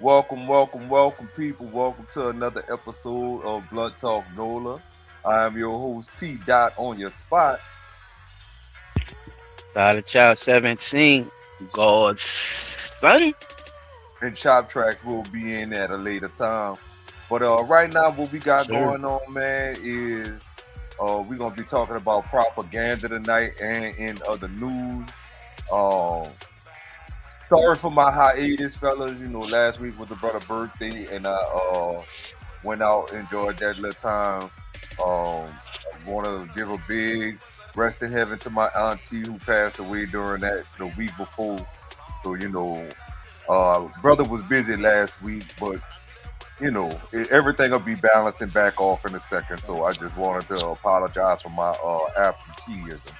Welcome, people. Welcome to another episode of Blunt Talk NOLA. I am your host, P. Dot, on your spot. Solid Child 17, God's son. And Chop Tracks will be in at a later time. But right now, what we got Sir. going on, man, is we're gonna be talking about propaganda tonight and in other news. Um, Sorry for my hiatus, fellas. You know, last week was the brother birthday, and I went out, enjoyed that little time. I want to give a big rest in heaven to my auntie who passed away during that the week before. So brother was busy last week, but everything will be balancing back off in a second. So I just wanted to apologize for my absenteeism.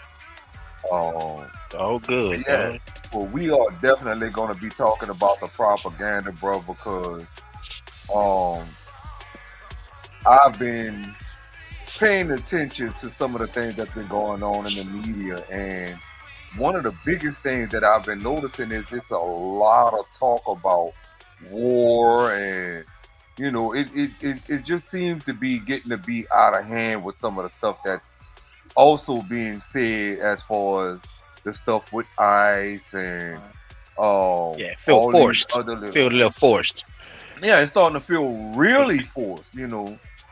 Um, All but good, yeah, dog. well, we are definitely going to be talking about the propaganda, bro, because um, I've been paying attention to some of the things that's been going on in the media, and one of the biggest things that I've been noticing is it's a lot of talk about war, and it just seems to be getting to be out of hand with some of the stuff that's also being said as far as the stuff with ICE and Yeah, feel all these forced. other Feel a little, little forced. yeah, it's starting to feel really forced,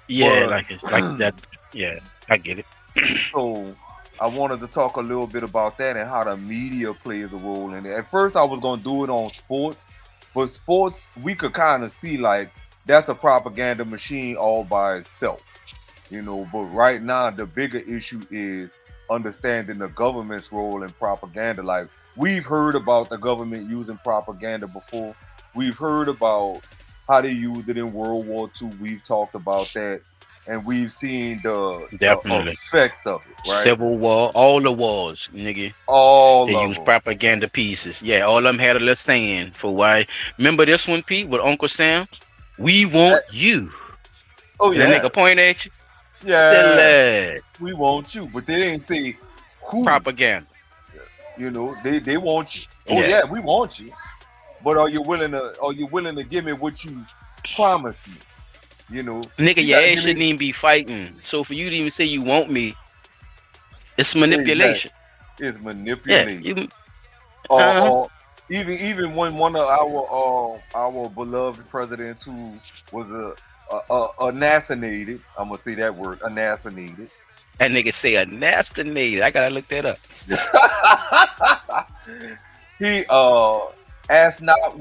Yeah, but like it's like that. Yeah, I get it. so I wanted to talk a little bit about that and how the media plays a role in it. At first, I was gonna do it on sports, but sports we could kind of see like that's a propaganda machine all by itself, But right now, the bigger issue is understanding the government's role in propaganda. Like we've heard about the government using propaganda before. We've heard about how they used it in World War II. We've talked about that, and we've seen the Definitely. effects of it, right? Civil War, all the wars, nigga. They All of use them. propaganda pieces. Yeah, all of them had a little saying for why. Remember this one, Pete, with Uncle Sam? We want you. Oh And the yeah, nigga point at you. Said, yeah. lad, We want you, but they didn't say who. propaganda. They want you. Oh Yeah. yeah, we want you. But are you willing to give me what you promised me? Nigga, You your got to ass give me shouldn't even be fighting. So for you to even say you want me, it's exactly. manipulation. It's Yeah, manipulated. you. Uh, Or even when one of our beloved presidents who was a assassinated, I'm gonna say that word, assassinated. that nigga say a nasty. I gotta look that up. He ask not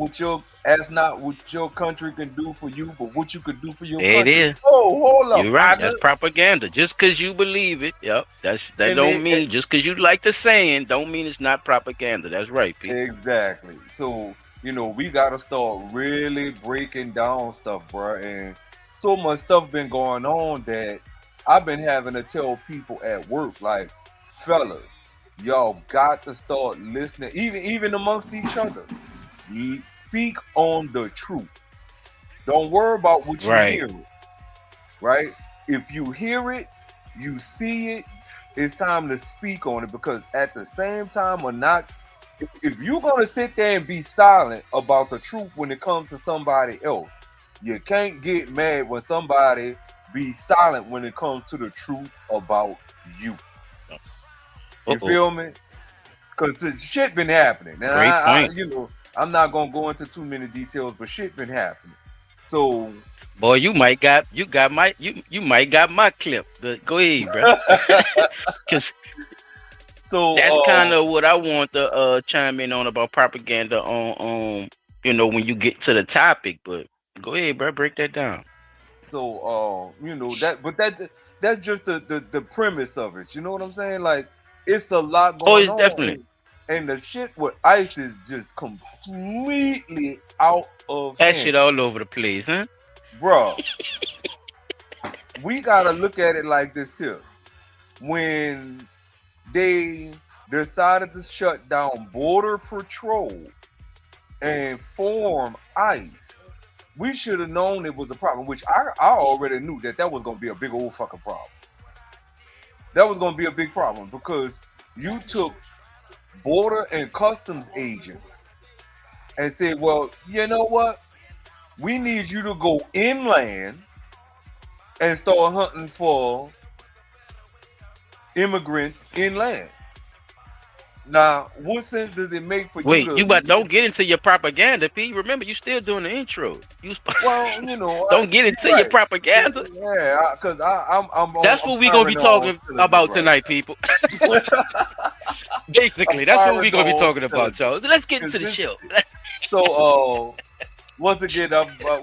what your country can do for you, but what you could do for your There it country. is. Oh, hold up, You're right. partner. That's propaganda. Just cause you believe it, yep. That And don't they, mean just cause you like the saying, don't mean it's not propaganda. That's right, Pete. exactly. So we gotta start really breaking down stuff, bro. And so much stuff been going on that I've been having to tell people at work, like, fellas, y'all got to start listening, even amongst each other. You speak on the truth. Don't worry about what you Right. hear, right? If you hear it, you see it, it's time to speak on it because at the same time or not, if you're gonna sit there and be silent about the truth when it comes to somebody else, you can't get mad when somebody be silent when it comes to the truth about you. Uh You oh. feel me? Because shit been happening, and Great point. I'm not gonna go into too many details, but shit been happening. So, Boy, you might got my clip. But go ahead, bro. Cause so that's kind of what I want to chime in on about propaganda when you get to the topic. But go ahead, bro. Break that down. that's just the premise of it. You know what I'm saying? Like, it's a lot Oh, going it's on, definitely and the shit with ICE is just completely out of that hand, shit all over the place, huh? bro. We gotta look at it like this here. When they decided to shut down Border Patrol and form ICE, we should have known it was a problem, which I already knew that was going to be a big old fucking problem. That was going to be a big problem because you took border and customs agents and said, well, you know what? We need you to go inland and start hunting for immigrants inland. Now, what sense does it make for Wait, you you to? but don't get into your propaganda, P. Remember, you still doing the intro. Well, you know, don't get into your propaganda. Yeah, because I'm. That's what we're gonna be talking about tonight, people. Basically, that's what we're gonna be talking about, y'all. Let's get into the show. So, once again,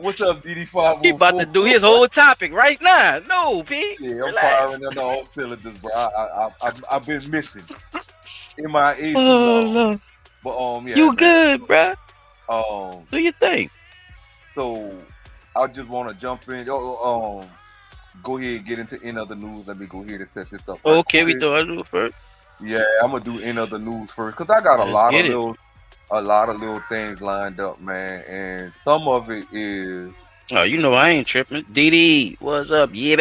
what's up, DD5? He about to do his whole topic right now. No, P. Yeah, I'm firing on all cylinders, bro. I've been missing in my age. No. But yeah, you good, bro? Do you think? So I just want to jump in. Go ahead and get into in other news. Let me go ahead and set this up. Okay, we do it first. Yeah, I'm gonna do in other news first because I got a lot of little things lined up, man, and some of it is. Oh, you know I ain't tripping. DD, what's up? Yeah,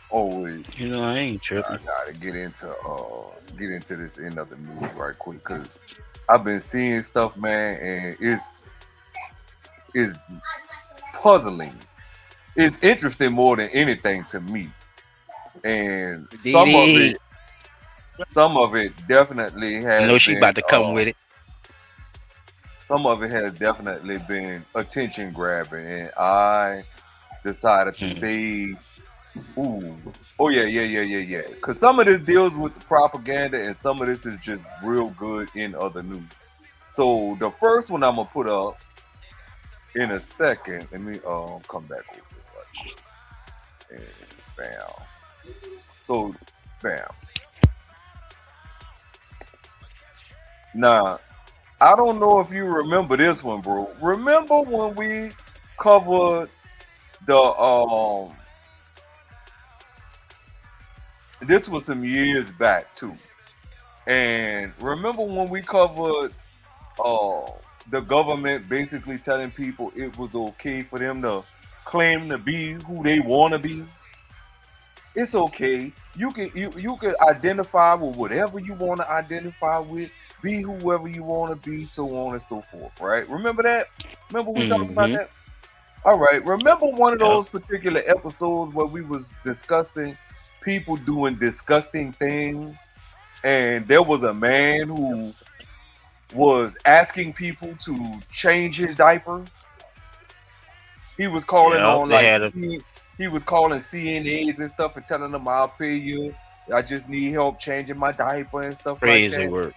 always. You know I ain't tripping. I gotta get into this in other news right quick because I've been seeing stuff, man, and it's puzzling. It's interesting more than anything to me, and some of it definitely has. I know she about to come with it. Some of it has definitely been attention grabbing, and I decided to say, "Ooh, oh yeah." Because some of this deals with the propaganda, and some of this is just real good in other news. So the first one I'm gonna put up in a second. Let me come back over it. And bam. So bam. Now, I don't know if you remember this one, bro. Remember when we covered the this was some years back too. And remember when we covered the government basically telling people it was okay for them to claim to be who they want to be? It's okay. You can identify with whatever you want to identify with. Be whoever you want to be, so on and so forth, right? Remember that? Remember we talked about that? All right. Remember one of those particular episodes where we was discussing people doing disgusting things, and there was a man who was asking people to change his diaper. He was calling he was calling CNAs and stuff and telling them, "I'll pay you. I just need help changing my diaper and stuff like that." Word.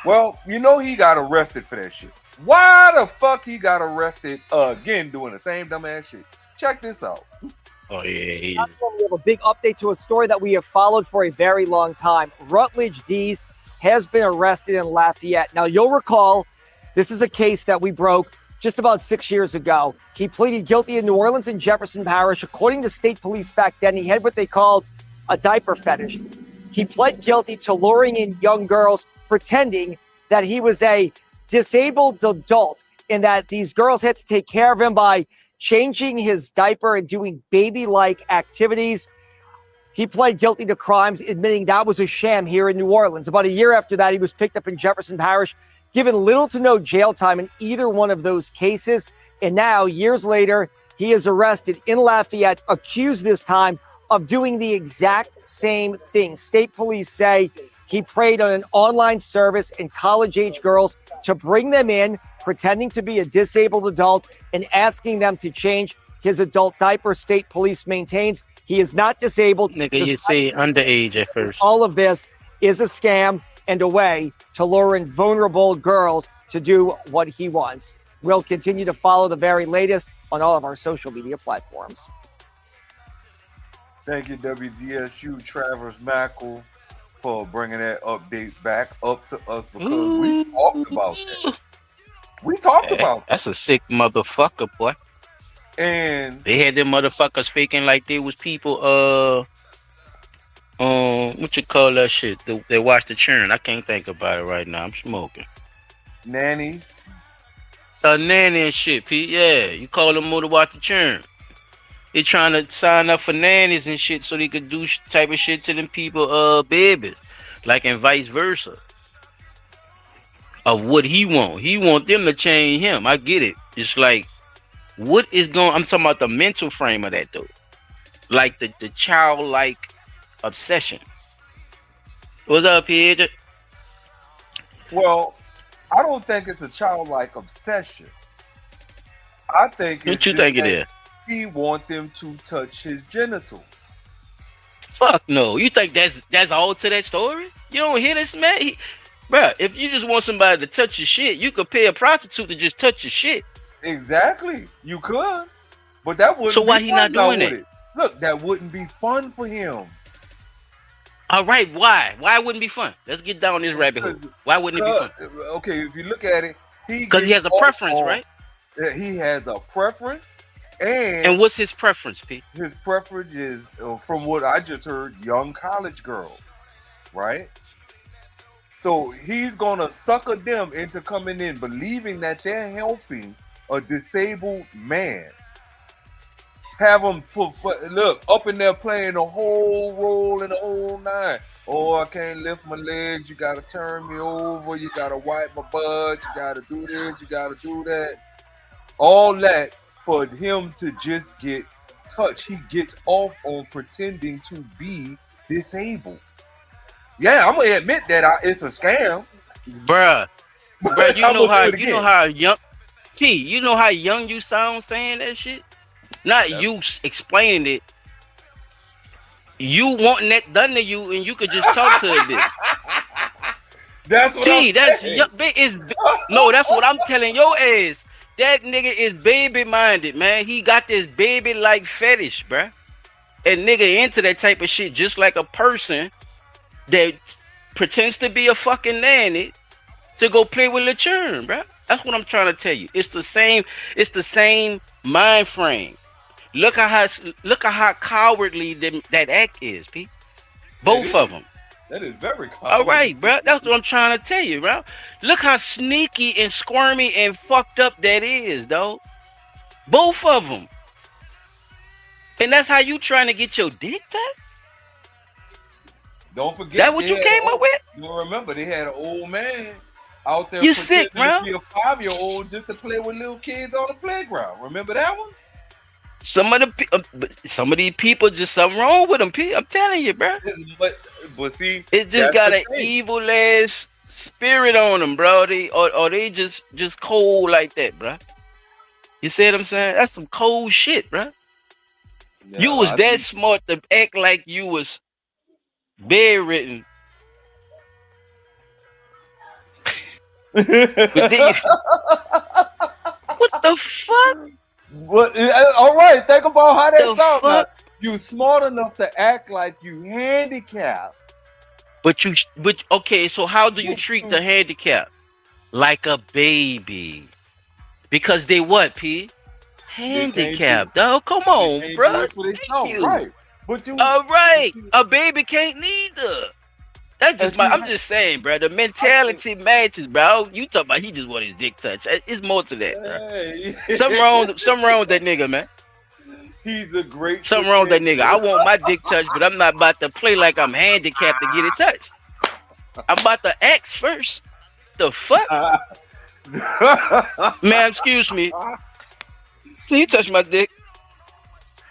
Well, you know he got arrested for that shit. Why the fuck he got arrested again doing the same dumbass shit? Check this out. Oh, yeah. We have a big update to a story that we have followed for a very long time. Rutledge Dees has been arrested in Lafayette. Now, you'll recall, this is a case that we broke just about 6 years ago. He pleaded guilty in New Orleans and Jefferson Parish. According to state police back then, he had what they called a diaper fetish. He pled guilty to luring in young girls, pretending that he was a disabled adult and that these girls had to take care of him by changing his diaper and doing baby-like activities. He pled guilty to crimes, admitting that was a sham here in New Orleans. About a year after that, he was picked up in Jefferson Parish, given little to no jail time in either one of those cases. And now, years later, he is arrested in Lafayette, accused this time of doing the exact same thing. State police say he preyed on an online service and college-age girls to bring them in, pretending to be a disabled adult and asking them to change his adult diaper. State police maintains he is not disabled. Nigga, you say underage at first. All of this is a scam and a way to lure in vulnerable girls to do what he wants. We'll continue to follow the very latest on all of our social media platforms. Thank you, WGSU Travers Mackle, for bringing that update back up to us because we talked about that. We talked about that. That's a sick motherfucker, boy. And they had them motherfuckers faking like they was people, what you call that shit? They watch the churn. I can't think about it right now. I'm smoking. Nannies? Nanny and shit, Pete. Yeah, you call them more to watch the churn. They trying to sign up for nannies and shit so they could do type of shit to them people, babies, like and vice versa. of what he want. He want them to change him. I get it. It's like, what is going? I'm talking about the mental frame of that though, like the childlike obsession. What's up, Pedro? Well, I don't think it's a childlike obsession. I think What you think it is? he want them to touch his genitals. Fuck no. You think that's all to that story? You don't hear this man? Bruh, if you just want somebody to touch your shit, you could pay a prostitute to just touch your shit. Exactly. You could. But that wouldn't So why be he fun, not doing though, it? would it? Look, that wouldn't be fun for him. All right, why? Why it wouldn't be fun? Let's get down this rabbit hole. Why wouldn't it be fun? Okay, if you look at it, Because he has a preference, right? He has a preference. And what's his preference, P? His preference is, from what I just heard, young college girls, right? So he's gonna sucker them into coming in believing that they're helping a disabled man. Have them look up in there playing the whole role in the whole nine. Oh, I can't lift my legs. You gotta turn me over. You gotta wipe my butt. You gotta do this. You gotta do that. All that for him to just get touched. He gets off on pretending to be disabled. Yeah, I'm gonna admit that it's a scam, Bruh, you know how young P, you know how young you sound saying that shit? Not you explaining it. You wanting that done to you, and you could just talk to a bitch. That's what P, I'm that's saying. no, that's what I'm telling your ass. That nigga is baby minded, man. He got this baby like fetish, bruh. And nigga into that type of shit, just like a person that pretends to be a fucking nanny to go play with the churn, bruh. That's what I'm trying to tell you. It's the same mind frame. Look at how cowardly that act is, P. Both of them. That is very cowardly. All right, bro. That's what I'm trying to tell you, bro. Look how sneaky and squirmy and fucked up that is, though. Both of them. And that's how you trying to get your dick touched? Don't forget. That what you came up with? You remember they had an old man out there. You sick, bro? Be a 5-year-old just to play with little kids on the playground. Remember that one? Some of these people just something wrong with them, P. I'm telling you, bro. But see, it just got an evil ass spirit on them, bro. They just cold like that, bro. You see what I'm saying? That's some cold shit, bro. Yeah, you was that smart to act like you was bedridden. What the fuck? What? All right, think about how that sounds. You smart enough to act like you handicapped. But okay, so how do you treat the handicap? Like a baby. Because they what, P? Handicapped, dog. Come on, bro. Thank you. Right. But all right. A baby can't neither. That's just I'm just saying, bro. The mentality matches, bro. You talk about he just want his dick touched. It's more to that, bro. Hey. Something wrong with that nigga, man. He's a great. Something wrong with that nigga. I want my dick touched, but I'm not about to play like I'm handicapped to get it touched. I'm about to ask first. The fuck? Man, excuse me. Can you touch my dick?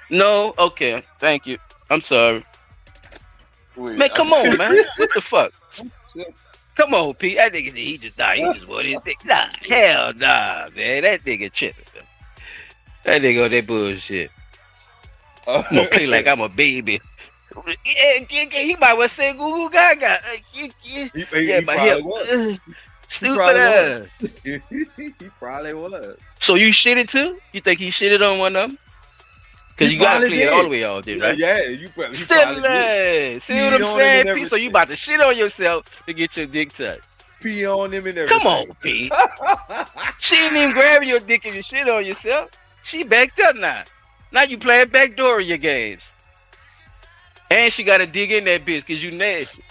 No? Okay. Thank you. I'm sorry. Wait, man, come on, man. What the fuck? Come on, Pete. That nigga, he just died. He just want his dick. Nah, hell nah, man. That nigga tripping, man. That nigga on that bullshit. I'm gonna play like I'm a baby. Yeah, he might well say Goo Goo Gaga. Yeah, my hip. Stupid ass. He probably was. So you shitted too? You think he shitted on one of them? Because you gotta clean it all the way out there, right? Yeah, you probably. Still, see what I'm saying, P? So you about to shit on yourself to get your dick touched. Pee on him and everything. Come on, P. She ain't even grabbing your dick if you shit on yourself. She backed up now. Now you playing backdoor in your games. And she gotta dig in that bitch because you nasty.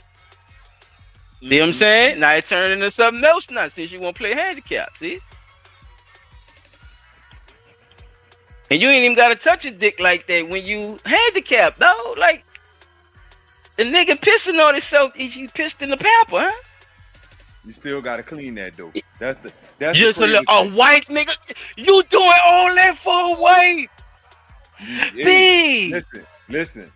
See what I'm saying? Now it turned into something else now since you want to play handicap, see? And you ain't even gotta touch a dick like that when you handicapped, though. Like, the nigga pissing on himself, he pissed in the pamper, huh? You still gotta clean that though. That's Just the a white nigga. You doing all that for a white? Hey, listen.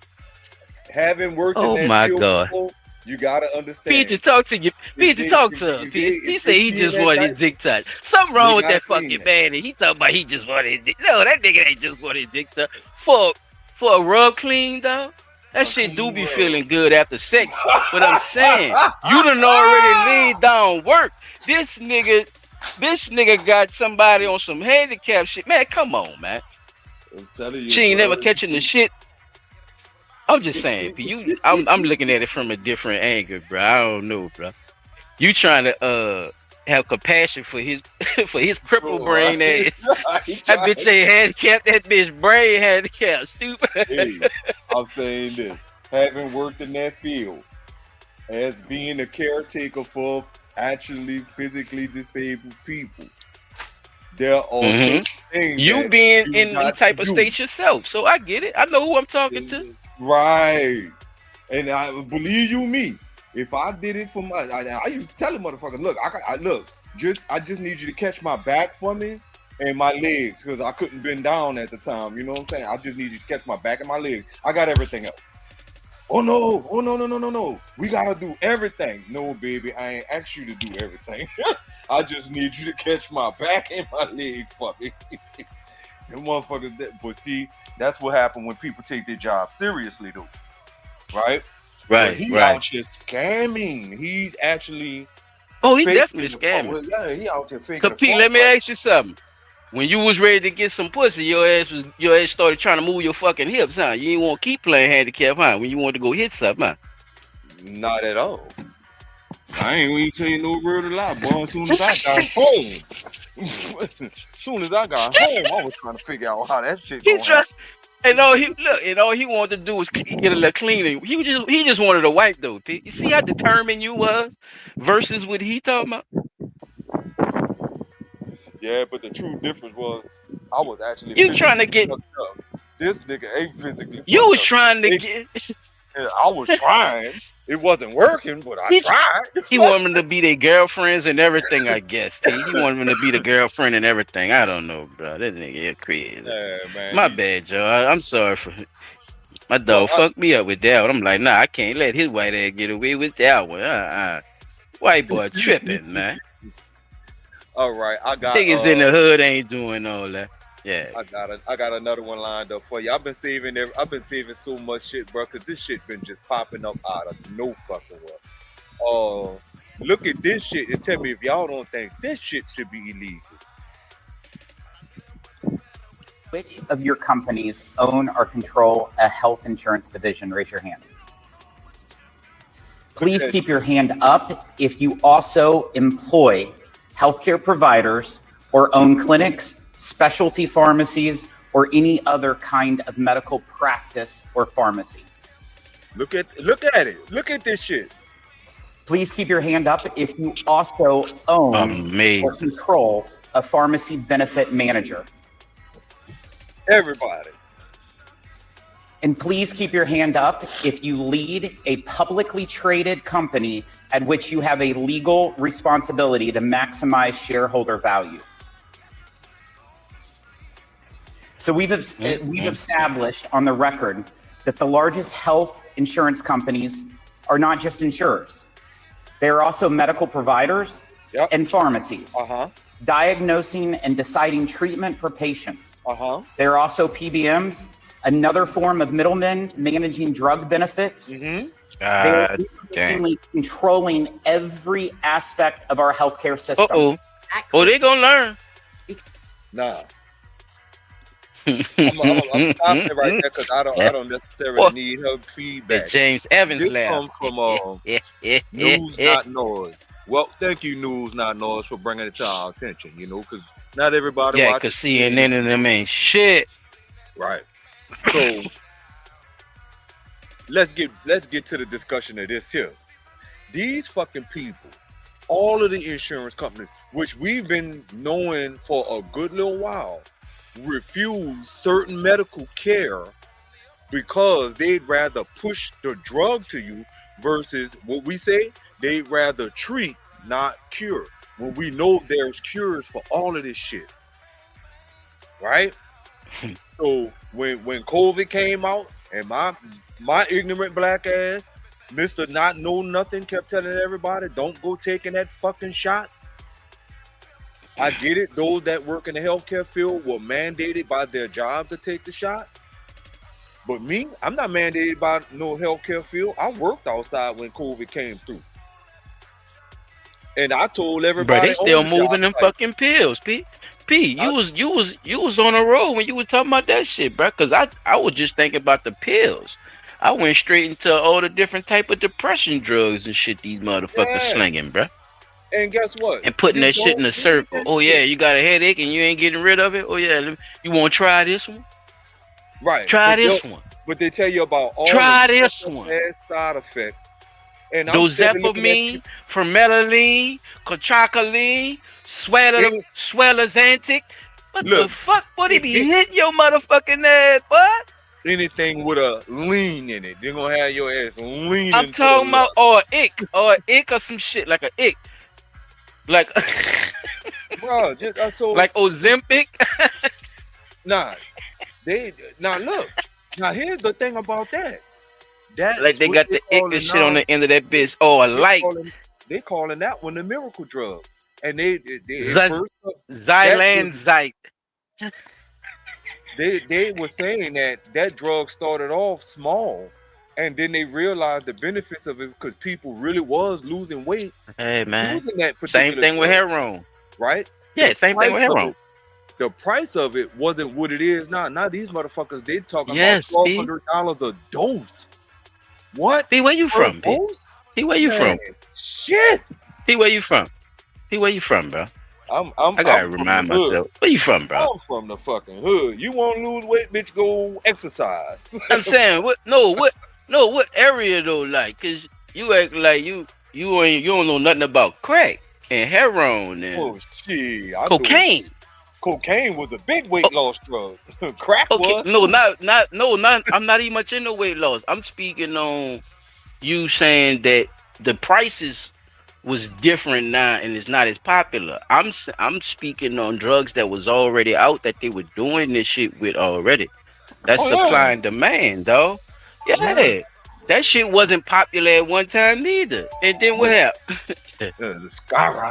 Having worked in that field before, you gotta understand. Peter, talk to you. Peter, talk to him. He said he just wanted his dick touched. Something wrong with that fucking man. And he talking about he just wanted his dick. No, that nigga ain't just wanted his dick touched. For a rub clean, though. That shit do be feeling good after sex. But I'm saying, you done already laid down work. This nigga got somebody on some handicap shit. Man, come on, man. I'm telling you, she ain't never catching the shit. I'm just saying, I'm looking at it from a different angle, bro. I don't know, bro. You trying to have compassion for his crippled brain ass. That bitch ain't handicapped. That bitch brain handicapped. Stupid. Hey, I'm saying this. Having worked in that field, as being a caretaker for actually physically disabled people, there are also things you being in the type of state yourself, so I get it. I know who I'm talking to. Right, and I believe you me. If I did it for I used to tell the motherfucker, look, I just need you to catch my back for me and my legs because I couldn't bend down at the time. You know what I'm saying? I just need you to catch my back and my legs. I got everything else. Oh no. We gotta do everything. No, baby, I ain't asked you to do everything. I just need you to catch my back and my legs for me. Them motherfuckers, but see, that's what happened when people take their job seriously, though. Right? Right. He's out here scamming. He's actually. Oh, he's definitely scamming. Yeah, he out here faking. Pete, let me ask you something. When you was ready to get some pussy, your ass started trying to move your fucking hips, huh? You didn't want to keep playing handicap, huh? When you wanted to go hit something, huh? Not at all. I ain't even tell you no word of lie, boy. As soon as I got home, I was trying to figure out how that shit going. And all he wanted to do was get a little cleaner. He just wanted a wipe though. Pete. You see how determined you was versus what he talking about? Yeah, but the true difference was I was actually trying to get this nigga ain't physically. You was trying to get. Yeah, I was trying. It wasn't working, but I tried. He wanted them to be their girlfriends and everything, I guess. He wanted them to be the girlfriend and everything. I don't know, bro. That nigga crazy. Yeah, man. My bad, Joe. I'm sorry for my dog. Fucked me up with that one. I'm like, nah, I can't let his white ass get away with that one. White boy tripping, man. All right, I got niggas in the hood ain't doing all that. Yeah, I got another one lined up for you. I've been saving so much shit, bro, because this shit been just popping up out of no fucking way. Look at this shit and tell me if y'all don't think this shit should be illegal. Which of your companies own or control a health insurance division? Raise your hand. Please keep your hand up if you also employ healthcare providers or own clinics, specialty pharmacies, or any other kind of medical practice or pharmacy. Look at it. Look at this shit. Please keep your hand up if you also own or control a pharmacy benefit manager. Everybody. And please keep your hand up if you lead a publicly traded company at which you have a legal responsibility to maximize shareholder value. So we've established on the record that the largest health insurance companies are not just insurers. They are also medical providers and pharmacies, diagnosing and deciding treatment for patients. They're also PBMs, another form of middlemen managing drug benefits. They're increasingly controlling every aspect of our healthcare system. Oh, they gonna learn. Nah. I'm stopping it right there because I don't necessarily need her feedback. James Evans this comes from News Not Noise. Well, thank you, News Not Noise, for bringing it to our attention. You know, because not everybody. Yeah, because CNN and them ain't shit. Right. So let's get to the discussion of this here. These fucking people, all of the insurance companies, which we've been knowing for a good little while, refuse certain medical care because they'd rather push the drug to you versus what we say they'd rather treat not cure, when we know there's cures for all of this shit, right? So when COVID came out, and my ignorant black ass, Mr. Not Know Nothing, kept telling everybody, don't go taking that fucking shot. I get it. Those that work in the healthcare field were mandated by their job to take the shot. But me, I'm not mandated by no healthcare field. I worked outside when COVID came through. And I told everybody, bro, they still moving them fucking pills, P. You was on a roll when you was talking about that shit, bro. Cause I was just thinking about the pills. I went straight into all the different type of depression drugs and shit these motherfuckers slinging, bro. And guess what? And putting that shit in a circle. Oh yeah, you got a headache and you ain't getting rid of it. Oh yeah, you want to try this one? Right. Try this one. But they tell you about all try this one. Side effects. And Dozepamine, phenylalanine, cotracoline, swellazantic. What the fuck? What he be hitting your motherfucking ass, what? Anything with a lean in it, they're gonna have your ass leaning. I'm talking about or ick or some shit like a ick. Like bro, just so like Ozempic. Nah. Look. Now here's the thing about that. Like they got the ick and shit on the end of that bitch. Oh, a light. They calling that one the miracle drug. And they Xylanzite. They were saying that drug started off small, and then they realized the benefits of it because people really was losing weight. Hey man, same thing with heroin, right? Yeah, same thing with heroin. The price of it wasn't what it is now. Now these motherfuckers, they talking about $1,200 a dose. What? P, where you from? P, where you from? Shit. P, where you from? P, where you from, bro? I gotta remind myself. Where you from, bro? I'm from the fucking hood. You want to lose weight, bitch? Go exercise. I'm saying, what area though? Like, cause you act like you don't know nothing about crack and heroin and cocaine. Cocaine was a big weight loss drug. Crack was. No, not. I'm not even much into weight loss. I'm speaking on you saying that the prices was different now and it's not as popular. I'm speaking on drugs that was already out that they were doing this shit with already. That's supply and demand, though. Yeah. That shit wasn't popular at one time neither. And then what happened?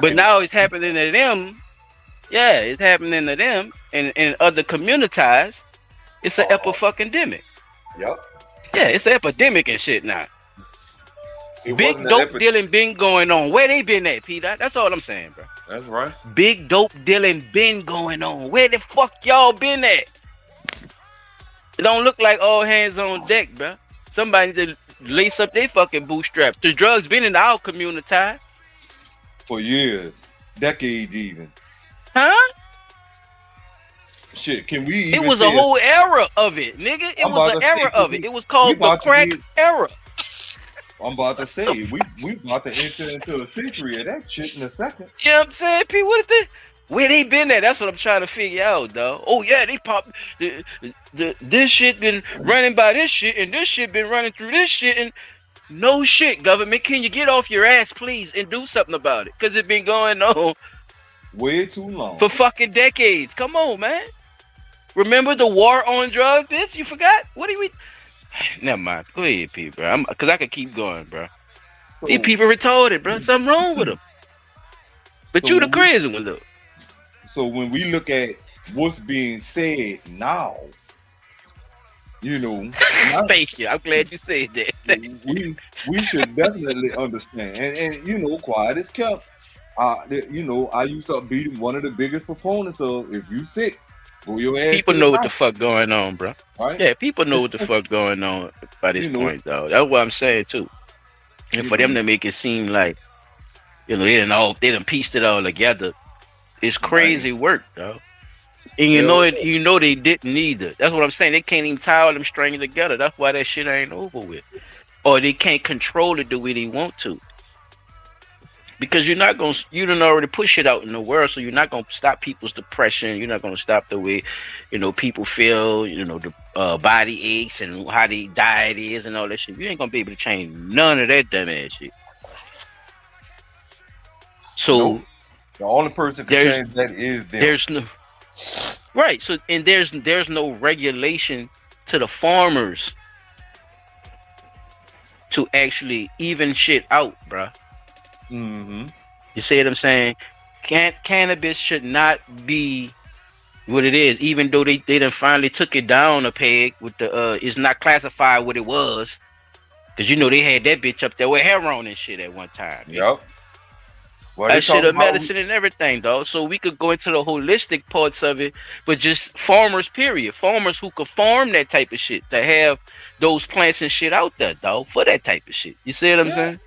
But now it's happening to them. Yeah, it's happening to them and in other communities. It's an epidemic. Yep. Yeah, it's an epidemic and shit now. Big dope dealing been going on. Where they been at, Peter? That's all I'm saying, bro. That's right. Big dope dealing been going on. Where the fuck y'all been at? It don't look like all hands on deck, bro. Somebody need to lace up their fucking bootstraps. The drugs been in our community for years, decades even. Huh? Shit, can we even it was a whole era of it, nigga. It was an era of it. It was called the crack era. I'm about to say, we about to enter into a century of that shit in a second. You know what I'm saying, P? Where they been at? That's what I'm trying to figure out, though. Oh yeah, they popped this shit been running by this shit, and this shit been running through this shit, and no shit, government. Can you get off your ass, please, and do something about it? Cause it been going on way too long for fucking decades. Come on, man. Remember the war on drugs? Bitch, you forgot? What do we? Never mind. Go ahead, P, bro. Cause I could keep going, bro. These people retarded, bro. Something wrong with them. But you the crazy one, though. So when we look at what's being said now, you know. Thank you. I'm glad you said that. we should definitely understand. And you know, quiet is kept. You know, I used to be one of the biggest proponents of if you sick, go your ass. People know what the fuck going on, bro. Right? Yeah, people know what the fuck going on by this point, though. That's what I'm saying too. And for them to make it seem like, you know, they done pieced it all together. It's crazy work, though. And you know they didn't either. That's what I'm saying. They can't even tie all them strings together. That's why that shit ain't over with. Or they can't control it the way they want to. Because you done already push it out in the world, so you're not gonna stop people's depression. You're not gonna stop the way, you know, people feel, you know, the body aches and how their diet is and all that shit. You ain't gonna be able to change none of that dumb ass shit. So Nope. The only person can there's- change that is them. there's no right. So and there's no regulation to the farmers to actually even shit out, bruh. Mm-hmm. You see what I'm saying? Cannabis should not be what it is, even though they done finally took it down a peg with the it's not classified what it was. Cause you know they had that bitch up there with heroin and shit at one time. Yep. Well, That shit of medicine and everything, dog. So we could go into the holistic parts of it, but just farmers, period. Farmers who could farm that type of shit, to have those plants and shit out there, dog, for that type of shit. You see what I'm saying?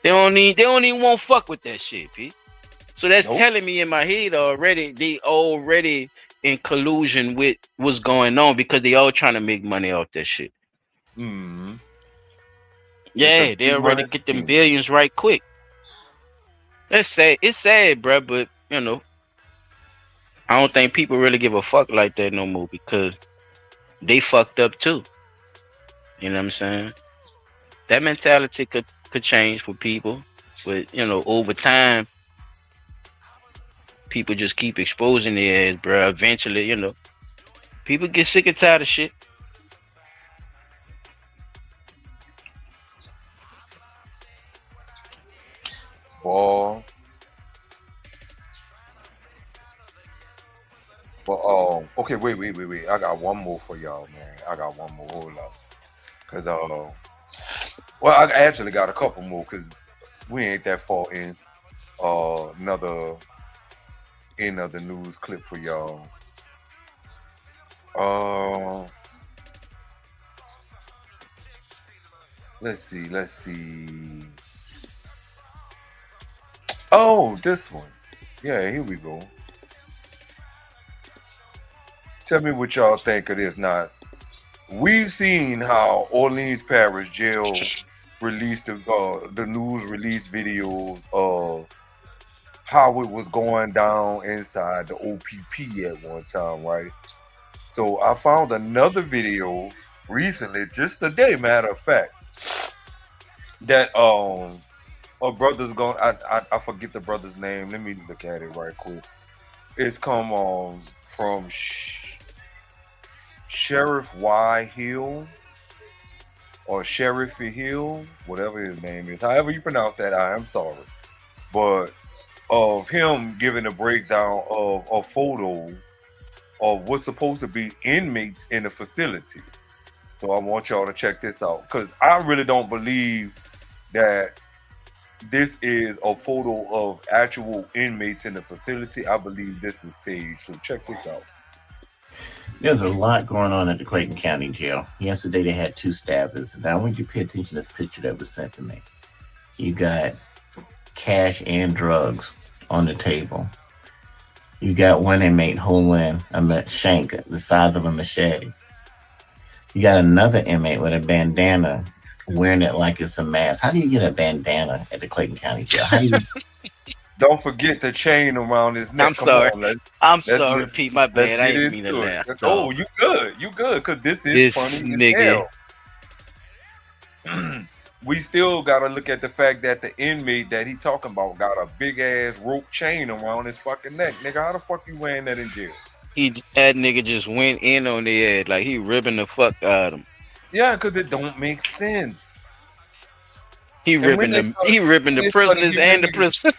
They don't even want fuck with that shit, P. So that's telling me in my head already, they already in collusion with what's going on because they all trying to make money off that shit. Mm-hmm. Yeah, they already get them billions right quick. That's sad. It's sad, bro, but you know, I don't think people really give a fuck like that no more because they fucked up too. You know what I'm saying? That mentality could change for people, but you know, over time, people just keep exposing their ass, bro. Eventually, you know, people get sick and tired of shit. But okay, wait. I got one more for y'all, man. I got one more. Hold up. Cause well, I actually got a couple more because we ain't that far in. Another news clip for y'all. Let's see. Oh, this one. Yeah, here we go. Tell me what y'all think of this. Now, we've seen how Orleans Parish Jail released the news release videos of how it was going down inside the OPP at one time, right? So I found another video recently, just today, matter of fact, that a brother's going. I forget the brother's name. Let me look at it right quick. It's come from Sheriff Y Hill or Sheriff Hill, whatever his name is. However you pronounce that, I am sorry. But of him giving a breakdown of a photo of what's supposed to be inmates in the facility. So I want y'all to check this out because I really don't believe that this is a photo of actual inmates in the facility. I believe this is staged. So check this out. There's a lot going on at the Clayton County Jail. Yesterday they had 2 stabbings. Now I want you to pay attention to this picture that was sent to me. You got cash and drugs on the table. You got one inmate holding a shank the size of a machete. You got another inmate with a bandana wearing it like it's a mask. How do you get a bandana at the Clayton County Jail? How do you... Don't forget the chain around his neck. I'm sorry. I'm sorry, Pete. My bad. I didn't mean to laugh. Oh, you good. Because this is funny nigga. We still got to look at the fact that the inmate that he talking about got a big ass rope chain around his fucking neck. Nigga, how the fuck you wearing that in jail? That nigga just went in on the head like he ripping the fuck out of him. Yeah, because it don't make sense. He ripping the prisoners and the prison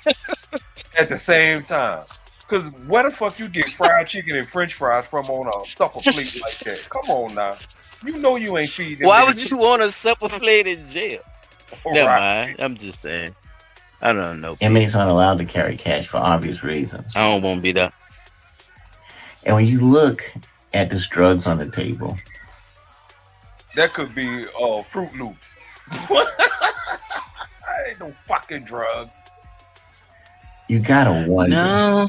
at the same time. Because where the fuck you get fried chicken and French fries from on a supper plate like that? Come on now, you know you ain't feeding. Why would you want a supper plate in jail? Never mind. I'm just saying. I don't know. Inmates aren't allowed to carry cash for obvious reasons. I don't want to be that. And when you look at this drugs on the table, that could be Fruit Loops. Ain't no fucking drugs. You gotta wonder. No.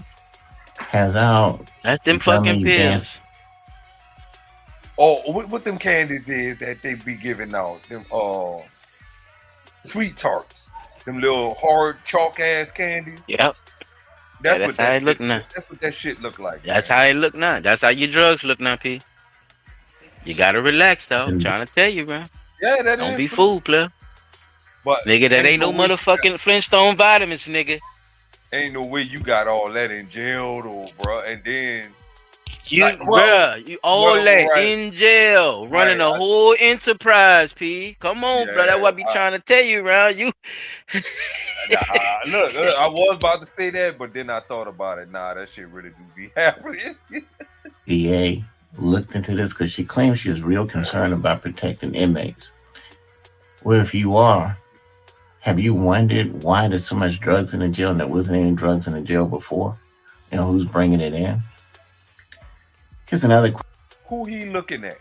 Has out. That's them fucking pills. Oh, what them candies is that they be giving out? Them sweet tarts. Them little hard chalk ass candies. Yep. That's how it look now. That's what that shit look like. That's how it look now. That's how your drugs look now, P. You gotta relax, though. I'm trying to tell you, bro. Yeah, that don't be fooled, player. But nigga, that ain't no motherfucking Flintstone vitamins, nigga. Ain't no way you got all that in jail though, bro. And then You, like, bruh, you all well, that right. in jail, running Right, a whole enterprise, P. Come on, Yeah, bro. That's what I be trying to tell you, around you. look, I was about to say that, but then I thought about it. Nah, that shit really do be happening. DA looked into this because she claims she is real concerned about protecting inmates. Well, if you are, have you wondered why there's so much drugs in the jail and there wasn't any drugs in the jail before? And who's bringing it in? Here's another question. Who he looking at?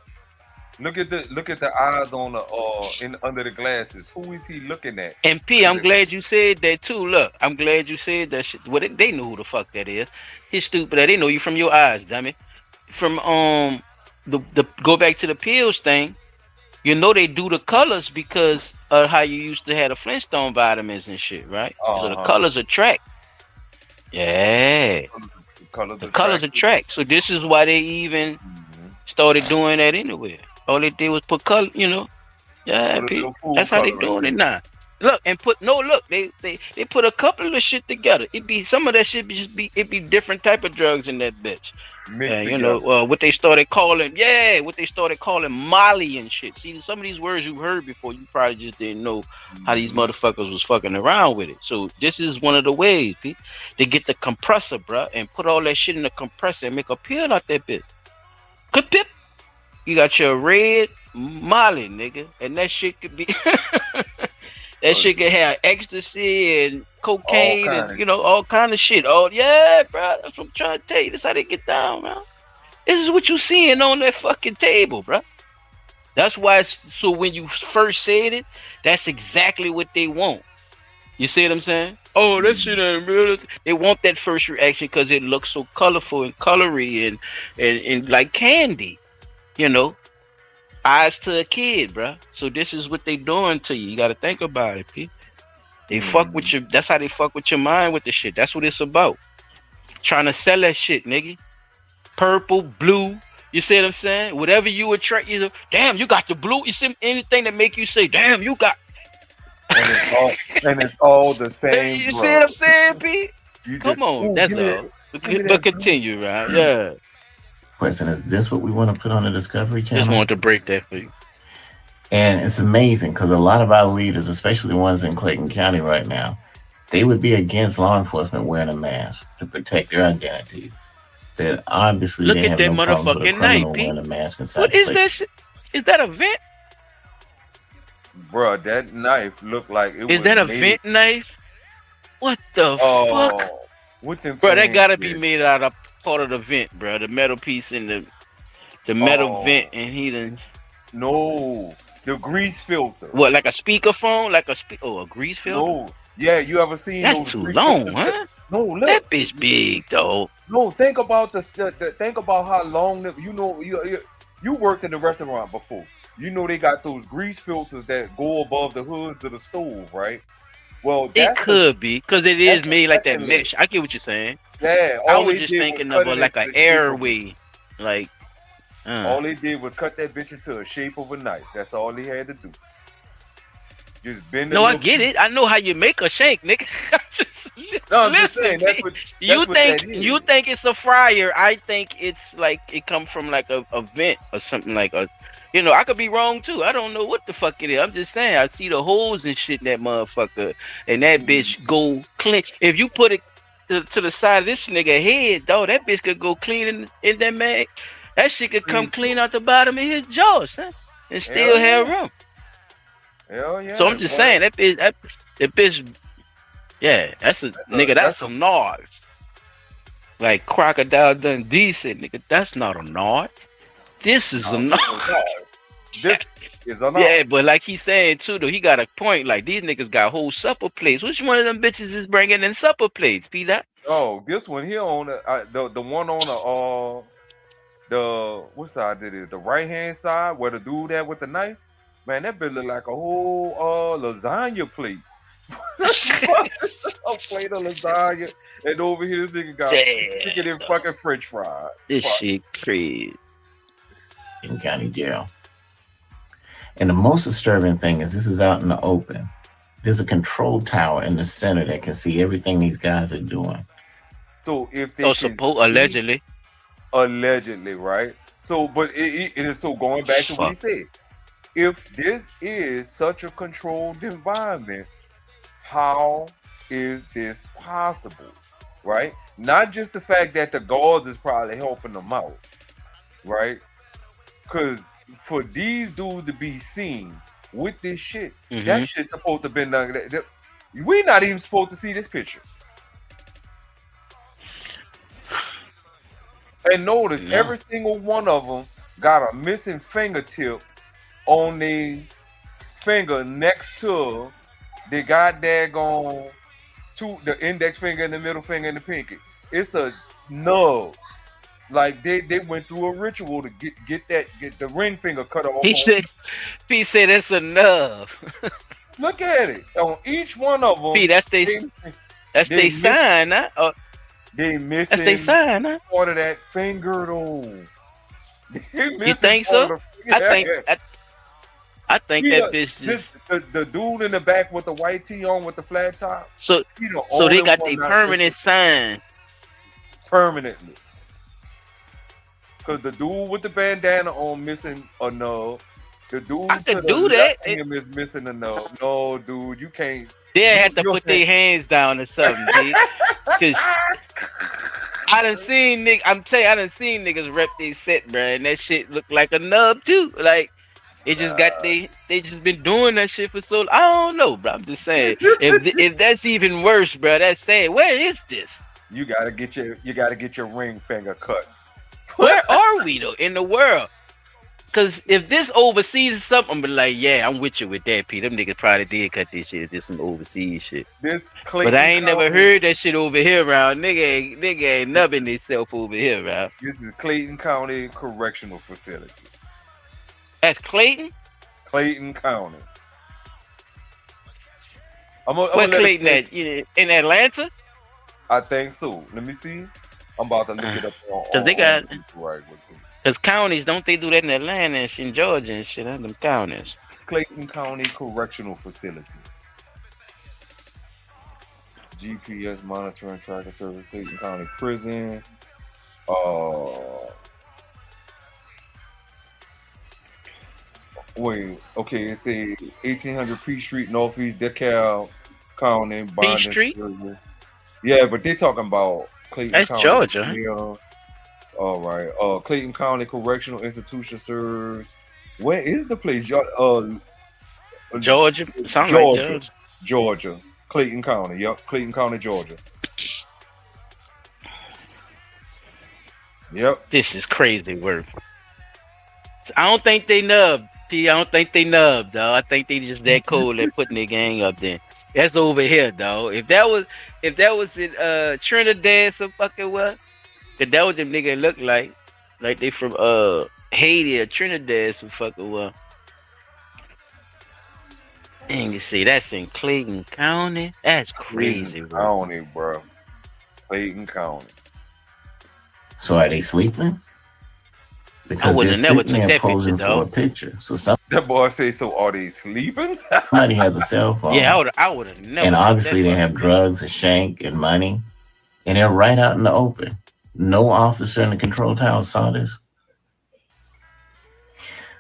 Look at the eyes on the under the glasses. Who is he looking at? And P, I'm glad you said that too. Look, I'm glad you said that shit. Well, they know who the fuck that is. He's stupid. They know you from your eyes, damn it. From the go back to the pills thing. You know they do the colors because of how you used to have the Flintstone vitamins and shit, right? So the colors attract. Yeah. The colors attract. So this is why they even started doing that anyway. All they did was put color, you know. Yeah, people. That's how they doing it now. Look, and they put a couple of shit together. It be some of that shit it be different type of drugs in that bitch. You know what they started calling Molly and shit. See, some of these words you heard before, you probably just didn't know how these motherfuckers was fucking around with it. So this is one of the ways they get the compressor, bruh, and put all that shit in the compressor and make a pill out that bitch. Pip. You got your red Molly, nigga, and that shit could be that shit could have ecstasy and cocaine and all kind of shit. Oh yeah, bro, that's what I'm trying to tell you. This how they get down, man. This is what you seeing on that fucking table, bro. That's why. So when you first said it, that's exactly what they want. You see what I'm saying? Oh, that shit ain't real. They want that first reaction because it looks so colorful and colory and like candy. You know, eyes to a kid, bro. So this is what they doing to you. You got to think about it, P. They fuck with you. That's how they fuck with your mind with the shit. That's what it's about. Trying to sell that shit, nigga. Purple, blue. You see what I'm saying? Whatever you attract, damn, you got the blue. You see anything that make you say, damn, you got. And it's all the same. You see what I'm saying, P? Come on, that's all. But continue, right? Yeah. Question, is this what we want to put on the Discovery Channel? Just wanted to break that for you. And it's amazing because a lot of our leaders, especially the ones in Clayton County right now, they would be against law enforcement wearing a mask to protect their identities. That obviously look they at have that no motherfucking knife, P. wearing a mask inside. What is that shit? Is that a vent? Bruh, that knife looked like it was. Is that a vent knife? What the fuck? Bro, that gotta be made out of part of the vent, bro. The metal piece in the metal vent, and he done. No, the grease filter. What, like a speakerphone? Like a grease filter? No, yeah, you ever seen? That's those too long, huh? No, look. That bitch big, though. No, think about think about how long. You worked in the restaurant before. You know they got those grease filters that go above the hoods of the stove, right? Well, it could be because it is made like that mesh. I get what you're saying. Yeah, I was just thinking of like an airway, like. All they did was cut that bitch into a shape of a knife. That's all they had to do. Just bend. No, I get it. I know how you make a shank, nigga. Listen, you think it's a fryer? I think it's like it comes from like a vent or something like a. You know, I could be wrong too. I don't know what the fuck it is. I'm just saying. I see the holes and shit in that motherfucker, and that bitch go clean. If you put it to the side of this nigga head, dog, that bitch could go clean in that man. That shit could come clean out the bottom of his jaws, huh? And still have room. Hell yeah. So I'm just saying that bitch. Yeah, that's a nigga. That's some nards. Like Crocodile Dundee said, nigga. That's not a nard. This is a nard. This is a nard. Yeah, but like he's saying too, though, he got a point. Like these niggas got whole supper plates. Which one of them bitches is bringing in supper plates? P-Dot? Oh, this one here on the one on the what side it is? The right hand side where the dude at with the knife. Man, that bitch look like a whole lasagna plate. A plate of lasagna, and over here this nigga got chicken and fucking French fries. This shit crazy. In county jail. And the most disturbing thing is this is out in the open. There's a control tower in the center that can see everything these guys are doing. So if they Oh, can allegedly. allegedly, right? So, but it is so going back to what he said. If this is such a controlled environment, how is this possible? Right? Not just the fact that the guards is probably helping them out, right? Because for these dudes to be seen with this shit, that shit's supposed to be done. We're not even supposed to see this picture. And notice every single one of them got a missing fingertip on the finger next to the goddamn the index finger and the middle finger and the pinky. It's a nub. Like they went through a ritual to get the ring finger cut off. He said that's a nub. Look at it. On each one of them. That's they sign, huh? They missing that's they sign, huh? Part of that finger though. You think so? I think that bitch just the dude in the back with the white tee on with the flat top. So they got their permanent sign. Permanently. Because the dude with the bandana on missing a nub. The dude I could do that. Is missing a nub. No, dude, you can't. They had to put their hands down or something, G. Because I done seen niggas rep their set, bro, and that shit look like a nub too. Like it just they just been doing that shit for so long. I don't know, bro. I'm just saying if that's even worse, bro, that's saying where is this? You gotta get your ring finger cut. Where are we though in the world? Cause if this overseas is something, I'm be like, yeah, I'm with you with that, P. Them niggas probably did cut this shit. This some overseas shit. But I ain't never heard that shit over here around. Nigga ain't nubbing itself over here, bro. This is Clayton County Correctional Facility. That's Clayton? Clayton County. Where Clayton at? In Atlanta? I think so. Let me see. I'm about to look it up. Cause they got. Cause counties, don't they do that in Atlanta and shit, in Georgia and shit? Them counties. Clayton County Correctional Facility. GPS monitoring tracker service. Clayton County Prison. Wait. Okay. It says 1800 P Street, Northeast DeKalb County. P Street. Yeah, but they talking about Clayton That's County. Georgia. Yeah. All right. Clayton County Correctional Institution serves. Where is the place? Georgia. Sounds like Georgia. Georgia. Clayton County. Yep. Clayton County, Georgia. Yep. This is crazy work. I don't think they nubbed. P. I don't think they nubbed, dog. I think they just that cool at putting their gang up there. That's over here, dog. If that was in Trinidad, some fucking what? Cause that what them niggas look like they from Haiti or Trinidad, some fucking well. And you see, that's in Clayton County. That's crazy, Clayton County, bro. Clayton County. So are they sleeping? Because I would have never took that picture, dog. So that boy say, so are they sleeping? Somebody has a cell phone. Yeah, I would have never. And obviously they have drugs, a shank, and money, and they're right out in the open. No officer in the control tower saw this.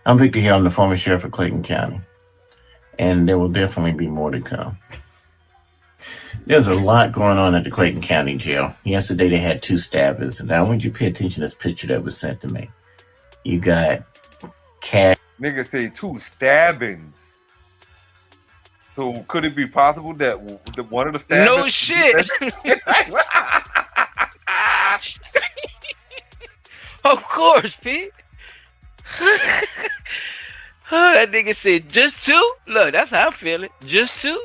I'm Victor Hill. I'm the former sheriff of Clayton County. And there will definitely be more to come. There's a lot going on at the Clayton County Jail. Yesterday they had 2 stabbings. And I want you to pay attention to this picture that was sent to me. You got cash. Niggas say 2 stabbings. So could it be possible that one of the stabbings... No shit! Of course, Pete. That nigga said just 2. Look, that's how I feel it. Just 2.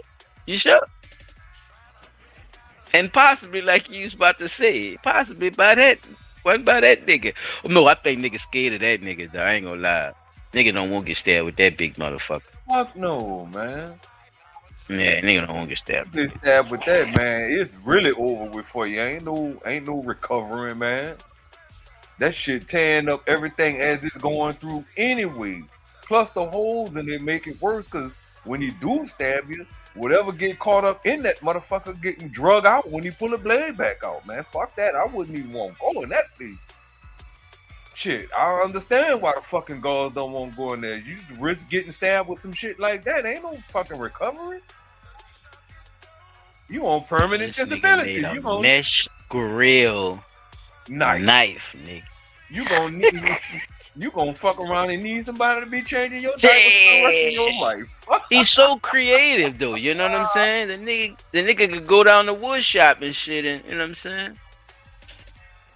You sure? And possibly, like you was about to say, possibly by that. What by that nigga? No, I think nigga scared of that nigga. Though I ain't gonna lie. Nigga don't want to get stabbed with that big motherfucker. Fuck no, man. Yeah, nigga don't want to get stabbed. Get stabbed with that, man. It's really over with for you. Ain't no recovering, man. That shit tearing up everything as it's going through anyway. Plus the holes in it make it worse because when he do stab you, whatever get caught up in that motherfucker getting drug out when he pull the blade back out, man. Fuck that. I wouldn't even want to go in that thing. Shit, I understand why the fucking guards don't want to go in there. You risk getting stabbed with some shit like that. Ain't no fucking recovery. You on permanent This nigga disability. made a You gonna mesh grill knife, nigga. You gonna need. You gonna fuck around and need somebody to be changing your diaper for the rest of your life. He's so creative though, you know what I'm saying? The nigga could go down the wood shop and shit, and you know what I'm saying?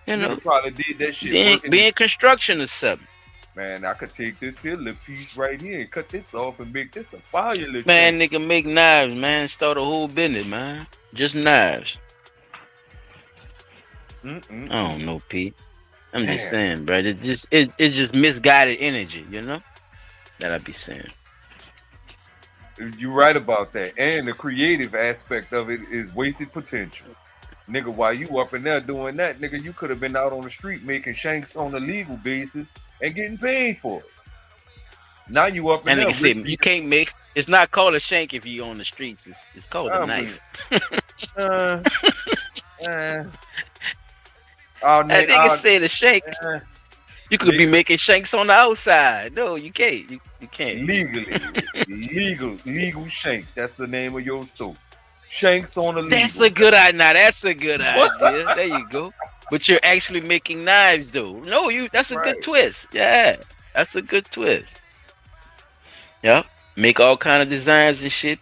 You know, You probably did that shit. be in construction or something. Man, I could take this here little piece right here and cut this off and make this a fire little Man, thing. nigga make knives, man. Start a whole business, man. Just knives. I don't know, Pete. I'm just saying, bro. It's just misguided energy, you know? That I be saying. You're right about that. And the creative aspect of it is wasted potential. Nigga, while you up in there doing that, nigga, you could have been out on the street making shanks on a legal basis and getting paid for it. Now you up in And there. nigga said, you can't make, it's not called a shank if you on the streets. It's called a knife. That nigga said a shank. You could be making shanks on the outside. No, you can't. You can't. Legal shanks. That's the name of your store. Shanks on the legal. That's a good idea. Now that's a good idea. There you go. But you're actually making knives, though. No, that's a good twist. Yeah, that's a good twist. Yeah, make all kind of designs and shit.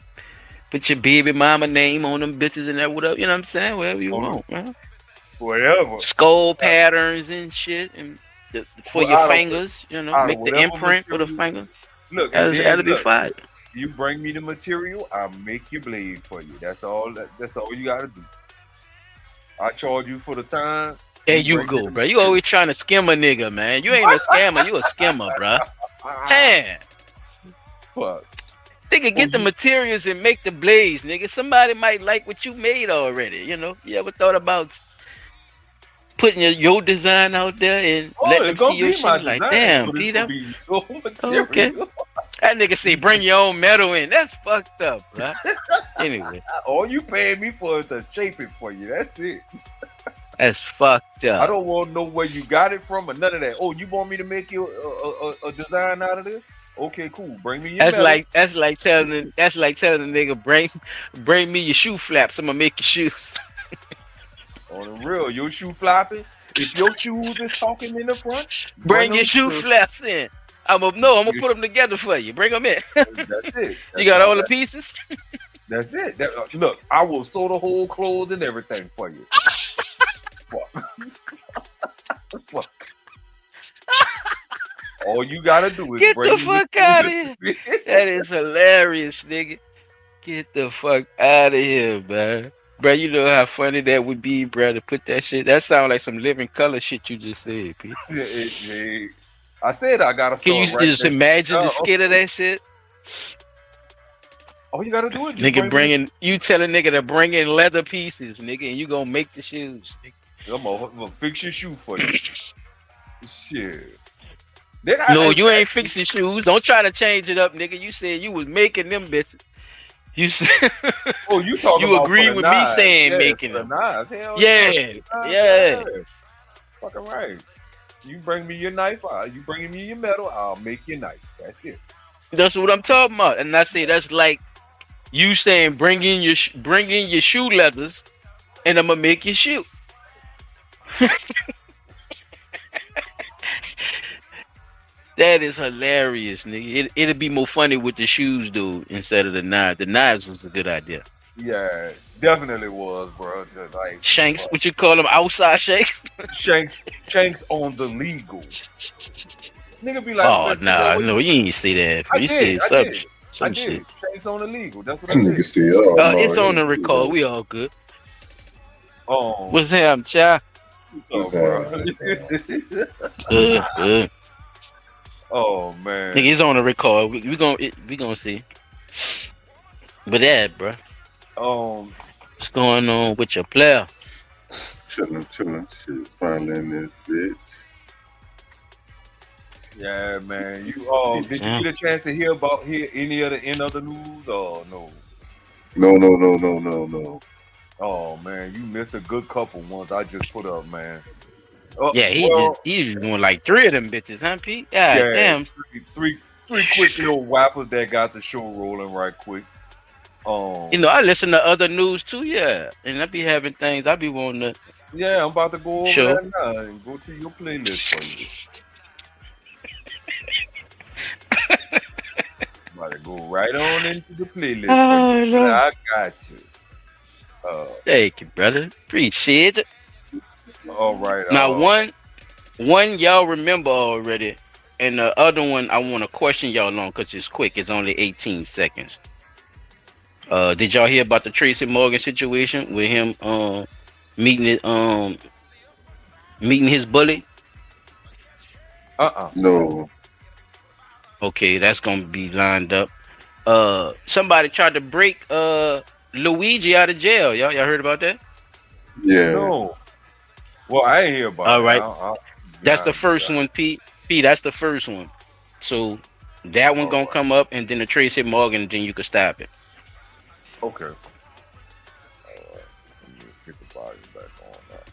Put your baby mama name on them bitches and that. Whatever, you know what I'm saying? Whatever you want, man. Whatever. Skull patterns and shit, and for your fingers, you know, make the imprint for the finger. Look, that'll be fine. You bring me the material, I'll make your blade for you. That's all. That's all you gotta do. I charge you for the time. There you go, bro. You always trying to skim a nigga, man. You ain't a scammer. You a skimmer, bro. Man. Fuck. Nigga, get the materials and make the blades, nigga. Somebody might like what you made already. You know, you ever thought about putting your design out there and let them see your shit? Like, damn, Peter. Okay. That nigga say bring your own metal in. That's fucked up, bro. Anyway, all you paying me for is to shape it for you. That's it. That's fucked up. I don't want to know where you got it from or none of that. Oh, you want me to make you a design out of this? Okay, cool. Bring me your that's metal. like telling the nigga bring me your shoe flaps. I'm gonna make your shoes. On the real, your shoe flopping. If your shoes is talking in the front, bring your shoe flaps in. I'm gonna put them together for you. Bring them in. That's it. You got all the pieces. That's it. Look, I will sew the whole clothes and everything for you. Fuck. Fuck. All you gotta do is get bring the fuck out of here. That is hilarious, nigga. Get the fuck out of here, man. Bro, you know how funny that would be, bro, to put that shit. That sounds like some Living Color shit you just said, Pete. I said I gotta. Can you just imagine the skit of that shit? All you gotta do is nigga you tell a nigga to bring in leather pieces, nigga, and you gonna make the shoes. Nigga. I'm gonna fix your shoe for you. Shit. No, you ain't fixing shoes. Don't try to change it up, nigga. You said you was making them bitches. You said. Oh, you talking? You about agree with me saying making them? Yeah. Fucking right. You bring me your knife, you bring me your metal, I'll make your knife. That's it. That's what I'm talking about. And I say that's like you saying bring in your shoe leathers, and I'm gonna make your shoe. That is hilarious, nigga. It'd be more funny with the shoes, dude, instead of the knives. The knives was a good idea. Yeah, definitely was, bro. Just like shanks, what you call them, outside shanks? Shanks on the legal. Nigga be like, oh no, you ain't see that. You see some shit. Shanks on the legal. That's what I did. It's on the record. We all good. Oh, what's him, child? Good. Oh man, nigga, it's on the record. We gonna see. But that, bro. What's going on with your player? Chilling. Shit, finally in this bitch. Yeah, man. You did you get a chance to hear any of the end of the news or no? No. Oh man, you missed a good couple ones I just put up, man. Yeah, he just doing like 3 of them bitches, huh, Pete? God damn. Three quick little whappers that got the show rolling right quick. You know, I listen to other news too, yeah. And I be having things I be wanting to. Yeah, I'm about to go over Sure. that now and go to your playlist for you. I'm about to go right on into the playlist for you. I got you. Thank you, brother. Appreciate it. All right. Now, one y'all remember already, and the other one I want to question y'all on because it's quick. It's only 18 seconds. Did y'all hear about the Tracy Morgan situation with him meeting his bully? No. Okay, that's gonna be lined up. Somebody tried to break Luigi out of jail. Y'all heard about that? Yeah. No. Well, I ain't hear about it. All right. That's the first one, Pete. Pete, that's the first one. So that one gonna come up, and then the Tracy Morgan, then you can stop it. Okay. All right. Let me get the volume back on that.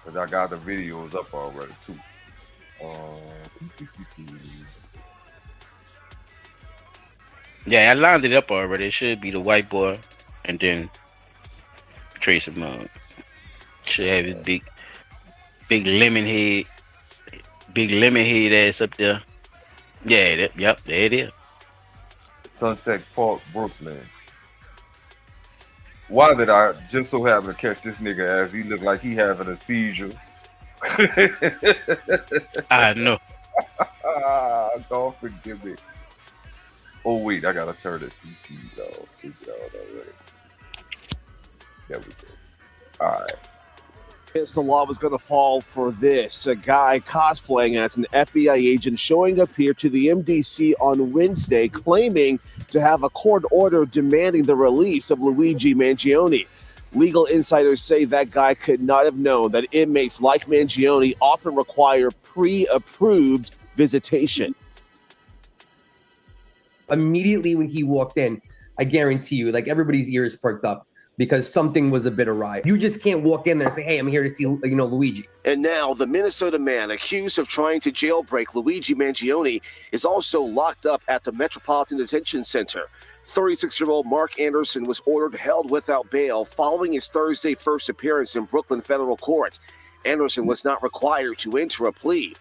Because I got the videos up already, too. Yeah, I lined it up already. It should be the white boy, and then Tracy Morgan. Should have his big lemon head ass up there. Yeah, yep, there it is. Sunset Park, Brooklyn. Why did I just so happen to catch this nigga as he looked like he having a seizure? I know. God forgive me. Oh wait, I gotta turn the CT off. There we go. All right. The law was going to fall for this. A guy cosplaying as an FBI agent showing up here to the MDC on Wednesday, claiming to have a court order demanding the release of Luigi Mangione. Legal insiders say that guy could not have known that inmates like Mangione often require pre-approved visitation. Immediately when he walked in, I guarantee you, like everybody's ears perked up because something was a bit awry. You just can't walk in there and say, hey, I'm here to see, Luigi. And now the Minnesota man accused of trying to jailbreak Luigi Mangione is also locked up at the Metropolitan Detention Center. 36-year-old Mark Anderson was ordered held without bail following his Thursday first appearance in Brooklyn federal court. Anderson was not required to enter a plea.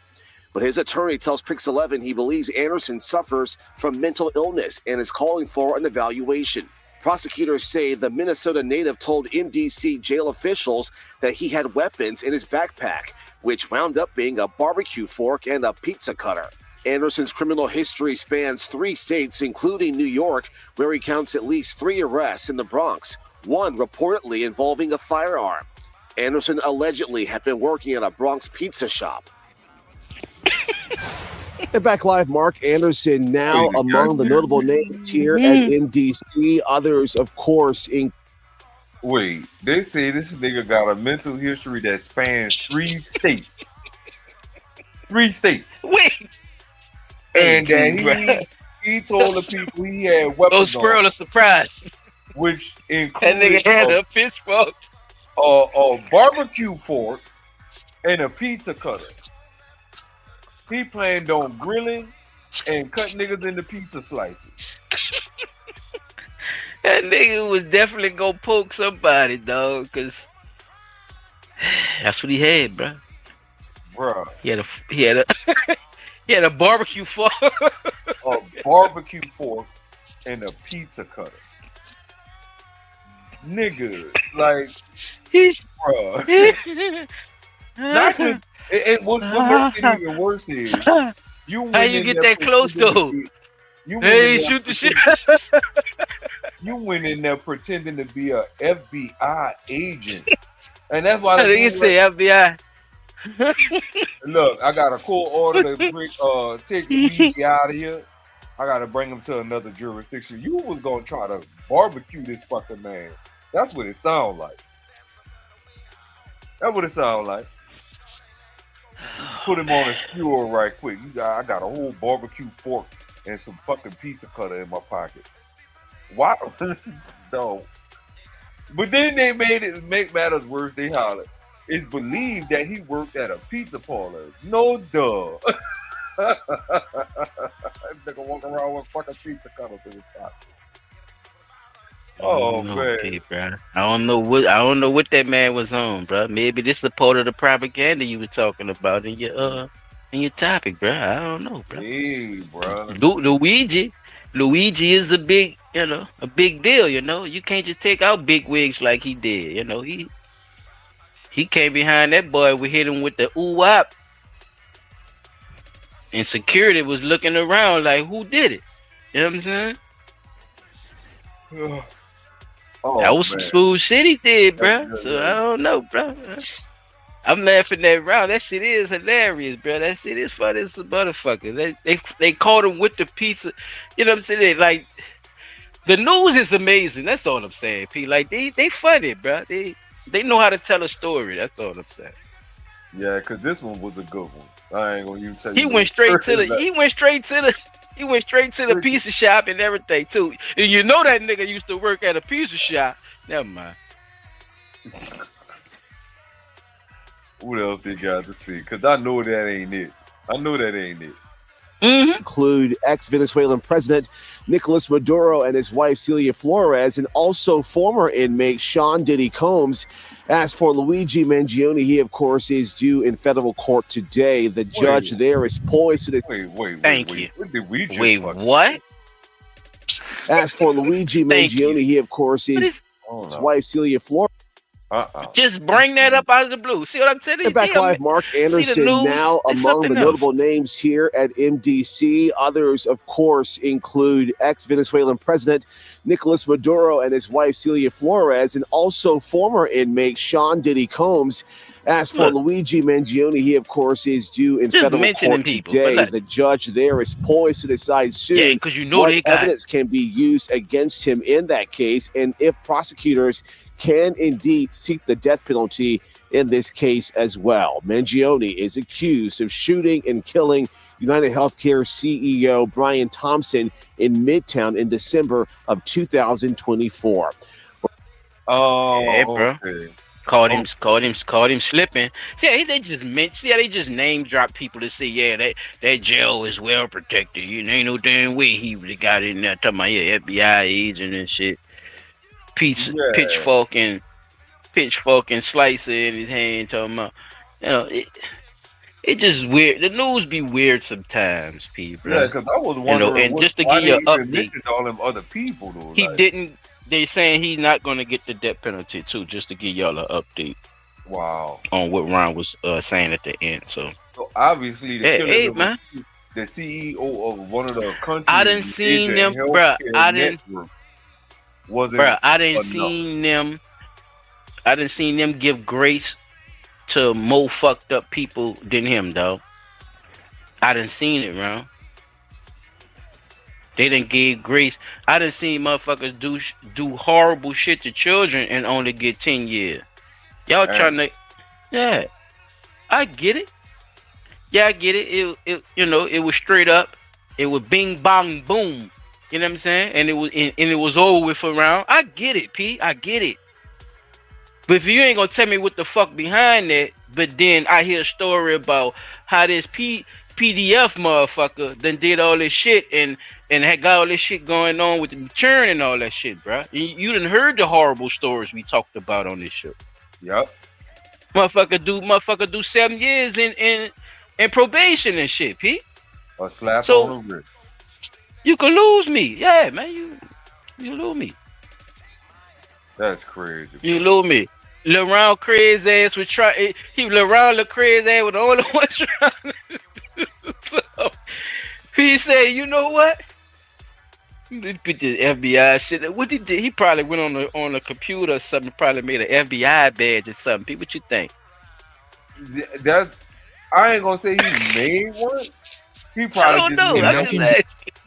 But his attorney tells Pix 11 he believes Anderson suffers from mental illness and is calling for an evaluation. Prosecutors say the Minnesota native told MDC jail officials that he had weapons in his backpack, which wound up being a barbecue fork and a pizza cutter. Anderson's criminal history spans 3 states, including New York, where he counts at least 3 arrests in the Bronx, one reportedly involving a firearm. Anderson allegedly had been working at a Bronx pizza shop. And back live, Mark Anderson now among the notable names here at MDC. Others, of course, Wait, they say this nigga got a mental history that spans 3 states. 3 states. Wait. And then he told the people he had weapons Go squirrel on, a surprise. which That included nigga had a pitchfork. a barbecue fork and a pizza cutter. He planned on grilling and cut niggas into pizza slices. That nigga was definitely gonna poke somebody, dog, because that's what he had, bro. Bruh. He had a barbecue fork. A barbecue fork and a pizza cutter. Nigga, like, bruh. Not just, what makes it even worse is you went How you get that close though? Hey, shoot the shit. You went in there pretending to be a FBI agent, and that's why You say FBI. Look, I got a court order to bring, take Luigi out of here. I gotta bring him to another jurisdiction. You was gonna try to barbecue this fucking man. That's what it sounds like. That's what it sounds like. put him on a skewer right quick. I got a whole barbecue fork and some fucking pizza cutter in my pocket. Why? No. But then they made it make matters worse. They hollered. It's believed that he worked at a pizza parlor. No duh. Nigga walking around with fucking pizza cutters in his pocket. Oh man, okay, bro. I don't know what that man was on, bro. Maybe this is a part of the propaganda you were talking about in your topic, bro. I don't know, bro. Hey, bro. Luigi is a big deal. You know, you can't just take out big wigs like he did. You know, he came behind that boy. We hit him with the ooh-wop, and security was looking around like, who did it? You know what I'm saying? Oh, that was some smooth shit he did, bro. So I don't know, bro. I'm laughing that round. That shit is hilarious, bro. That shit is funny as a motherfucker. They caught him with the pizza. You know what I'm saying? Like, the news is amazing. That's all I'm saying, P. Like, they funny, bro. They know how to tell a story. That's all I'm saying. Yeah, because this one was a good one. I ain't gonna even tell you. He went straight to the pizza shop and everything too. And you know that nigga used to work at a pizza shop. Never mind. What else they got to see? Because I know that ain't it. Mm-hmm. Include ex-Venezuelan President Nicolas Maduro and his wife Celia Flores, and also former inmate Sean Diddy Combs. As for Luigi Mangione, he of course is due in federal court today. The judge there is poised to the Thank you. What? As for Luigi Mangione, he of course is his wife Celia Flores. Just bring that up out of the blue. See what I'm telling you? Back live, Mark Anderson now among the notable names here at MDC. Others, of course, include ex-Venezuelan President Nicolas Maduro and his wife Celia Flores, and also former inmate Sean Diddy Combs. As for Luigi Mangione, he, of course, is due in federal court today. The judge there is poised to decide soon what evidence can be used against him in that case, and if prosecutors can indeed seek the death penalty in this case as well. Mangione is accused of shooting and killing United Healthcare CEO Brian Thompson in Midtown in December of 2024. Yeah, bro. Okay. Caught him slipping. See, they just name drop people to say, yeah, that jail is well protected. You know, ain't no damn way he really got in there talking about FBI agent and shit. Pitchfork and slicer in his hand talking about, you know, it just weird. The news be weird sometimes, people. Yeah, because I was wondering, and just to give you an update, all them other people though. He didn't. They saying he's not going to get the death penalty too. Just to give y'all an update. Wow. On what Ron was saying at the end. So obviously, the CEO of one of the countries. I didn't see them, bro. I didn't see them give grace to more fucked up people than him, though. I didn't see it, bro. They didn't give grace. I didn't see motherfuckers do horrible shit to children and only get 10 years. Y'all trying to, yeah. I get it. Yeah, I get it. It was straight up. It was bing bang boom. You know what I'm saying? And it was over with around. I get it, P. I get it. But if you ain't gonna tell me what the fuck behind that, but then I hear a story about how this PDF motherfucker done did all this shit and had got all this shit going on with the churn and all that shit, bro. You done heard the horrible stories we talked about on this show. Yep. Motherfucker do 7 years in probation and shit, P. A slap on the wrist. You could lose me. Yeah, man. You lose me. That's crazy. Bro. You lose me. LaRon crazy ass was trying. LaRon crazy ass was the only one trying. So he said, you know what? He put this FBI shit. What he did? He probably went on the computer or something. Probably made an FBI badge or something. What you think? I ain't gonna say he made one. He probably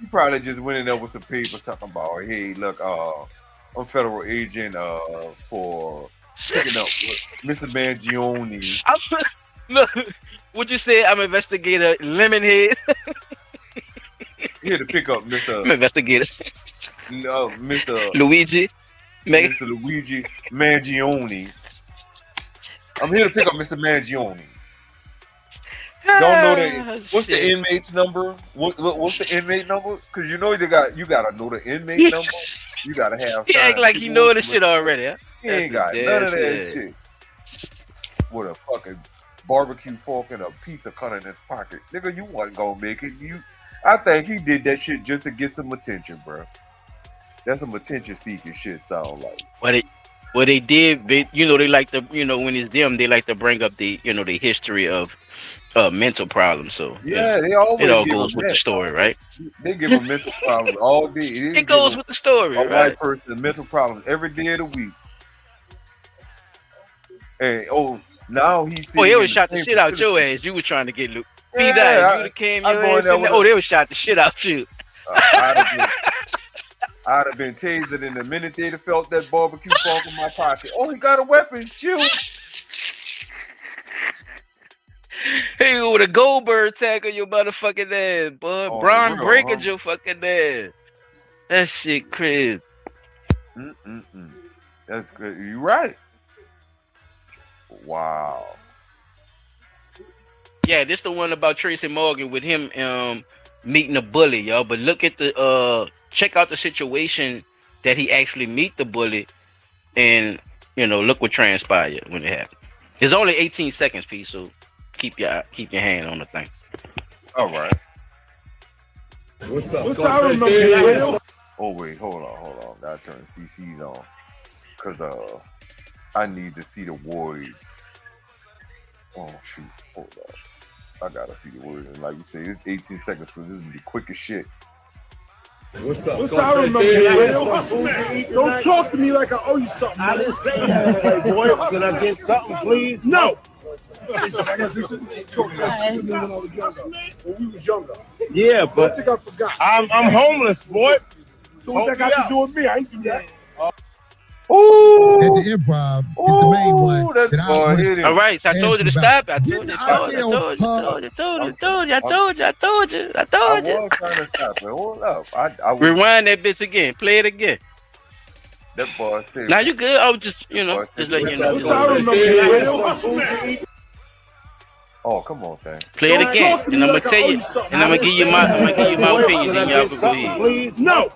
he probably just went in there with some papers talking about, hey, look, I'm federal agent for picking up Mr. Mangione. Look, What you say? I'm investigator Lemonhead. Here to pick up Mr. I'm investigator No, Mr. Luigi. Meg- Mr. Luigi Mangione. I'm here to pick up Mr. Mangione. Don't know the what's the inmate's number? What's the inmate number? Because you know you gotta know the inmate number. You gotta have. He act like he know the shit already. Huh? He ain't got none of that shit. With a fucking barbecue fork and a pizza cutter in his pocket, nigga, you wasn't gonna make it. I think he did that shit just to get some attention, bro. That's some attention seeking shit. Sound like. What they did, they like to, when it's them, they like to bring up the history of mental problems. So yeah, they always it all goes with the story, right? They give them mental problems all day. It goes with the story, a right? white person mental problems every day of the week. And now he's. They was shot the shit out your ass. You was trying to get Luke. P died. You came your ass in there. They was shot the shit out you. I'd have been tasered in the minute they'd have felt that barbecue fork in my pocket. Oh, he got a weapon. Shoot. Hey, with a Goldberg tackle your motherfucking ass, bud. Oh, Braun real, Breaker huh? your fucking ass. That shit crazy. That's good. You right. Wow. Yeah, this the one about Tracy Morgan with him meeting a bully, y'all. But look at the check out the situation that he actually meet the bully, and look what transpired when it happened. It's only 18 seconds, P. So keep your hand on the thing. All right. What's up? I remember. Oh wait, hold on. Gotta turn CC's on, cause I need to see the words. Oh shoot, hold up. I gotta see the words. And like you say, it's 18 seconds, so this is the quickest shit. What's up? I remember. Don't talk to me like I owe you something. I didn't say that, boy. Can I get something, please? No. When we was younger. Yeah, but I think I forgot. I'm homeless, boy. So what that got to do with me? I ain't do that. Ooh. At the Improv, it's the main one. That All right, so I told you to stop. I Didn't I told you. I was trying to stop it. Hold up. I Rewind that bitch again. Play it again. That boy said. Now you good? I was just just let you know. Oh, come on, fam. Play it again, and I'm gonna tell you, and I'm gonna give you my opinion. Then y'all can go ahead. Please, no.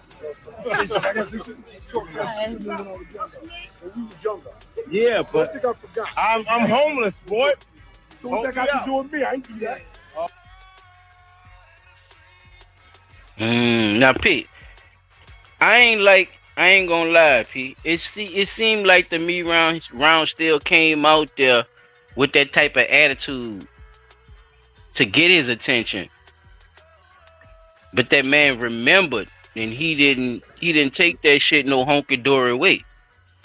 Yeah, but I think I forgot. I'm homeless, boy. So what that got to do with me? I ain't do that. Now, Pete, I ain't gonna lie, Pete. It seemed like to me Round still came out there with that type of attitude to get his attention, but that man remembered, and he didn't take that shit no honky dory way.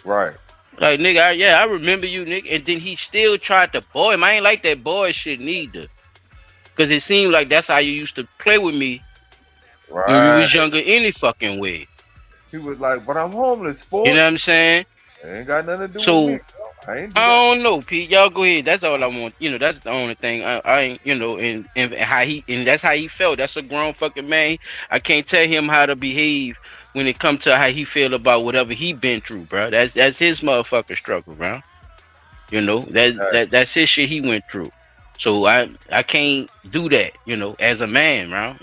Right. Like, nigga, I remember you, nigga. And then he still tried to boy him. I ain't like that boy shit neither. Because it seemed like that's how you used to play with me when we was younger any fucking way. He was like, but I'm homeless, boy. You know what I'm saying? Ain't got nothing to do with me. I don't know, Pete. Y'all go ahead. That's all I want. That's the only thing. I ain't, and how and that's how he felt. That's a grown fucking man. I can't tell him how to behave when it comes to how he feel about whatever he been through, bro. That's his motherfucking struggle, bro. That's his shit he went through. So I can't do that, as a man, bro.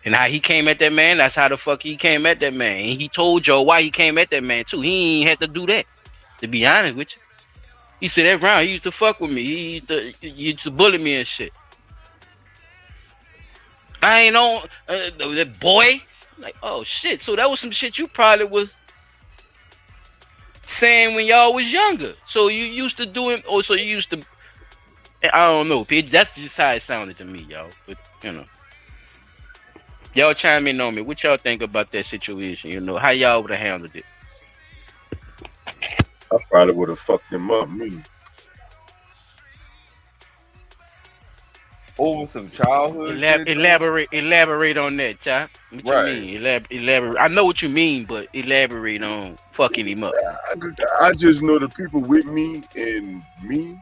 And how he came at that man, that's how the fuck he came at that man. And he told y'all why he came at that man too. He ain't had to do that, to be honest with you. He said that Round, he used to fuck with me. He used to bully me and shit. I ain't on that boy. Like, oh shit. So that was some shit you probably was saying when y'all was younger. So you used to do him. Oh, so you used to. I don't know, Pete. That's just how it sounded to me, y'all. But y'all chime in on me. What y'all think about that situation? How y'all would have handled it? I probably would have fucked him up, me. Over some childhood shit. Elaborate on that, Chop. What you mean? Elaborate. I know what you mean, but elaborate on fucking him up. I just know the people with me and me,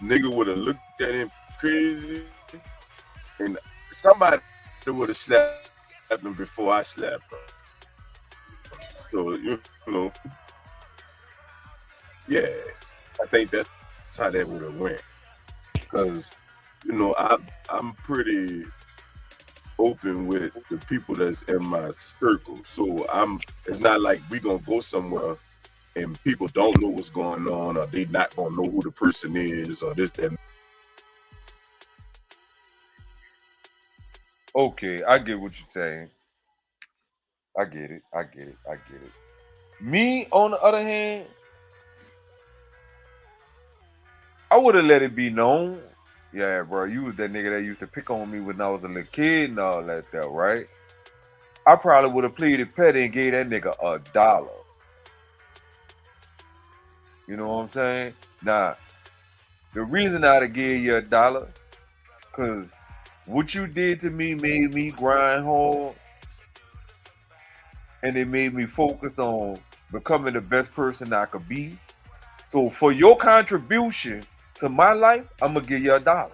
nigga would have looked at him crazy, and somebody would have slapped him before I slapped him. So you know, yeah, I think that's how that would have went. Because you know, I'm pretty open with the people that's in my circle. So it's not like we gonna go somewhere and people don't know what's going on, or they not gonna know who the person is, or this, that. Okay, I get what you're saying. I get it. Me, on the other hand, I would have let it be known. Yeah, bro, you was that nigga that used to pick on me when I was a little kid and all that stuff, right? I probably would have pleaded petty and gave that nigga $1. You know what I'm saying? Now, the reason I'd have gave you $1, because what you did to me made me grind hard, and it made me focus on becoming the best person I could be. So for your contribution to my life, I'm gonna give you $1.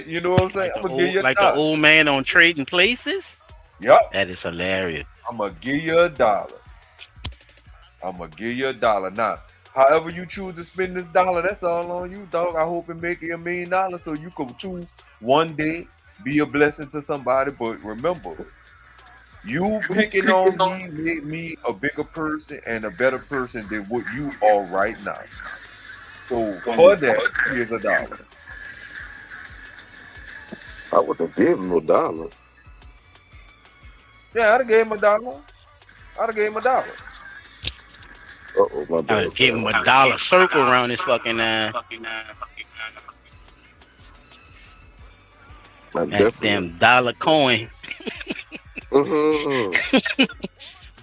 You know what I'm saying? I'm gonna give you $1. Like the old man on Trading Places? Yup. That is hilarious. I'm gonna give you $1. Now, however you choose to spend this $1, that's all on you, dog. I hope it make you $1 million so you can choose one day, be a blessing to somebody. But remember, you picking on me made me a bigger person and a better person than what you are right now. So for that, here's $1. I would have given him $1. Yeah, I'd have gave him $1. Uh-oh, my bad. I would give him $1 circle around his fucking that damn dollar coin.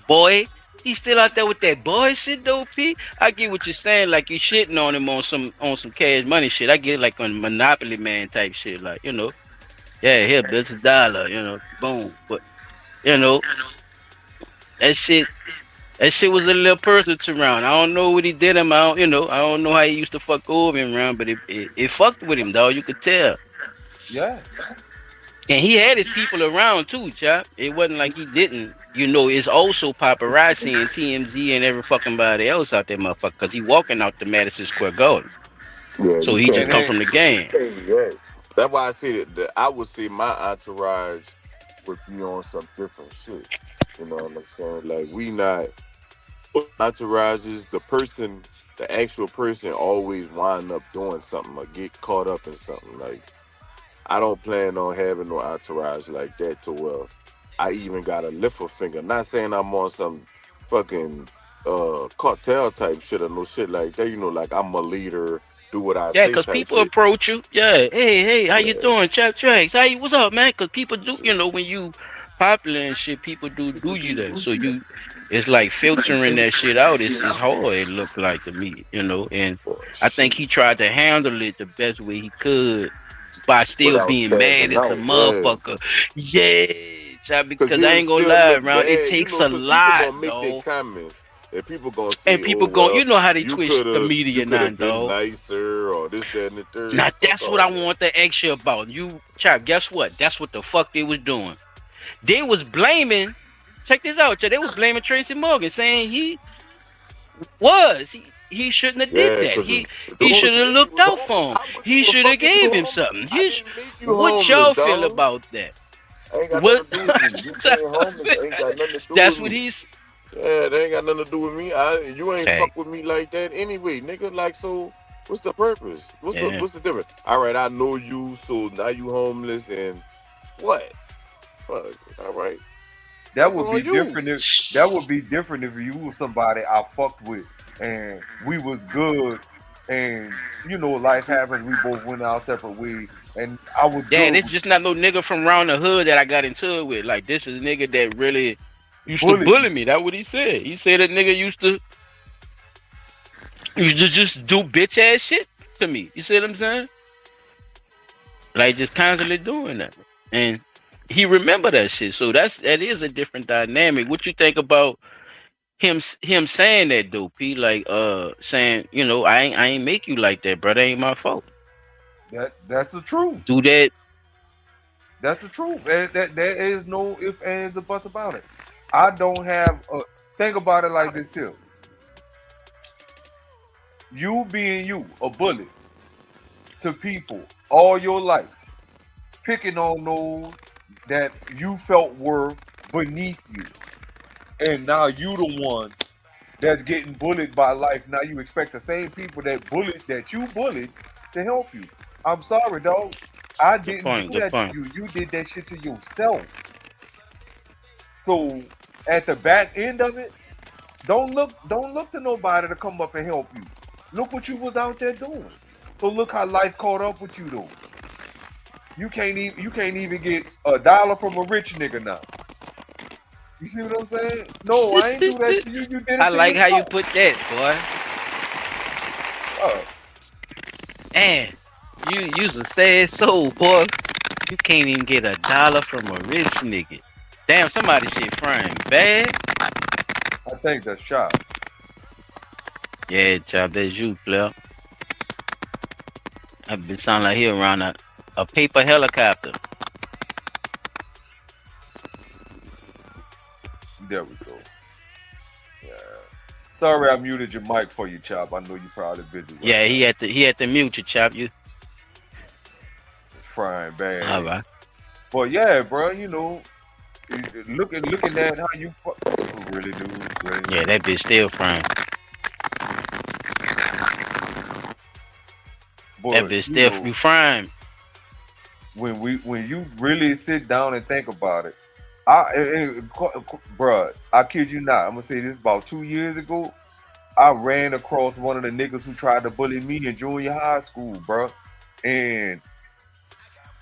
Boy, he's still out there with that boy shit though, P. I get what you're saying, like you shitting on him on some cash money shit. I get it, like on Monopoly Man type shit, like, you know, yeah, here, but it's $1, you know, boom. But you know, that shit was a little personal around. I don't know what he did him out, you know. I don't know how he used to fuck over him around, but it fucked with him, dog. You could tell. Yeah. And he had his people around too, chap. It wasn't like he didn't. You know, it's also paparazzi and TMZ and every fucking body else out there, motherfucker, because he walking out the Madison Square Garden. Yeah, so he just come from the game. Yeah. That's why I say that I would say my entourage would be on some different shit. You know what I'm saying? Like, we not entourages, the actual person always wind up doing something or get caught up in something. Like, I don't plan on having no entourage like that to where I even gotta lift a finger. Not saying I'm on some fucking cartel type shit or no shit like that. You know, like I'm a leader, do what I say. Yeah, because people approach you. Yeah, hey, how you doing? Chap Tracks. What's up, man? Because people do, you know, when you popular and shit, people do you that. So it's like filtering that shit out. It's hard, it looked like to me, you know. And I think he tried to handle it the best way he could by still being mad as a motherfucker. Yeah, because I ain't gonna lie, around. It takes a lot, dog. And people gonna say, and people you know how they twist the media now, dog. Nicer or this, that, and the third. Now that's what I want to ask you about. You, Chop, guess what? That's what the fuck they was doing. They was blaming. Check this out, Chop. They was blaming Tracy Morgan, saying he shouldn't have did that. He should have looked out for him. He should have gave him something. What y'all feel about that? That's what he's. Yeah, they ain't got nothing to do with me. You ain't fuck with me like that anyway, nigga. Like, so what's the purpose? What's the difference? All right, I know you, so now you homeless and what? Fuck. All right. That would be different if you was somebody I fucked with and we was good, and you know, life happens. We both went our separate ways, and I was. Yeah, it's just not no nigga from around the hood that I got into it with. Like, this is a nigga that really used to bully me. That's what he said. He said that nigga used to just do bitch ass shit to me. You see what I'm saying? Like, just constantly doing that, and he remember that shit. So that is a different dynamic. What you think about him saying that though, P? Like saying, you know, I ain't make you like that, bro. That ain't my fault. That's the truth. Do that. That's the truth. And there is no ifs, ands, or buts about it. I don't have a think about it like this here. You being you, a bully to people all your life, picking on those that you felt were beneath you. And now you the one that's getting bullied by life. Now you expect the same people that you bullied to help you. I'm sorry, dog. I didn't do that to you. You did that shit to yourself. So at the back end of it, don't look to nobody to come up and help you. Look what you was out there doing. So look how life caught up with you though. You can't even get $1 from a rich nigga now. You see what I'm saying? No, I ain't do that to you. You did it. I like how you put that, boy. Man, you's a sad soul, boy. You can't even get $1 from a rich nigga. Damn, somebody shit frying bad. I think that's Chop. Yeah, Chop, that's you, player. I've been sounding like he around a paper helicopter. There we go. Yeah. Sorry, I muted your mic for you, Chop. I know you probably busy. Right yeah, he had to mute you, Chop. You it's frying bad. All right. But yeah, bro, you know, looking at how you really do. Really yeah, that bitch still frying. But, that bitch still you frying. When you really sit down and think about it, bruh, I kid you not. I'm gonna say this about 2 years ago. I ran across one of the niggas who tried to bully me in junior high school, bruh. And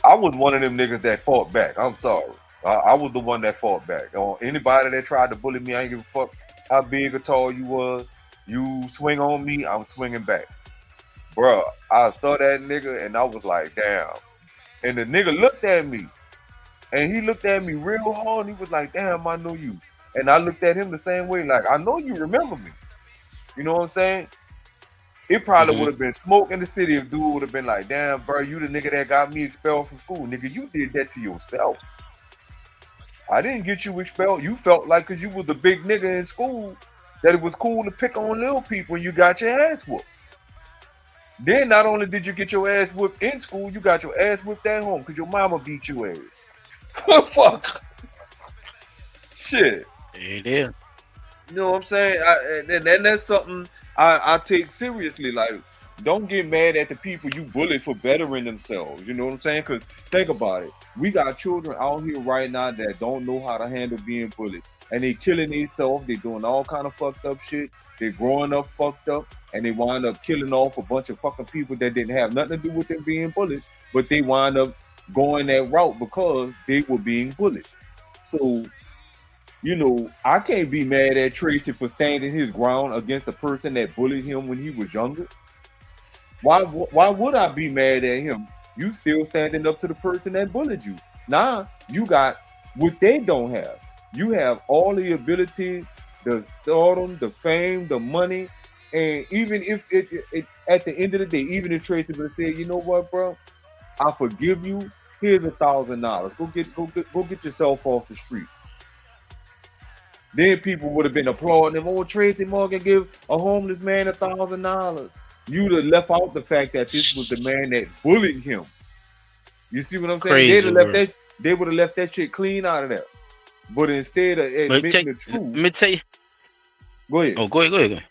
I was one of them niggas that fought back. I'm sorry. I was the one that fought back. Anybody that tried to bully me, I ain't give a fuck how big or tall you was. You swing on me, I'm swinging back. Bruh, I saw that nigga and I was like, damn. And the nigga looked at me. And he looked at me real hard and he was like, damn, I know you. And I looked at him the same way, like, I know you remember me. You know what I'm saying? It probably would have been smoke in the city if dude would have been like, damn, bro, you the nigga that got me expelled from school. Nigga, you did that to yourself. I didn't get you expelled. You felt like because you was the big nigga in school that it was cool to pick on little people and you got your ass whooped. Then not only did you get your ass whooped in school, you got your ass whooped at home because your mama beat your ass. Fuck. Shit. It is. You know what I'm saying? And that's something I take seriously. Like, don't get mad at the people you bully for bettering themselves. You know what I'm saying? Because think about it. We got children out here right now that don't know how to handle being bullied. And they killing themselves. They doing all kind of fucked up shit. They're growing up fucked up. And they wind up killing off a bunch of fucking people that didn't have nothing to do with them being bullied. But they wind up going that route because they were being bullied. So, you know, I can't be mad at Tracy for standing his ground against the person that bullied him when he was younger. Why would I be mad at him? You still standing up to the person that bullied you. Now, you got what they don't have. You have all the ability, the stardom, the fame, the money, and even if it at the end of the day, even if Tracy would have said, you know what, bro, I forgive you. Here's $1,000. Go get yourself off the street. Then people would have been applauding him. Oh, Tracy Morgan give a homeless man $1,000. You'd have left out the fact that this was the man that bullied him. You see what I'm saying? Crazy, they would have left that shit clean out of there. But instead of admitting the truth, let me tell you. Go ahead. Oh, go ahead.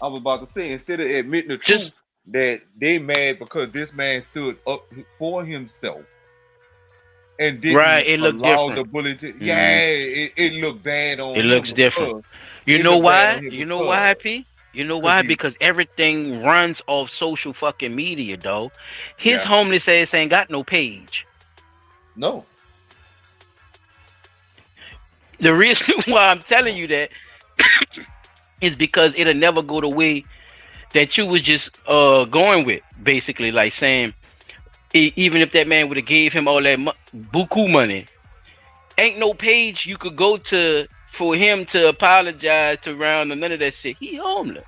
I was about to say, instead of admitting the truth, that they mad because this man stood up for himself and didn't allow the bully to. Yeah, it looked bad on him. It looks different. You know why? You know why, P? You know why? Because everything runs off social fucking media, though. His homeless ass ain't got no page. No. The reason why I'm telling you that is because it'll never go the way that you was just going with, basically, like saying, even if that man would have gave him all that buku money, ain't no page you could go to for him to apologize to Round or none of that shit. He homeless.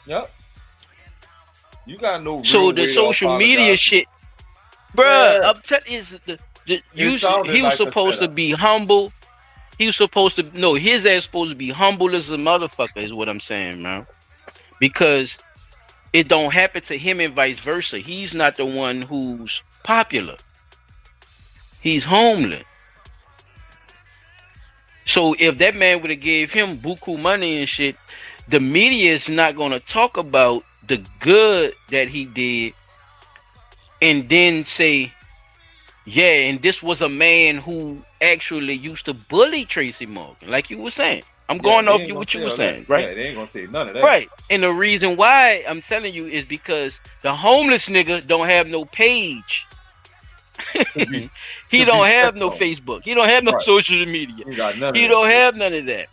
Yep. You got no. So real the way to social media apologize. shit, bruh. Yeah. I'm telling you, he sounded was like a supposed to setup. be humble. He was supposed to his ass supposed to be humble as a motherfucker. Is what I'm saying, man. Because it don't happen to him and vice versa. He's not the one who's popular. He's homeless. So if that man would have gave him buku money and shit, the media is not going to talk about the good that he did and then say, yeah, and this was a man who actually used to bully Tracy Morgan, like you were saying. I'm going off what you were saying, right? Yeah, they ain't gonna say none of that. Right. And the reason why I'm telling you is because the homeless nigga don't have no page. He don't have no Facebook. He don't have no social media. He don't have none of that.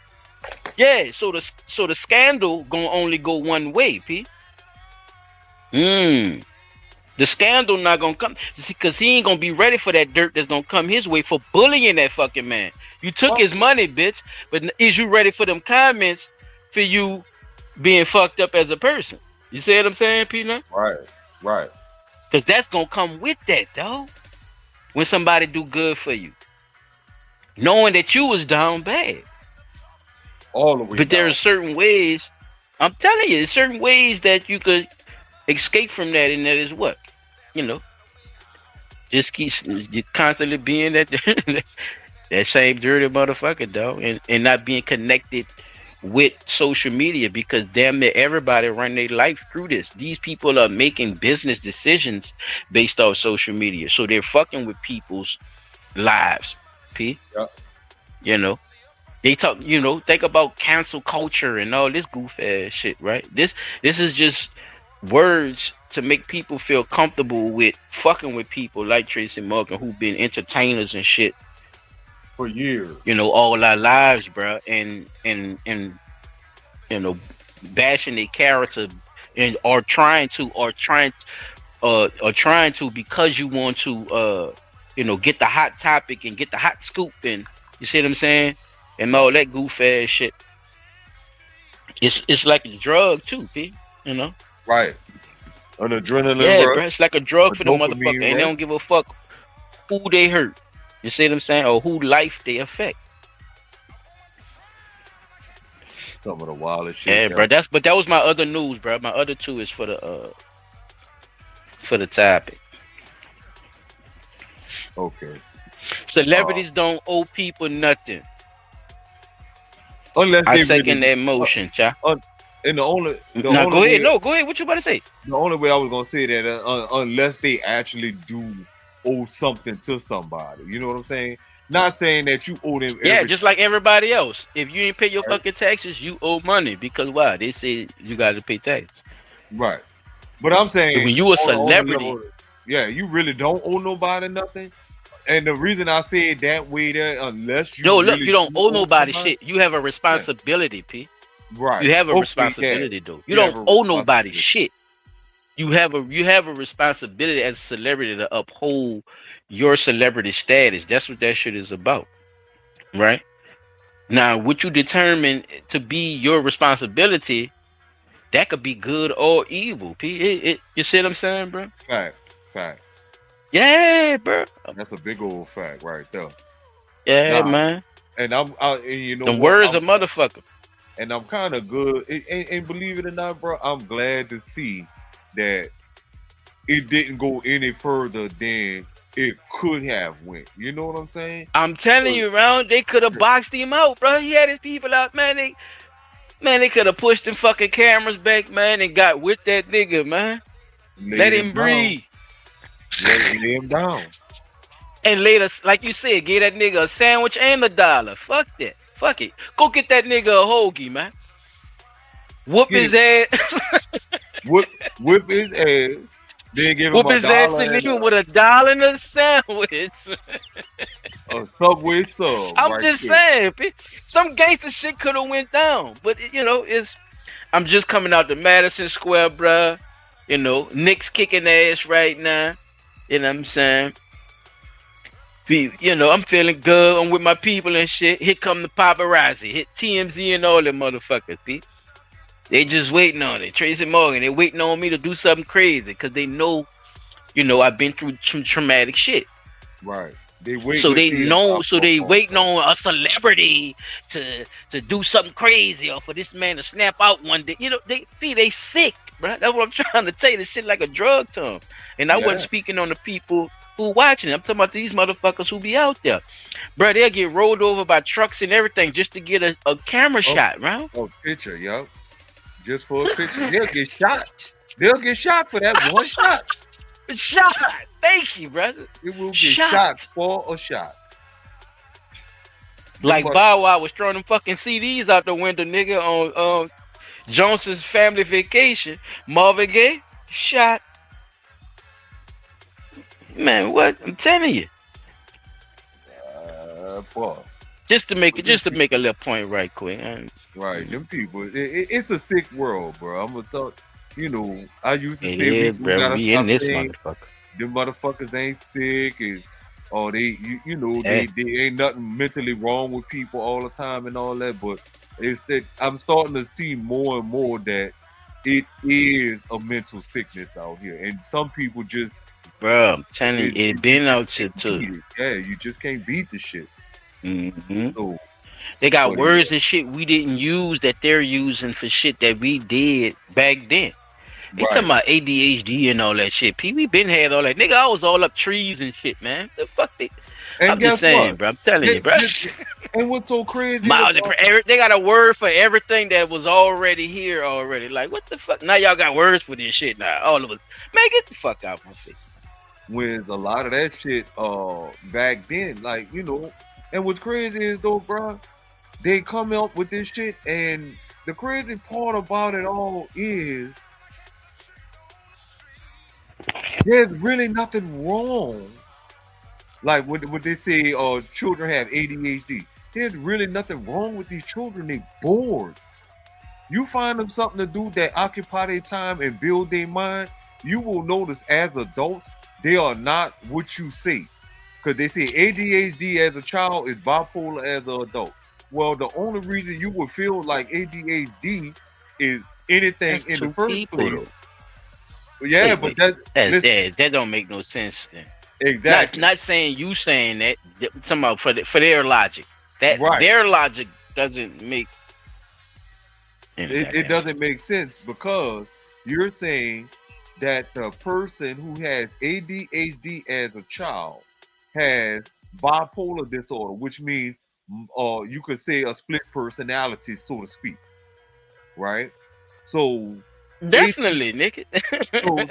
Yeah, so the scandal gonna only go one way, P. The scandal not gonna come because he ain't gonna be ready for that dirt that's gonna come his way for bullying that fucking man. You took his money, bitch, but is you ready for them comments for you being fucked up as a person? You see what I'm saying, Peanut? Right. Because that's gonna come with that, though. When somebody do good for you, knowing that you was down bad. All the way. But there are certain ways. I'm telling you, there's certain ways that you could escape from that, and that is what, just keep constantly being that that same dirty motherfucker, dog, and not being connected with social media because damn near everybody run their life through this. These people are making business decisions based off social media, so they're fucking with people's lives. P. Yep. They talk. Think about cancel culture and all this goof ass shit, right? This is just words to make people feel comfortable with fucking with people like Tracy Morgan, who've been entertainers and shit for years, all our lives, bro, and bashing their character and or trying to because you want to get the hot topic and get the hot scoop, and you see what I'm saying, and all that goof ass shit. It's like a drug too, P. Right. An adrenaline. Yeah, rush, bro. It's like a drug for the dopamine motherfucker, and rush. they don't give a fuck who they hurt. You see what I'm saying, or who life they affect. Some of the wildest shit. Yeah, bro. That was my other news, bro. My other two is for the topic. Okay. Celebrities don't owe people nothing. Unless I they second really, that motion, cha. And the only Go ahead. way, No, go ahead. What you about to say? The only way I was gonna say that unless they actually do owe something to somebody, you know what I'm saying? Not saying that you owe them. Yeah, just like everybody else. If you ain't pay your fucking taxes, you owe money because why? They say you got to pay tax. Right. But I'm saying when you a on the celebrity, level, yeah, you really don't owe nobody nothing. And the reason I say it that way, that unless you look, really you don't owe nobody somebody, shit. You have a responsibility, P. Right. You have a Okay, responsibility, yeah. though. You You don't have a owe nobody responsibility. shit. You have a responsibility as a celebrity to uphold your celebrity status. That's what that shit is about, right? Now, what you determine to be your responsibility, that could be good or evil. P. You see what I'm saying, bro? Facts. Yeah, bro. That's a big old fact right there. Yeah, man. And I'm and you know the what? words of motherfucker. And I'm kind of good. And believe it or not, bro, I'm glad to see that it didn't go any further than it could have went. You know what I'm saying? I'm telling you, Round, they could have boxed him out, bro. He had his people out, man. They could have pushed them fucking cameras back, man, and got with that nigga, man. Let him breathe. Lay him down. And later, like you said, give that nigga a sandwich and $1. Fuck that. Fuck it. Go get that nigga a hoagie, man. Whoop his ass. Whip his ass. Then give him Whoop a his ass dollar and leave him with $1 and a sandwich. a Subway sub. I'm right just there. saying, some gangster shit could have went down, but I'm just coming out to Madison Square, bruh. Knicks kicking ass right now. You know what I'm saying? I'm feeling good. I'm with my people and shit. Here come the paparazzi. Hit TMZ and all them motherfuckers, Pete. They just waiting on it. Tracy Morgan, they waiting on me to do something crazy because they know, I've been through some traumatic shit. Right. They wait. So they know. So they waiting on a celebrity to do something crazy or for this man to snap out one day. They sick, bro. That's what I'm trying to tell you. This shit like a drug to them. And I wasn't speaking on the people who watching it. I'm talking about these motherfuckers who be out there, bro. They'll get rolled over by trucks and everything just to get a camera shot, bro. A picture, yo. Just for a picture. They'll get shot. They'll get shot for that one shot. Shot. Thank you, brother. It will get shot for a shot. Like Bow Wow was throwing them fucking CDs out the window, nigga, on Johnson's Family Vacation. Marvin Gaye shot. Man, what? I'm telling you. Boy. Just to make a little point right quick. Right, them people. It's a sick world, bro. I'm gonna talk. I used to say bro, we in this motherfucker. Them motherfuckers ain't sick, they ain't nothing mentally wrong with people all the time and all that. But it's that I'm starting to see more and more that it is a mental sickness out here, and some people just, bro, I'm telling you, it been out here too. Yeah, you just can't beat the shit. Mm-hmm. So, they got words and shit we didn't use that they're using for shit that we did back then. They talking about ADHD and all that shit. We been had all that. Nigga, I was all up trees and shit, man. The fuck I'm just saying, bro. I'm telling you, bro. And what's so crazy? They got a word for everything that was already here already. Like, what the fuck? Now y'all got words for this shit now. All of us. Man, get the fuck out of my face. When a lot of that shit back then, like, and what's crazy is though, bro, they come up with this shit, and the crazy part about it all is there's really nothing wrong. Like what they say, children have ADHD. There's really nothing wrong with these children. They bored. You find them something to do that occupy their time and build their mind, you will notice as adults, they are not what you say. Because they say ADHD as a child is bipolar as an adult. Well, the only reason you would feel like ADHD is anything in the first place. Yeah, but that don't make no sense then. Exactly. Not saying you saying that. Talking about for their logic. Their logic doesn't make. It doesn't make sense because you're saying that the person who has ADHD as a child has bipolar disorder, which means you could say a split personality, so to speak, right? So definitely, nigga.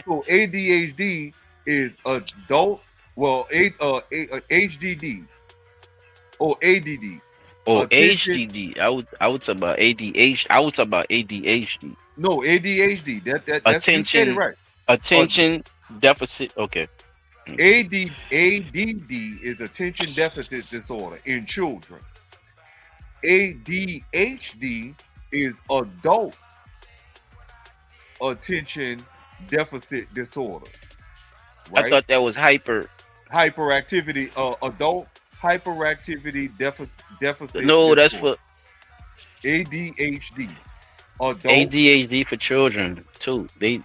so ADHD is adult. Well, HDD or ADD. Or HDD. I would talk about ADHD. I would talk about ADHD. No, ADHD. That's attention, right. Attention deficit. Okay. ADD is attention deficit disorder in children. ADHD is adult attention deficit disorder. Right? I thought that was hyperactivity. Adult hyperactivity deficit. No, disorder. That's for ADHD. ADHD for children too. They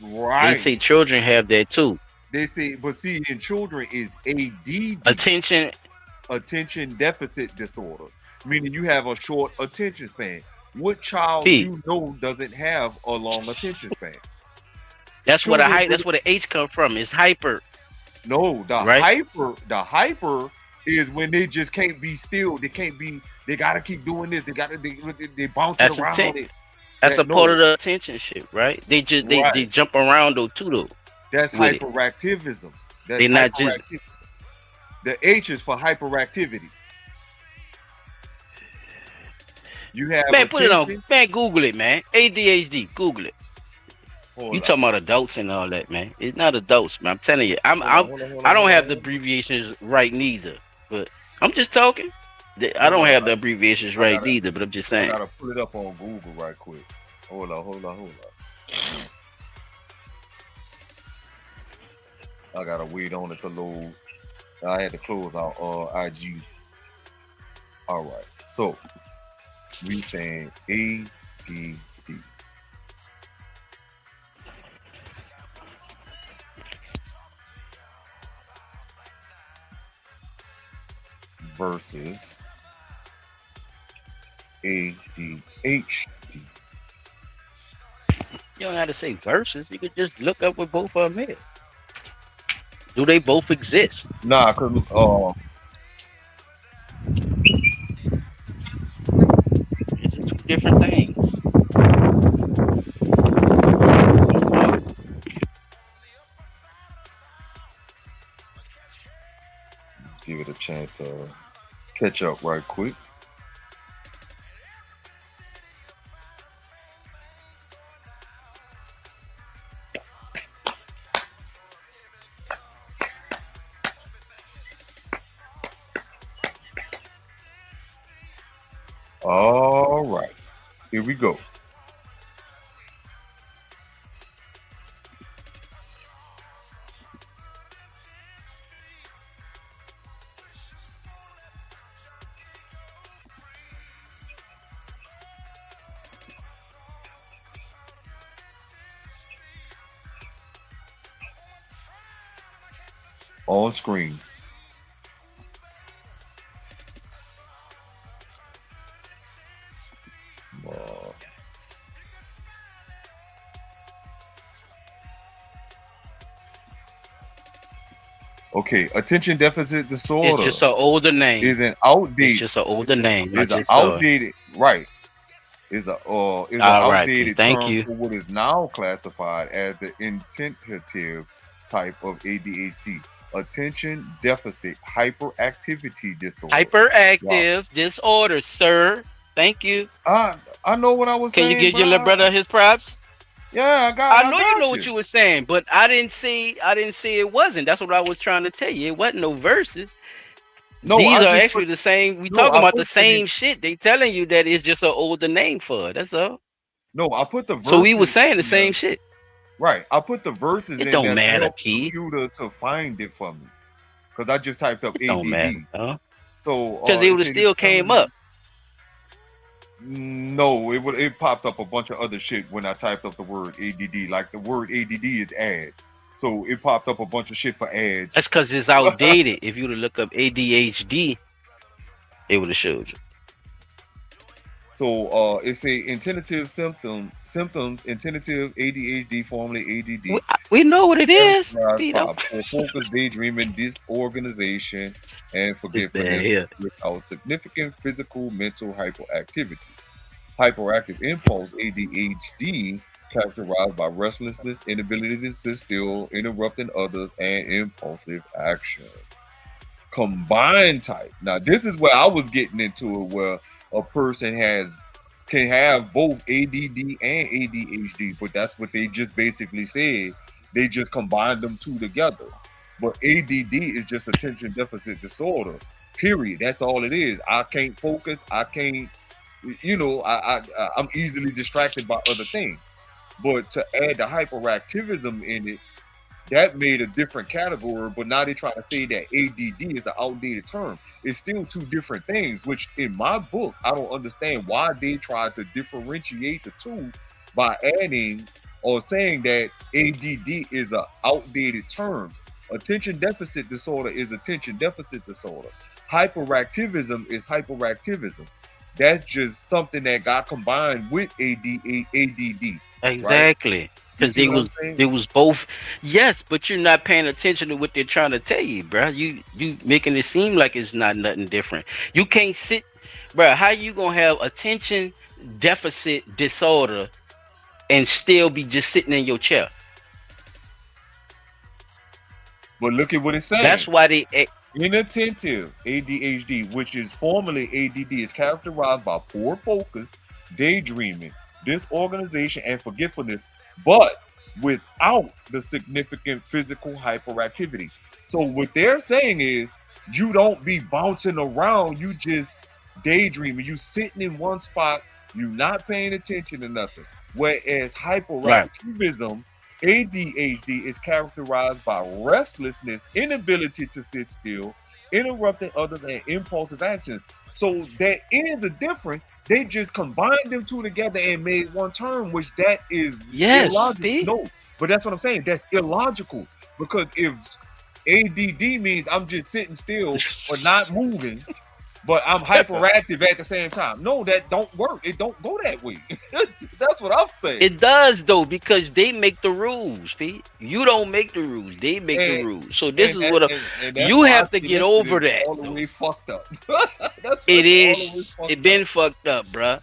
right. They say children have that too. They say, but see, in children is ADD. Attention deficit disorder, meaning you have a short attention span. What child doesn't have a long attention span? That's where the H come from. It's hyper. No, the hyper is when they just can't be still. They can't be. They gotta keep doing this. They bouncing around. That's a part of the attention shit, right? They jump around though too though. That's hyperactivism. They're not just. The H is for hyperactivity. You have put it on. Man, Google it, man. ADHD. Google it. You talking about adults and all that, man? It's not adults, man. I'm telling you, I don't have the abbreviations right neither, but I'm just talking. I don't have the abbreviations right neither, but I'm just saying. I gotta pull it up on Google right quick. Hold on. I gotta wait on it to load. I had to close out IG. All right, so we saying ADD. versus ADHD. You don't have to say versus. You could just look up what both of them is. Do they both exist? Nah, cause These are two different things. give it a chance to catch up right quick. All right, here we go. On screen. Okay, attention deficit disorder. It's just an older name. Is an outdated. It's just an older name. Is an outdated. Right. Is an outdated Thank term you. for what is now classified as the intensive type of ADHD. Attention deficit hyperactivity disorder. Hyperactive disorder, sir. Thank you. I know what I was saying. Can you give your little brother his props? Yeah, I know you know what you were saying, but I didn't see it wasn't. That's what I was trying to tell you. It wasn't no verses. No, these I are just actually put- the same. We No, talking I about put the same shit. They telling you that it's just an older name for it. That's all. No, I put the verses. So we were saying the in same shit. Right. I put the verses It in don't there to matter, help P. the computer to find it for me. Because I just typed up It don't matter, ADD. huh? So Because it would have said still it's came coming- up. No, it popped up a bunch of other shit when I typed up the word ADD. Like the word ADD is ad. So it popped up a bunch of shit for ads. That's because it's outdated. If you would have looked up ADHD, it would have showed you. So it's a intensive symptoms, intensive ADHD, formerly ADD. We know what it is. Characterized You by know. focus, daydreaming, disorganization, and forgetfulness without significant physical, mental hyperactivity. Hyperactive impulse, ADHD, characterized by restlessness, inability to sit still, interrupting others, and impulsive action. Combined type. Now, this is where I was getting into it, where a person can have both ADD and ADHD, but that's what they just basically said. They just combined them two together. But ADD is just attention deficit disorder. Period. That's all it is. I can't focus. I can't. I'm easily distracted by other things. But to add the hyperactivism in it, that made a different category. But now they try to say that ADD is an outdated term. It's still two different things, which in my book, I don't understand why they tried to differentiate the two by adding or saying that ADD is an outdated term. Attention deficit disorder is attention deficit disorder. Hyperactivism is hyperactivism. That's just something that got combined with ADD. Exactly. Because they was both. Yes, but you're not paying attention to what they're trying to tell you, bro. You making it seem like it's not nothing different. You can't sit, bro. How you gonna have attention deficit disorder and still be just sitting in your chair? But look at what it's saying. That's why they inattentive ADHD, which is formerly ADD, is characterized by poor focus, daydreaming, disorganization, and forgetfulness, but without the significant physical hyperactivity. So what they're saying is you don't be bouncing around, you just daydreaming, you sitting in one spot, you not paying attention to nothing. Whereas hyperactivism, ADHD, is characterized by restlessness, inability to sit still, interrupting others, and impulsive actions. So there is a difference. They just combined them two together and made one term, which that is illogical. No, but that's what I'm saying. That's illogical, because if ADD means I'm just sitting still or not moving, but I'm hyperactive at the same time. No, that don't work. It don't go that way. That's what I'm saying. It does though, because they make the rules, Pete. You don't make the rules; they make the rules. So this is what you have to get over that. All the way fucked up. It is. It been fucked up, bruh.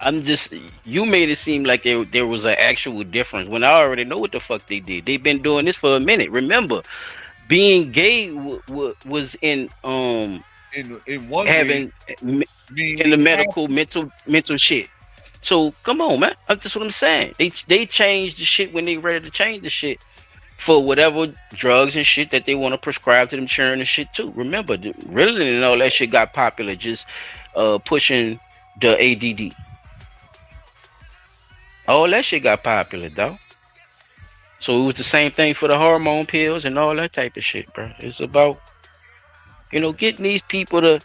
I'm just. You made it seem like there was an actual difference when I already know what the fuck they did. They've been doing this for a minute. Remember, being gay was in one having in the medical mental shit. So come on, man. That's what I'm saying. They changed the shit when they ready to change the shit for whatever drugs and shit that they want to prescribe to them children and shit too. Remember, the Ritalin and all that shit got popular just pushing the ADD. All that shit got popular, though. So it was the same thing for the hormone pills and all that type of shit, bro. It's about, getting these people to.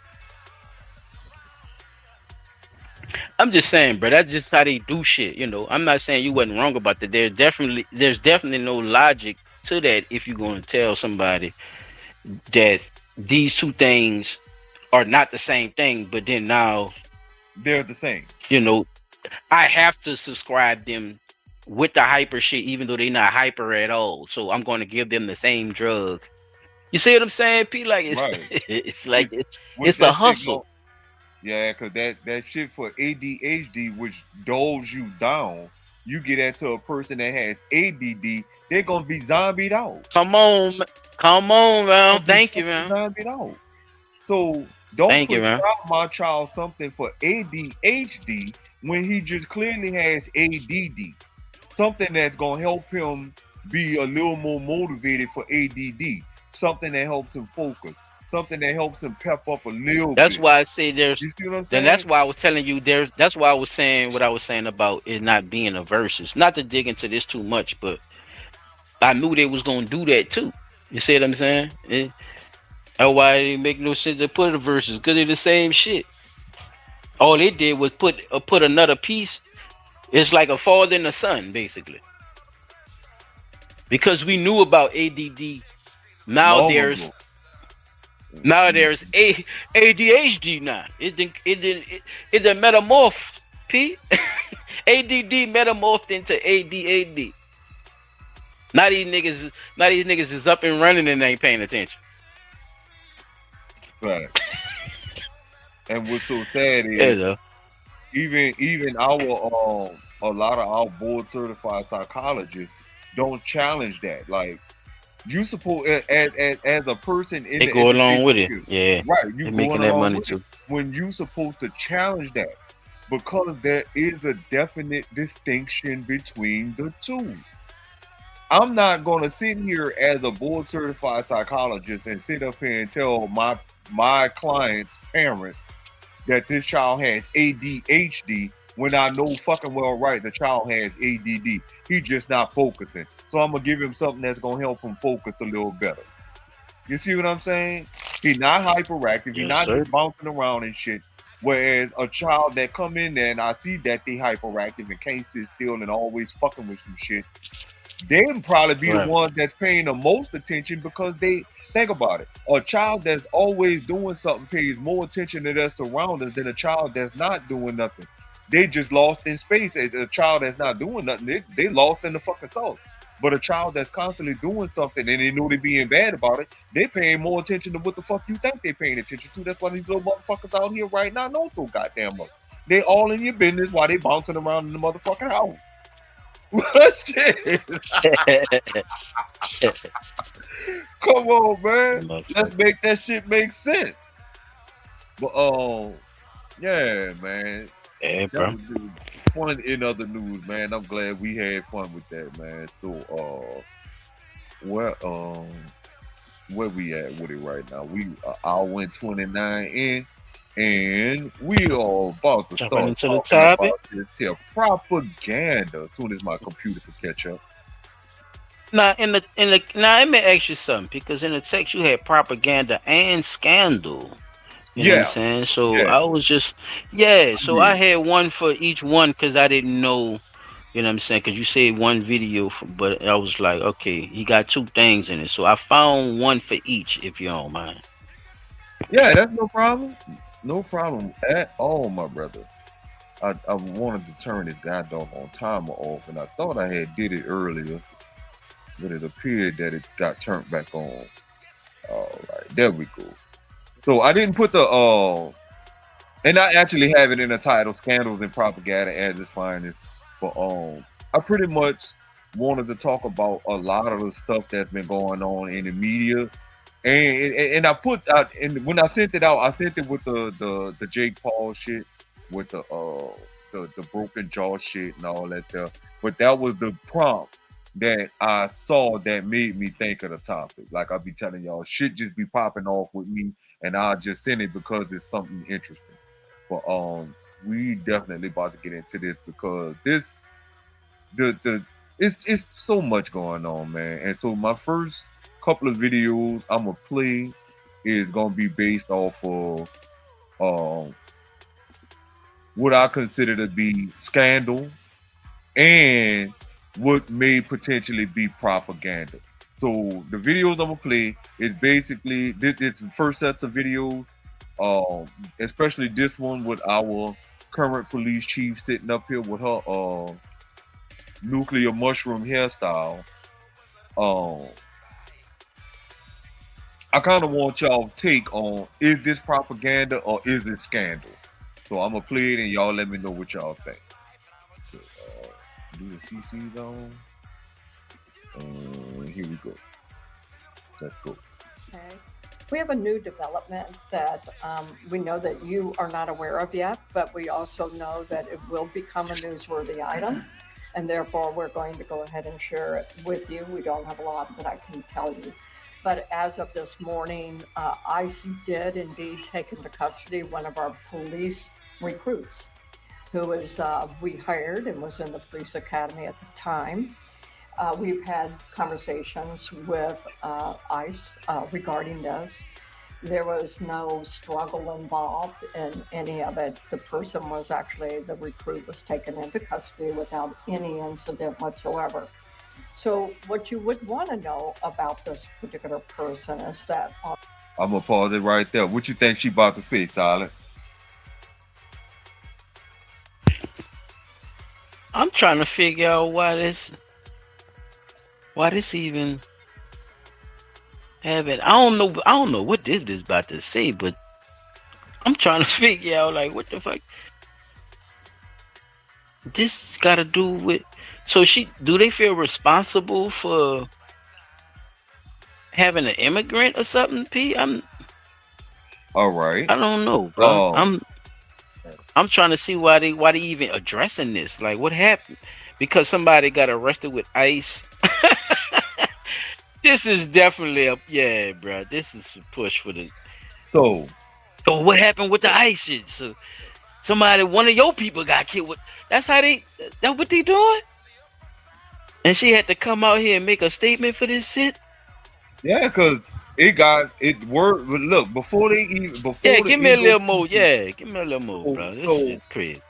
I'm just saying, bro. That's just how they do shit. I'm not saying you wasn't wrong about that. There's definitely no logic to that if you're going to tell somebody that these two things are not the same thing, but then now they're the same. I have to subscribe them with the hyper shit, even though they're not hyper at all. So I'm going to give them the same drug. You see what I'm saying, P? Like it's right. It's like it's a hustle. Yeah, because that shit for ADHD, which dulls you down, you get that to a person that has ADD, they're gonna be zombied out. Come on, man. Thank you, man. Zombied out. So don't prescribe my child something for ADHD when he just clearly has ADD. Something that's gonna help him be a little more motivated for ADD. Something that helps him focus. Something that helps him pep up a little bit. That's why I say there's. You see what I'm saying? Then that's why I was telling you there's. That's why I was saying what I was saying about it not being a versus. Not to dig into this too much, but I knew they was gonna do that too. You see what I'm saying? That's why it didn't make no sense to put a versus, because they're the same shit. All they did was put another piece. It's like a father and a son, basically. Because we knew about ADD. Now there's ADHD now. It metamorphed, P. ADD metamorphed into ADHD. Now these niggas is up and running and ain't paying attention. Right. And what's so sad is even our a lot of our board certified psychologists don't challenge that. Like, you suppose as a person in they go along with it. Yeah. Right. You making that money too. When you supposed to challenge that, because there is a definite distinction between the two. I'm not gonna sit here as a board certified psychologist and sit up here and tell my client's parents that this child has ADHD when I know fucking well right the child has ADD. He's just not focusing. So I'm gonna give him something that's gonna help him focus a little better. You see what I'm saying? He's not hyperactive. He's not just bouncing around and shit. Whereas a child that come in there and I see that they hyperactive and can't sit still and always fucking with some shit, they would probably be the ones that's paying the most attention, because they think about it. A child that's always doing something pays more attention to their surroundings than a child that's not doing nothing. They just lost in space. A child that's not doing nothing, they lost in the fucking thought. But a child that's constantly doing something and they know they're being bad about it, they paying more attention to what the fuck you think they paying attention to. That's why these little motherfuckers out here right now know so goddamn much. They all in your business while they bouncing around in the motherfucking house. Shit. Come on, man. Let's make that shit make sense. But yeah, man. Yeah, bro. Fun in other news, man. I'm glad we had fun with that, man. So where we at with it right now? We hour and 29 in. And we are about to start into the topic. About this here propaganda as soon as my computer can catch up. Now, let me ask you something, because in the text you had propaganda and scandal. You know what I'm saying? So I was just, so I had one for each one because I didn't know You know what I'm saying? Because you said one video, but I was like, okay, he got 2 things in it. So I found one for each, if you don't mind. Yeah, that's no problem. No problem at all, my brother. I wanted to turn this goddamn timer off, and I thought I had did it earlier, but it appeared that it got turned back on. All right, there we go. So I didn't put the and I actually have it in the title, Scandals and Propaganda at its finest. But I pretty much wanted to talk about a lot of the stuff that's been going on in the media. And I put out, and when I sent it out, I sent it with the Jake Paul shit, with the broken jaw shit and all that stuff. But that was the prompt that I saw that made me think of the topic. Like I be telling y'all, shit just be popping off with me, and I'll just send it because it's something interesting. But we definitely about to get into this because it's so much going on, man. And so my first couple of videos I'm gonna play is gonna be based off of what I consider to be scandal and what may potentially be propaganda. So the videos I'm gonna play is basically this the first sets of videos, especially this one with our current police chief sitting up here with her nuclear mushroom hairstyle. I kind of want y'all take on, is this propaganda or is it scandal? So I'm gonna play it and y'all let me know what y'all think. So, do the CC's on. Here we go. Let's go. Okay. We have a new development that we know that you are not aware of yet, but we also know that it will become a newsworthy item, and therefore we're going to go ahead and share it with you. We don't have a lot that I can tell you. But as of this morning, ICE did indeed take into custody one of our police recruits who was we hired and was in the police academy at the time. We've had conversations with ICE regarding this. There was no struggle involved in any of it. The person was actually, the recruit was taken into custody without any incident whatsoever. So what you would want to know about this particular person is that... I'm going to pause it right there. What you think she about to say, Silent? I'm trying to figure out why this even have it. I don't know what this is about to say, but I'm trying to figure out like what the fuck this got to do with. So do they feel responsible for having an immigrant or something, P? All right. I don't know, bro. I'm trying to see why they even addressing this. Like what happened? Because somebody got arrested with ICE. This is definitely yeah, bro. This is a push for the. So what happened with the ICE shit? So one of your people got killed with. That's what they doing? And she had to come out here and make a statement for this shit. Yeah, because it worked. Look, before they even give me a little more. Yeah, give me a little more, bro. This is crazy.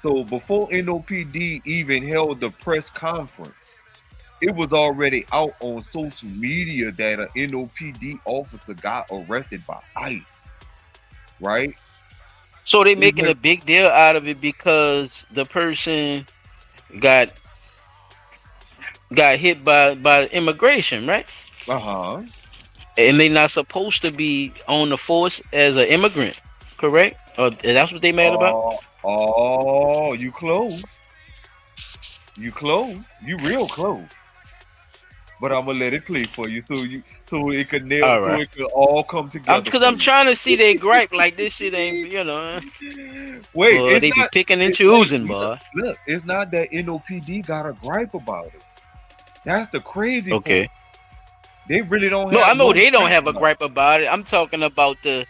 So before NOPD even held the press conference, it was already out on social media that an NOPD officer got arrested by ICE. Right? So they making a big deal out of it because the person got hit by immigration, right? Uh-huh. And they not supposed to be on the force as an immigrant, correct? Or that's what they mad about? Oh, you close. You close. You real close. But I'm gonna let it play for you so it could it could all come together. Because I'm trying to see they gripe like this shit ain't, Wait, boy, they be picking and choosing, boy. Look, it's not that NOPD got a gripe about it. That's the crazy part. They really don't have I know they don't have a gripe about it. I'm talking about the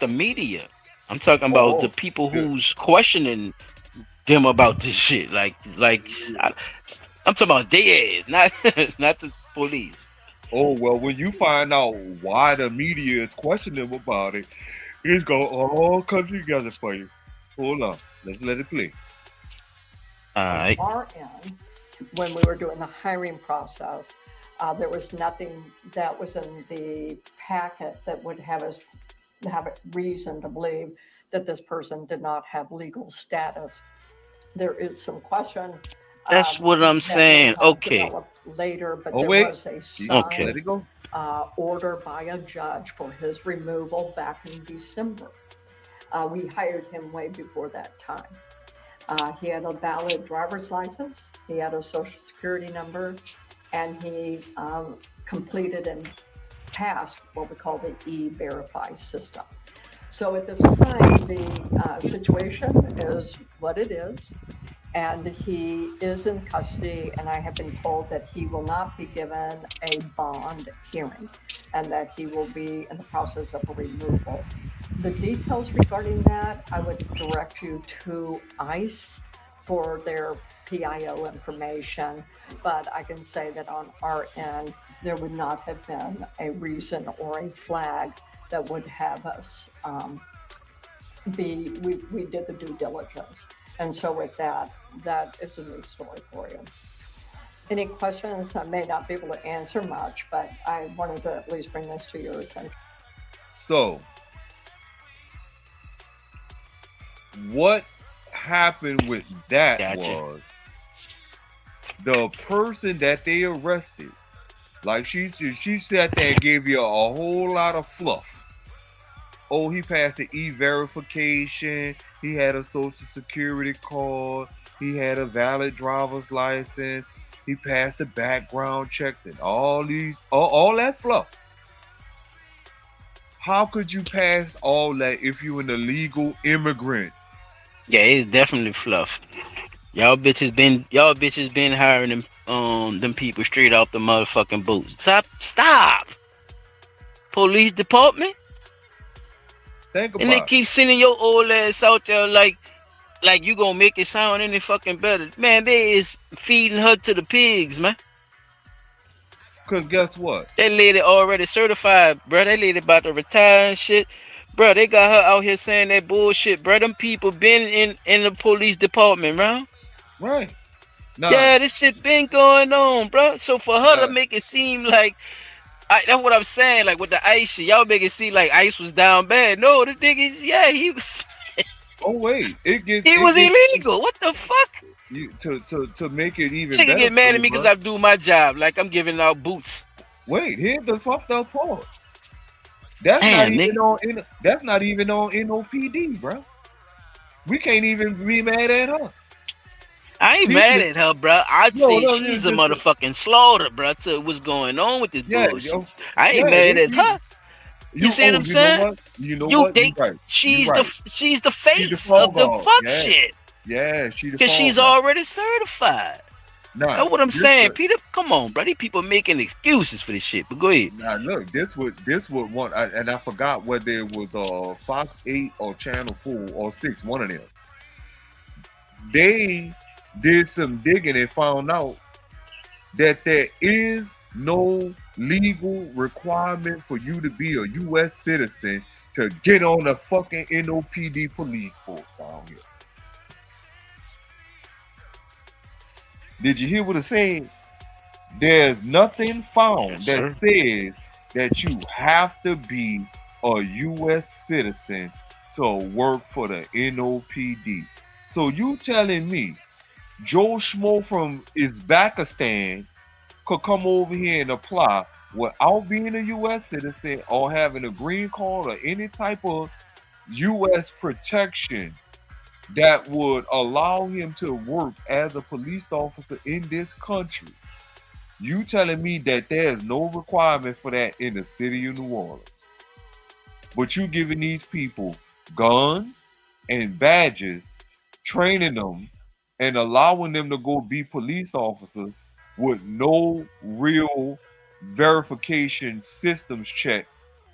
media. I'm talking about the people who's questioning them about this shit. I'm talking about their ass, not the police. Oh, well, when you find out why the media is questioning them about it, it's going to all come together for you. Hold on. Let's let it play. right. On our end, when we were doing the hiring process, there was nothing that was in the packet that would have us have a reason to believe that this person did not have legal status. There is some question. That's what I'm that saying. may have Okay. developed later, but Oh, there wait. was a Okay. signed Let it go. order by a judge for his removal back in December. We hired him way before that time. He had a valid driver's license, he had a social security number, and he completed and passed what we call the E-Verify system. So at this time, the situation is what it is, and he is in custody, and I have been told that he will not be given a bond hearing, and that he will be in the process of a removal. The details regarding that, I would direct you to ICE for their PIO information, but I can say that on our end, there would not have been a reason or a flag that would have us we did the due diligence. And so with that, that is a new story for you. Any questions? I may not be able to answer much, but I wanted to at least bring this to your attention. So, what happened with that Gotcha. was the person that they arrested, like she sat there and gave you a whole lot of fluff. Oh, he passed the e-verification. He had a social security card. He had a valid driver's license. He passed the background checks and all that fluff. How could you pass all that if you're an illegal immigrant? Yeah, it's definitely fluff. Y'all bitches been hiring them people straight off the motherfucking boots. Stop. Police department. Think about And they keep sending your old ass out there like you gonna make it sound any fucking better. Man, they is feeding her to the pigs, man. Because guess what? That lady already certified, bro. That lady about to retire and shit. Bro, they got her out here saying that bullshit, bro. Them people been in the police department, bro. Right. Nah. Yeah, this shit been going on, bro. So for her to make it seem like that's what I'm saying, like with the ICE shit, y'all make it seem like ICE was down bad. No, the nigga, yeah, he was. Oh wait, he was illegal. What the fuck? To make it even Nigga better. get mad for at me you, because bro. I do my job, like I'm giving out boots. Wait, here's the fucked up part. That's Damn, not even on NOPD, bro. We can't even be mad at her. I ain't mad at her, bro. I'd say she's a motherfucking slaughter, bro, to what's going on with this bullshit. I ain't mad at her. You see what I'm saying? You know what? You're right. She's You're right. the face fall of the guard. fuck Yeah. shit. Yeah, she's Because she's already certified. That's what I'm saying, Peter. Come on, bro. These people making excuses for this shit. But go ahead. Now look, this would one, and I forgot whether it was Fox 8 or Channel 4 or 6, one of them. They did some digging and found out that there is no legal requirement for you to be a U.S. citizen to get on the fucking NOPD police force down here. Did you hear what I said? There's nothing found that says that you have to be a U.S. citizen to work for the NOPD. So you telling me Joe Schmo from Uzbekistan could come over here and apply without being a U.S. citizen or having a green card or any type of U.S. protection that would allow him to work as a police officer in this country? You telling me that there's no requirement for that in the city of New Orleans, but you giving these people guns and badges, training them and allowing them to go be police officers with no real verification systems check,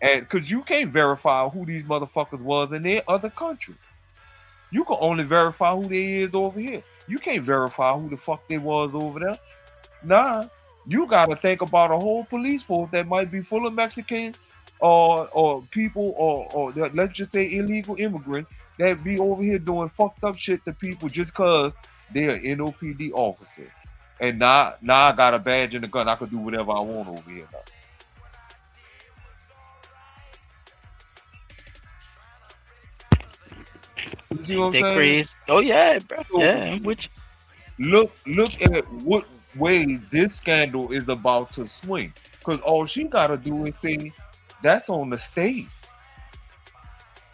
and because you can't verify who these motherfuckers was in their other country. You can only verify who they is over here. You can't verify who the fuck they was over there. Nah, you gotta think about a whole police force that might be full of Mexicans or people or let's just say illegal immigrants that be over here doing fucked up shit to people just cause they're an NOPD officer. And now I got a badge and a gun. I can do whatever I want over here now. You see what I'm saying? Crazy. Oh yeah, bro. Yeah, which look at what way this scandal is about to swing. Because all she gotta do is say that's on the state.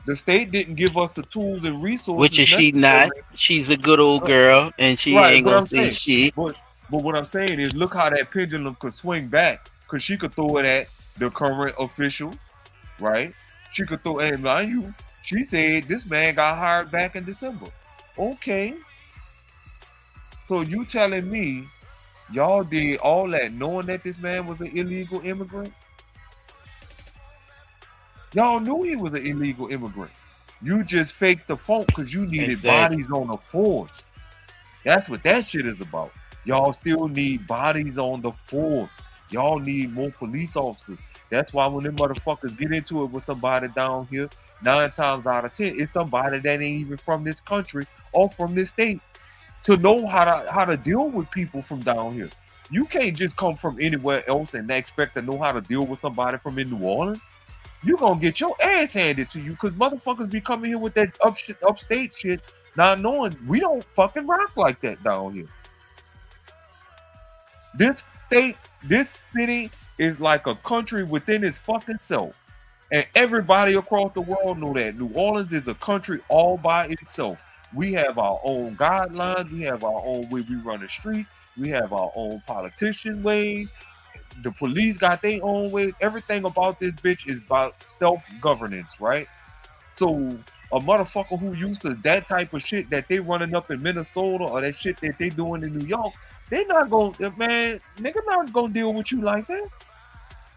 The state didn't give us the tools and resources. Which is she not? She's a good old girl, and she ain't gonna say shit. But what I'm saying is, look how that pendulum could swing back. Because she could throw it at the current official, right? She could throw, and mind you, she said this man got hired back in December. Okay. So you telling me y'all did all that knowing that this man was an illegal immigrant? Y'all knew he was an illegal immigrant. You just faked the funk because you needed bodies on the force. That's what that shit is about. Y'all still need bodies on the force. Y'all need more police officers. That's why when them motherfuckers get into it with somebody down here, 9 times out of 10, it's somebody that ain't even from this country or from this state to know how to deal with people from down here. You can't just come from anywhere else and expect to know how to deal with somebody from in New Orleans. You're gonna get your ass handed to you because motherfuckers be coming here with that upstate shit, not knowing we don't fucking rock like that down here. This city is like a country within its fucking self. And everybody across the world know that. New Orleans is a country all by itself. We have our own guidelines. We have our own way we run the street. We have our own politician way. The police got their own way. Everything about this bitch is about self-governance, right? So a motherfucker who used to that type of shit that they running up in Minnesota or that shit that they doing in New York, they not gonna, man, nigga not gonna deal with you like that.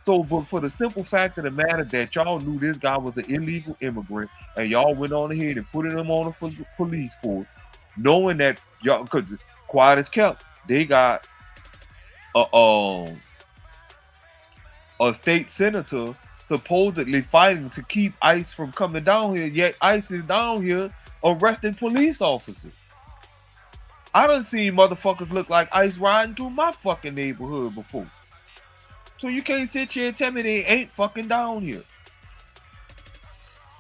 So, but for the simple fact of the matter that y'all knew this guy was an illegal immigrant and y'all went on ahead and put him on the police force, knowing that y'all, because quiet as kept, they got a state senator supposedly fighting to keep ICE from coming down here, yet ICE is down here arresting police officers. I done seen motherfuckers look like ICE riding through my fucking neighborhood before. So you can't sit here and tell me they ain't fucking down here.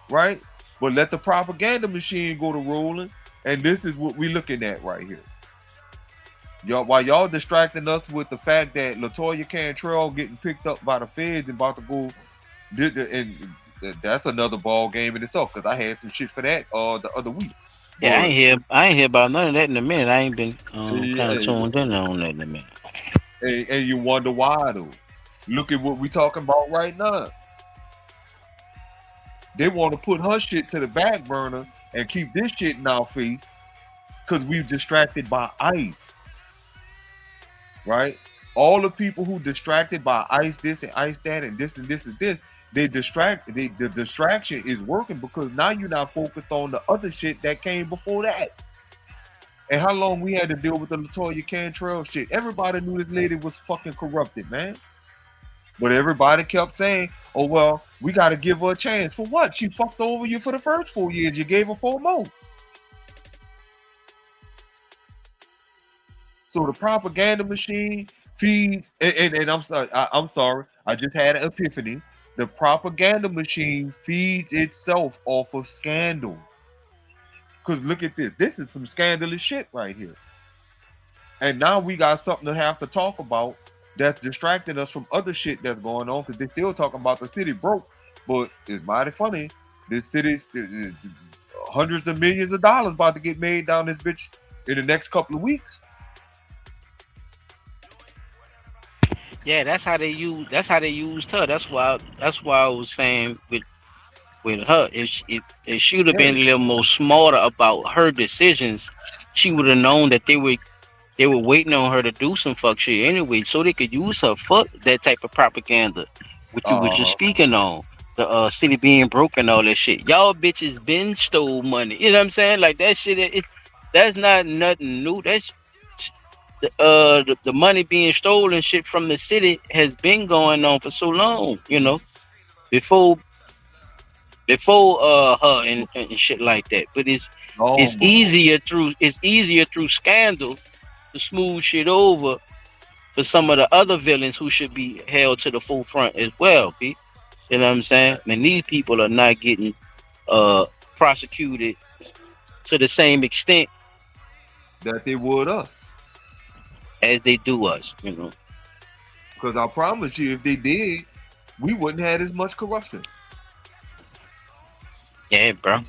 Right? But let the propaganda machine go to rolling, and this is what we looking at right here. Y'all, while y'all distracting us with the fact that LaToya Cantrell getting picked up by the feds and about to go, and that's another ball game in itself because I had some shit for that the other week. Yeah, I ain't hear about none of that in a minute. I ain't been kind of tuned in on that in a minute. And you wonder why though. Look at what we talking about right now. They want to put her shit to the back burner and keep this shit in our face because we've distracted by ICE. Right? All the people who distracted by ICE this and ICE that and this and this and this, the distraction is working because now you're not focused on the other shit that came before that. And how long we had to deal with the LaToya Cantrell shit. Everybody knew this lady was fucking corrupted, man. But everybody kept saying, oh, well, we got to give her a chance. For what? She fucked over you for the first 4 years. You gave her 4 more. So the propaganda machine feeds, and I'm sorry, I just had an epiphany. The propaganda machine feeds itself off of scandal. Because look at this. This is some scandalous shit right here. And now we got something to have to talk about that's distracting us from other shit that's going on because they're still talking about the city broke. But it's mighty funny. This city's hundreds of millions of dollars about to get made down this bitch in the next couple of weeks. Yeah, that's how they used her. That's why I was saying with her, if she would have been a little more smarter about her decisions, she would have known that they were waiting on her to do some fuck shit anyway, so they could use her for that type of propaganda, which you were just speaking on. The city being broke and all that shit. Y'all bitches been stole money. You know what I'm saying? Like that shit, that's not nothing new. That's the money being stolen shit from the city has been going on for so long, you know, before her and shit like that. But it's easier through scandal to smooth shit over for some of the other villains who should be held to the forefront as well, P. You know what I'm saying? And these people are not getting prosecuted to the same extent that they would us, as they do us, you know. Because I promise you, if they did, we wouldn't have as much corruption. Yeah, bro.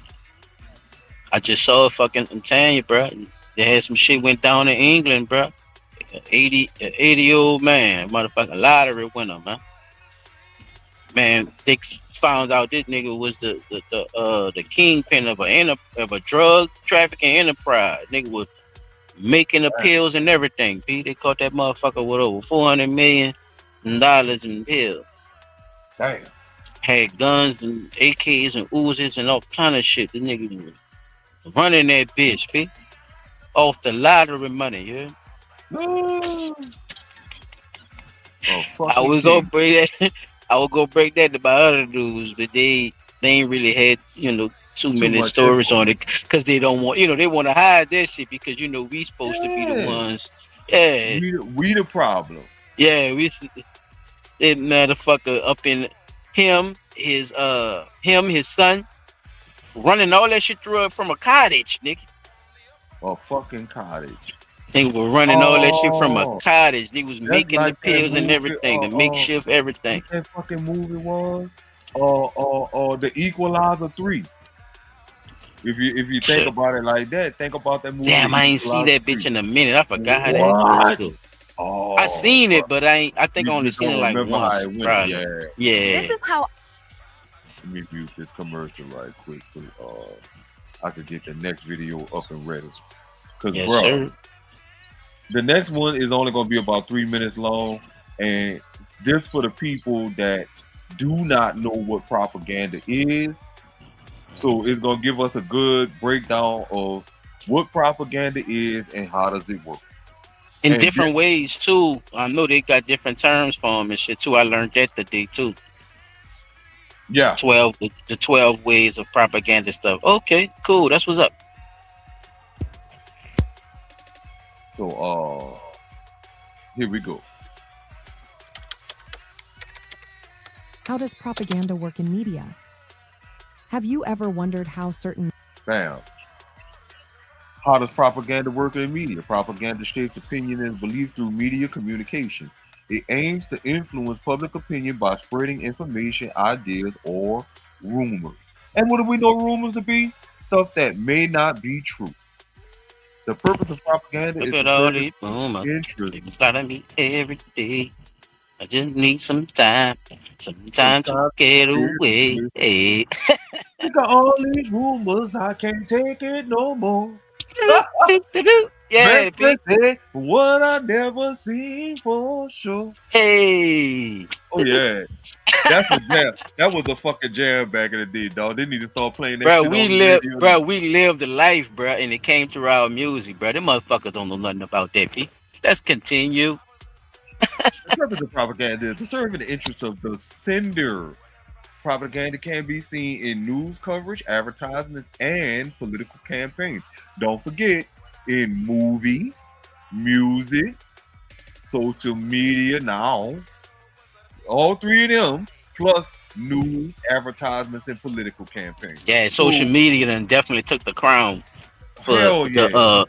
I just saw I'm telling you, bro. They had some shit went down in England, bro. 80-year-old man, motherfucking lottery winner, man. Man, they found out this nigga was the kingpin of a drug trafficking enterprise. Nigga was making the pills and everything. P. They caught that motherfucker with over $400 million in pills. Damn. Had guns and AKs and Uzis and all kind of shit. The nigga was running that bitch, P. Off the lottery money, yeah. I would go break that. I would go break that to my other dudes, but they ain't really had, you know, too many stories on it because they don't want, you know, they want to hide that shit because, you know, we supposed to be the ones. Yeah, we the problem. Yeah, that motherfucker up in his son, running all that shit through from a cottage, nigga. A fucking cottage. They were running all that shit from a cottage. They was making the pills and everything, the makeshift everything. That fucking movie was, The Equalizer 3. If you think about it like that, think about that movie. Damn, I ain't see that bitch in a minute. I forgot how that was. Oh, I seen it, but I think I only seen it like once. Yeah. This is how. Let me mute this commercial right quick so I could get the next video up and ready. Cause yes, bro, sir. The next one is only going to be about 3 minutes long, and this for the people that do not know what propaganda is. So it's going to give us a good breakdown of what propaganda is and how does it work. In different ways too. I know they got different terms for them and shit too. I learned that today too. Yeah. The 12 ways of propaganda stuff. Okay, cool. That's what's up. So here we go. How does propaganda work in media? Have you ever wondered how certain... Bam. How does propaganda work in media? Propaganda shapes opinion and belief through media communication. It aims to influence public opinion by spreading information, ideas, or rumors. And what do we know rumors to be? Stuff that may not be true. The purpose of propaganda is to serve interest. Gotta meet every day. I just need some time to get away. Hey. I got all these rumors, I can't take it no more. Yeah, what I never seen for sure. Hey. Oh yeah. That's a jam. That was a fucking jam back in the day, dog. They need to start playing that shit. We lived the life, bro, and it came through our music, bro. Them motherfuckers don't know nothing about that, P. Let's continue. The purpose of propaganda is to serve the interests of the sender. Propaganda can be seen in news coverage, advertisements, and political campaigns. Don't forget, in movies, music, social media now, all three of them, plus news, advertisements, and political campaigns. Yeah, social media then definitely took the crown for I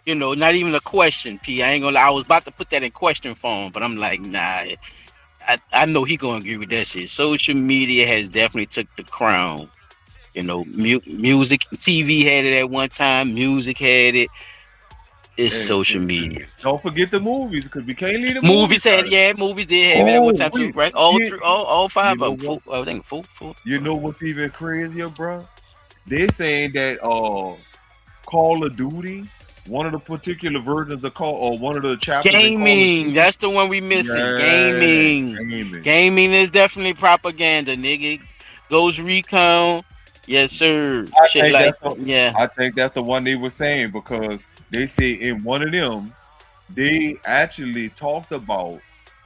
you know, not even a question, P. I ain't gonna lie. I was about to put that in question form, but I'm like, nah. I know he gonna agree with that shit. Social media has definitely took the crown. You know, music, TV had it at one time. Music had it. It's social media. Don't forget the movies, because we can't leave the movies. Movies did have it at one time too, right? All five of them. I think four. You know what's even crazier, bro? They're saying that Call of Duty, one of the particular versions of one of the chapters. Gaming, that's the one we missing. Yeah, gaming is definitely propaganda, nigga. Ghost Recon, yes sir. I think that's the one they were saying, because they say in one of them, they actually talked about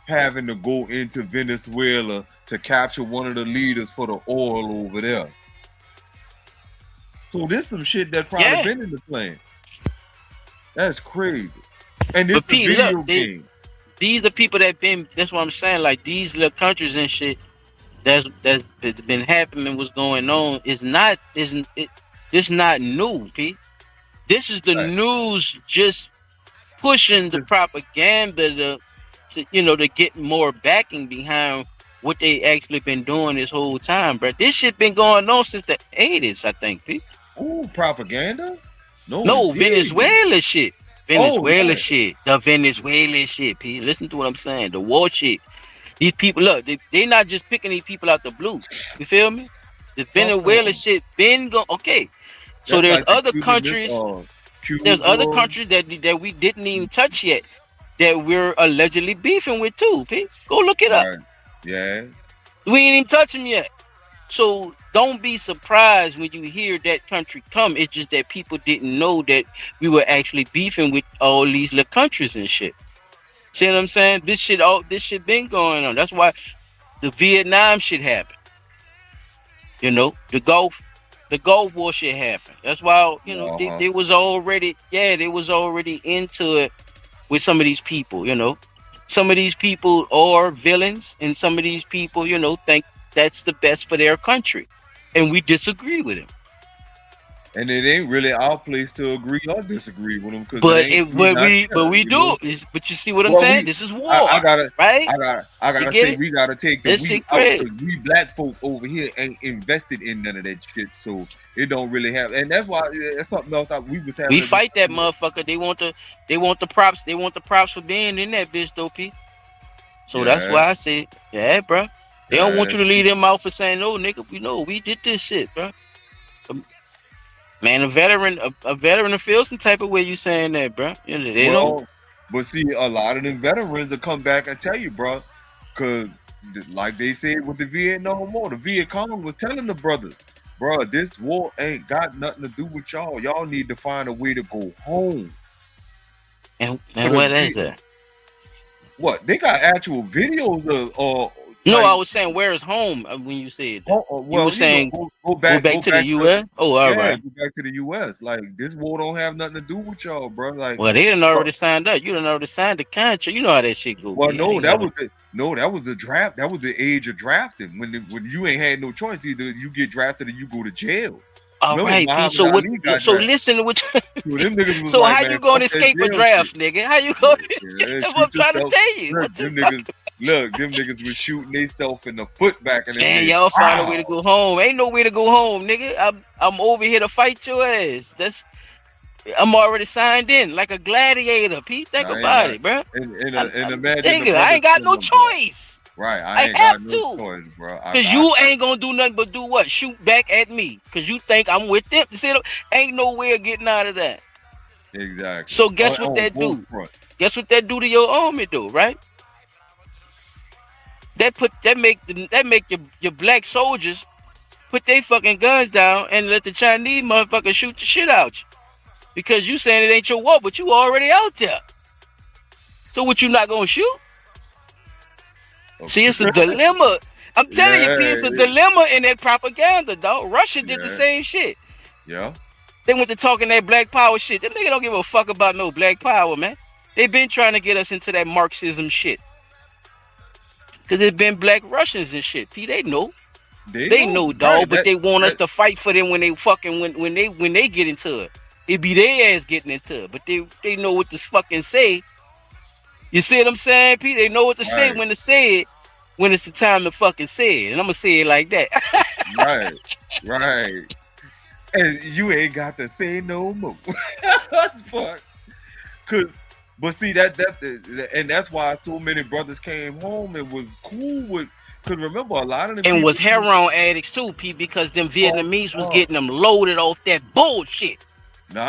having to go into Venezuela to capture one of the leaders for the oil over there. So this some shit that probably been in the plan. That's crazy. And this the video game. These are people that been. That's what I'm saying. Like these little countries and shit. That's been happening. What's going on is not this not new, P. This is the news just pushing the propaganda to get more backing behind what they actually been doing this whole time, bro. This shit been going on since the 80s, I think, P. Ooh, propaganda? No, Venezuela shit. Venezuela shit. The Venezuela shit, P. Listen to what I'm saying. The war shit. These people, look, they not just picking these people out the blue. You feel me? The Venezuela shit been going. Okay. So there's like other countries. There's other countries that we didn't even touch yet that we're allegedly beefing with too, P. Go look it up. Right. Yeah. We ain't even touch them yet. So don't be surprised when you hear that country come. It's just that people didn't know that we were actually beefing with all these little countries and shit. See what I'm saying? This shit been going on. That's why the Vietnam shit happened. The Gulf War shit happened. That's why they was already into it with some of these people. Some of these people are villains, and some of these people, think that's the best for their country, and we disagree with him. And it ain't really our place to agree or disagree with them. But we do. But you see what I'm saying? This is war. I gotta say we gotta take the we out, 'cause we black folk over here ain't invested in none of that shit. So it don't really have, and that's why it's something else we was having. We fight that motherfucker. They want the props. They want the props for being in that bitch, though, P. So that's why I say, yeah, bro. They don't want you to leave them out for saying, no, nigga, we did this shit, bro. Man, a veteran to feel some type of way you saying that, bro. They don't. But see, a lot of them veterans will come back and tell you, bro, because like they said with the Vietnam War, the Viet Cong was telling the brothers, bro, this war ain't got nothing to do with y'all. Y'all need to find a way to go home. And what is it? What? They got actual videos of no, I was saying, where is home when you said that? You were saying, go back to the U.S.? All right. Go back to the U.S. Like, this war don't have nothing to do with y'all, bro. Like, well, they didn't already signed up. You didn't already signed the contract. You know how that shit goes. Well, that was the draft. That was the age of drafting. When you ain't had no choice. Either you get drafted or you go to jail. All right, P. So listen to what. So how you going to escape a draft, nigga? How you going? That's what I'm trying to tell you. Look, them niggas was shooting themselves in the foot back in the day. Y'all find a way to go home. Ain't no way to go home, nigga. I'm over here to fight your ass. I'm already signed in like a gladiator, Pete. Think about it, bro. And imagine, nigga, I ain't got no choice. Right, I ain't got no choice, bro. Cause you ain't gonna do nothing but do what? Shoot back at me. Cause you think I'm with them. See, ain't no way of getting out of that. Exactly. So guess what that do? Guess what that do to your army, though, right? That make your black soldiers put their fucking guns down and let the Chinese motherfuckers shoot the shit out you. Because you saying it ain't your war, but you already out there. So what, you not gonna shoot? See, it's a dilemma. I'm telling you, P, it's a dilemma in that propaganda, dog. Russia did the same shit. Yeah. They went to talking that black power shit. Them niggas don't give a fuck about no black power, man. They been trying to get us into that Marxism shit. Cause there's been black Russians and shit. P, they know. They know, dog. Right, but they want us to fight for them when they fucking when they get into it. It be their ass getting into it. But they know what to fucking say. You see what I'm saying, P? They know what to say when to say it, when it's the time to fucking say it. And I'm gonna say it like that. Right. And you ain't got to say no more. Fuck. But see that's why so many brothers came home and was cool with. Cause remember, a lot of them and was heroin addicts too, P, because them Vietnamese was getting them loaded off that bullshit.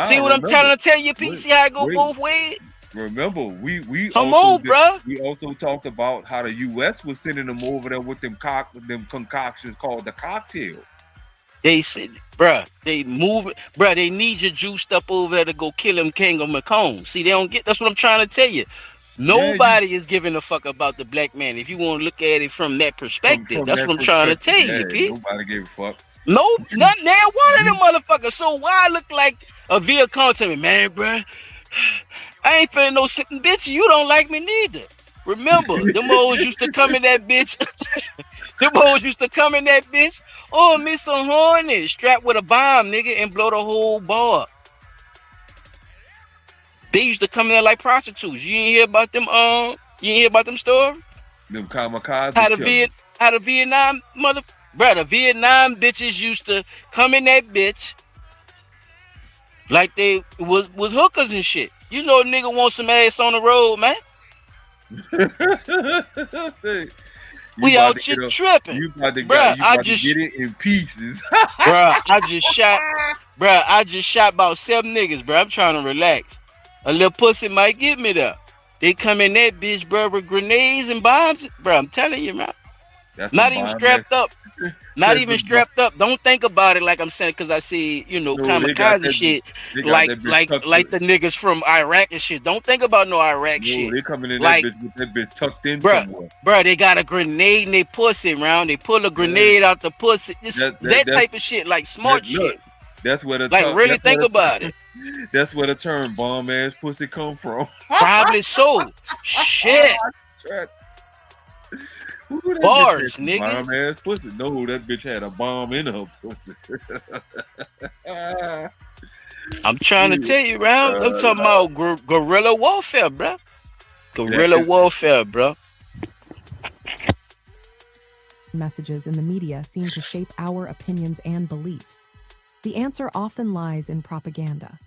See what I'm trying to tell you, P? See how it go both ways? Remember, we come on, bro. We also talked about how the U.S. was sending them over there with them concoctions called the cocktail. They said, bruh, they move it, bruh. They need you juiced up over there to go kill him, King of Macomb. See, they don't get. That's what I'm trying to tell you. Nobody is giving a fuck about the black man. If you want to look at it from that perspective, that's what I'm trying to tell you, P. Nobody gave a fuck. Nope, not now one of them motherfuckers. So why I look like a vehicle come to me, man, bro? I ain't feeling no sitting bitch. You don't like me neither. Remember, them hoes used to come in that bitch. Them hoes used to come in that bitch. Oh, Miss so horny, strapped with a bomb, nigga, and blow the whole bar up. They used to come in there like prostitutes. You ain't hear about them? You ain't hear about them stories? Them kamikaze. How the Vietnam the Vietnam bitches used to come in that bitch like they was hookers and shit. You know, a nigga want some ass on the road, man. We out here tripping. You about to get it in pieces. I just shot about 7 niggas, bro. I'm trying to relax. A little pussy might get me there. They come in that bitch, bro, with grenades and bombs. Bro, I'm telling you, man. Not even strapped up. Not even strapped up. Don't think about it like I'm saying, because I see, you know, kamikaze shit, like the niggas from Iraq and shit. Don't think about no Iraq shit. They coming in like, that bitch with that bitch tucked in bruh, somewhere. Bro, they got a grenade in their pussy round. They pull a grenade out the pussy. That type of shit, like smart shit. That's where the really think about it. That's where the term bomb ass pussy come from. Probably so. Shit. Bars, nigga. Bomb ass pussy. No, that bitch had a bomb in her pussy. I'm trying to tell you, round. I'm talking about guerrilla warfare, bro. Guerrilla warfare, bro. Messages in the media seem to shape our opinions and beliefs. The answer often lies in propaganda.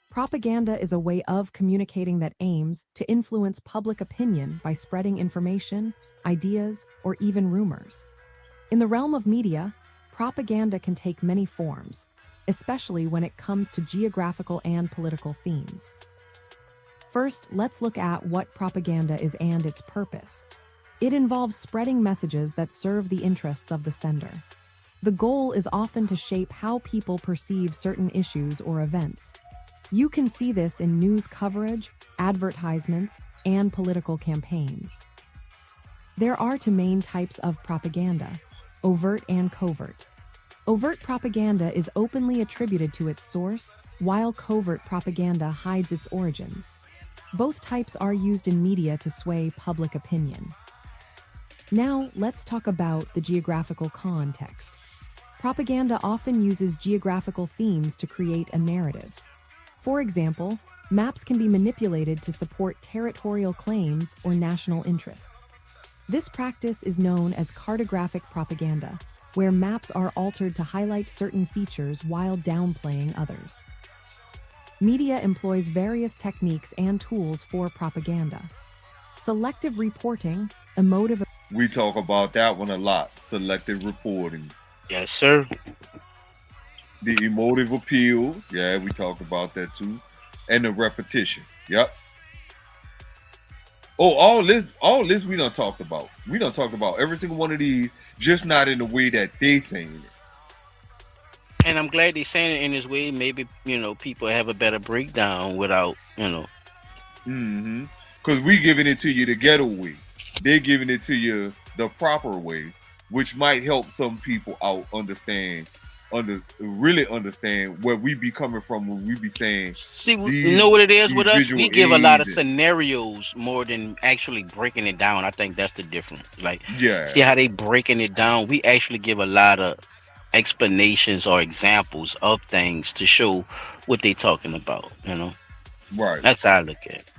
Propaganda is a way of communicating that aims to influence public opinion by spreading information, ideas, or even rumors. In the realm of media, propaganda can take many forms, especially when it comes to geographical and political themes. First, let's look at what propaganda is and its purpose. It involves spreading messages that serve the interests of the sender. The goal is often to shape how people perceive certain issues or events. You can see this in news coverage, advertisements, and political campaigns. There are 2 main types of propaganda: overt and covert. Overt propaganda is openly attributed to its source, while covert propaganda hides its origins. Both types are used in media to sway public opinion. Now, let's talk about the geographical context. Propaganda often uses geographical themes to create a narrative. For example, maps can be manipulated to support territorial claims or national interests. This practice is known as cartographic propaganda, where maps are altered to highlight certain features while downplaying others. Media employs various techniques and tools for propaganda. Selective reporting, emotive... We talk about that one a lot, selective reporting. Yes, sir. The emotive appeal, yeah, we talked about that too. And the repetition, yep. Oh, all this we done talked about. We done talked about every single one of these, just not in the way that they saying it. And I'm glad they're saying it in this way. Maybe, you know, people have a better breakdown without, you know. Mm-hmm. Because we giving it to you the ghetto way. They're giving it to you the proper way, which might help some people out really understand where we be coming from when we be saying. See, you know what it is with us? We give a lot of scenarios more than actually breaking it down. I think that's the difference. Like, yeah, see how they breaking it down? We actually give a lot of explanations or examples of things to show what they talking about, you know? Right. That's how I look at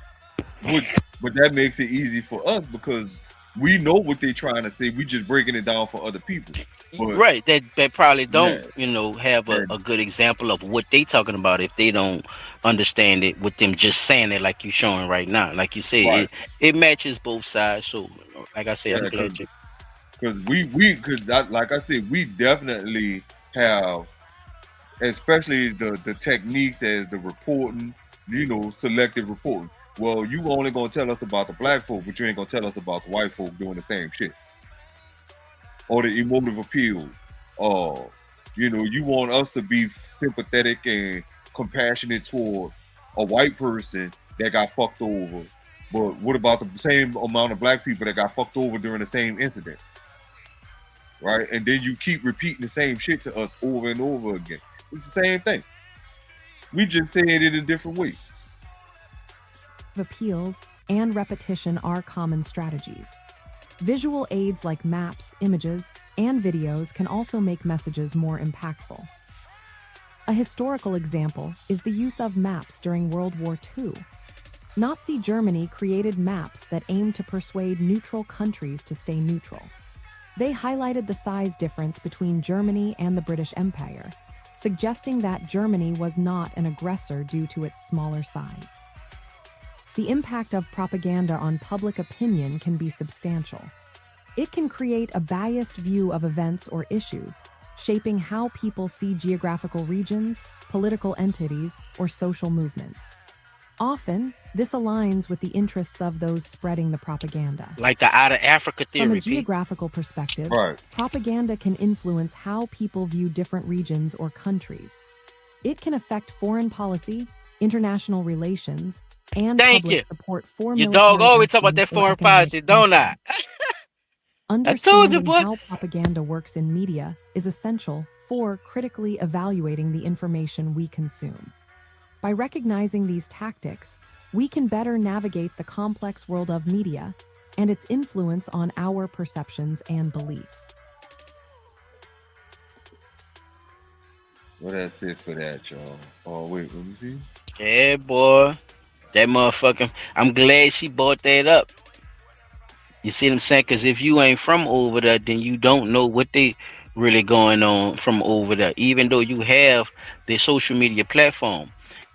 it. But that makes it easy for us because we know what they're trying to say. We just breaking it down for other people. But, right. That probably don't, you know, have a good example of what they talking about if they don't understand it with them just saying it like you showing right now. Like you said, right. it matches both sides. So, like I said, I'm glad you. Because like I said, we definitely have, especially the techniques as the reporting, you know, selective reporting. Well, you only gonna tell us about the black folk, but you ain't gonna tell us about the white folk doing the same shit. Or the emotive appeal. You know, you want us to be sympathetic and compassionate toward a white person that got fucked over. But what about the same amount of black people that got fucked over during the same incident? right? And then you keep repeating the same shit to us over and over again. It's the same thing. We just say it in a different way. Appeals and repetition are common strategies. Visual aids like maps, images, and videos can also make messages more impactful. A historical example is the use of maps during World War II. Nazi Germany created maps that aimed to persuade neutral countries to stay neutral. They highlighted the size difference between Germany and the British Empire, suggesting that Germany was not an aggressor due to its smaller size. The impact of propaganda on public opinion can be substantial. It can create a biased view of events or issues, shaping how people see geographical regions, political entities, or social movements. Often, this aligns with the interests of those spreading the propaganda. Like the out of Africa theory. From a geographical perspective, propaganda can influence how people view different regions or countries. It can affect foreign policy, international relations, and public support for your dog always talk about that foreign policy, don't I? Understanding how propaganda works in media is essential for critically evaluating the information we consume. By recognizing these tactics, we can better navigate the complex world of media and its influence on our perceptions and beliefs. Well, that's it for that, y'all. Oh, wait, let me see. Yeah, boy. That motherfucker. I'm glad she brought that up. You see what I'm saying? Because if you ain't from over there, then you don't know what they really going on from over there. Even though you have the social media platform,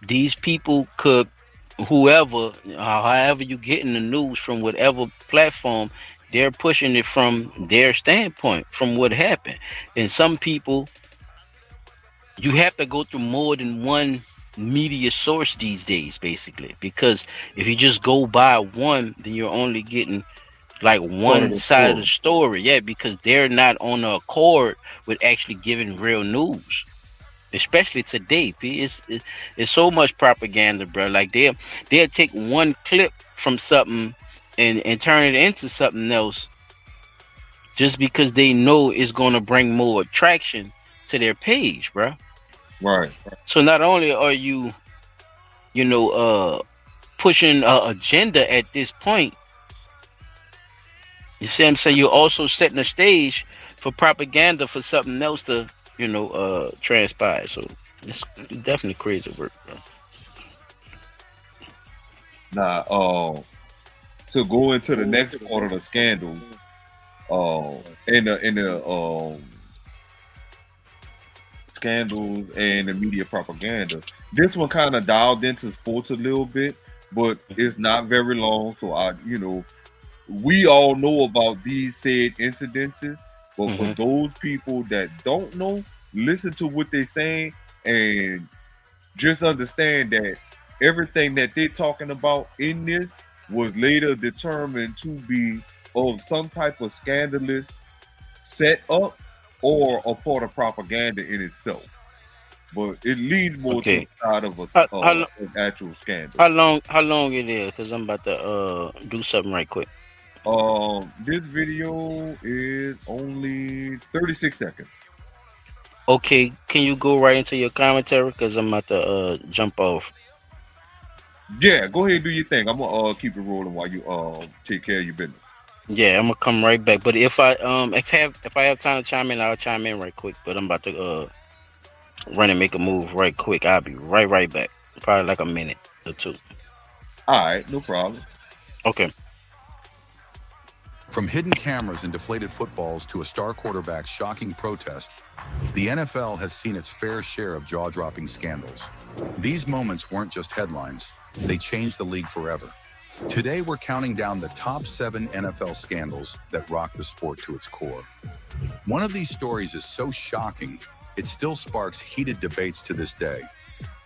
these people could, whoever, however you getting the news from whatever platform, they're pushing it from their standpoint, from what happened. And some people, you have to go through more than one media source these days, basically, because if you just go by one, then you're only getting like one side of the story. Yeah, because they're not on a accord with actually giving real news, especially today. It's so much propaganda, bro. Like they'll take one clip from something and turn it into something else just because they know it's going to bring more attraction to their page, bro. Right. So not only are you pushing an agenda at this point, you see what I'm saying? You're also setting the stage for propaganda for something else to, transpire. So it's definitely crazy work, bro. Now, to go into the next part of the scandals, in the scandals and the media propaganda. This one kind of dialed into sports a little bit, but it's not very long. So we all know about these said incidences, but for those people that don't know, listen to what they're saying and just understand that everything that they're talking about in this was later determined to be of some type of scandalous setup or a part of propaganda in itself. But it leads more to the side of an actual scandal. How long it is? Because I'm about to do something right quick. This video is only 36 seconds. Okay, can you go right into your commentary? Because I'm about to jump off. Yeah, go ahead and do your thing. I'm gonna keep it rolling while you take care of your business. Yeah, I'm gonna come right back. But if I have time to chime in, I'll chime in right quick. But I'm about to run and make a move right quick. I'll be right back. Probably like a minute or two. All right, no problem. Okay. From hidden cameras and deflated footballs to a star quarterback's shocking protest, the NFL has seen its fair share of jaw-dropping scandals. These moments weren't just headlines. They changed the league forever. Today, we're counting down the top 7 NFL scandals that rock the sport to its core. One of these stories is so shocking, it still sparks heated debates to this day.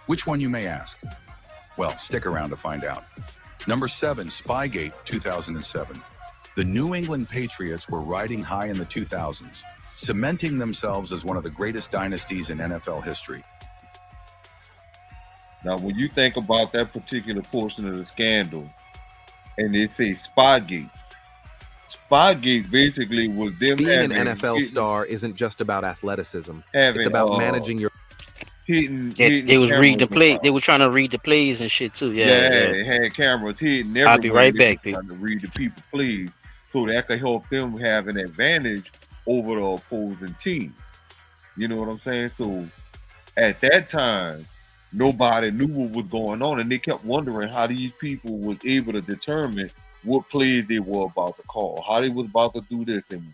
Which one, you may ask? Well, stick around to find out. Number 7, Spygate 2007. The New England Patriots were riding high in the 2000s, cementing themselves as one of the greatest dynasties in NFL history. Now, when you think about that particular portion of the scandal, and they say Spygate Spygate basically was them Being an having NFL star isn't just about athleticism. having, It's about managing your hitting They was reading the cameras play. around. They were trying to read the plays and shit too. Yeah, Yeah. they had cameras hidden I'll be everywhere. right They back, was people. trying to read the people plays, so that could help them have an advantage over the opposing team. You know what I'm saying? So at that time, nobody knew what was going on, and they kept wondering how these people was able to determine what plays they were about to call, how they was about to do this, and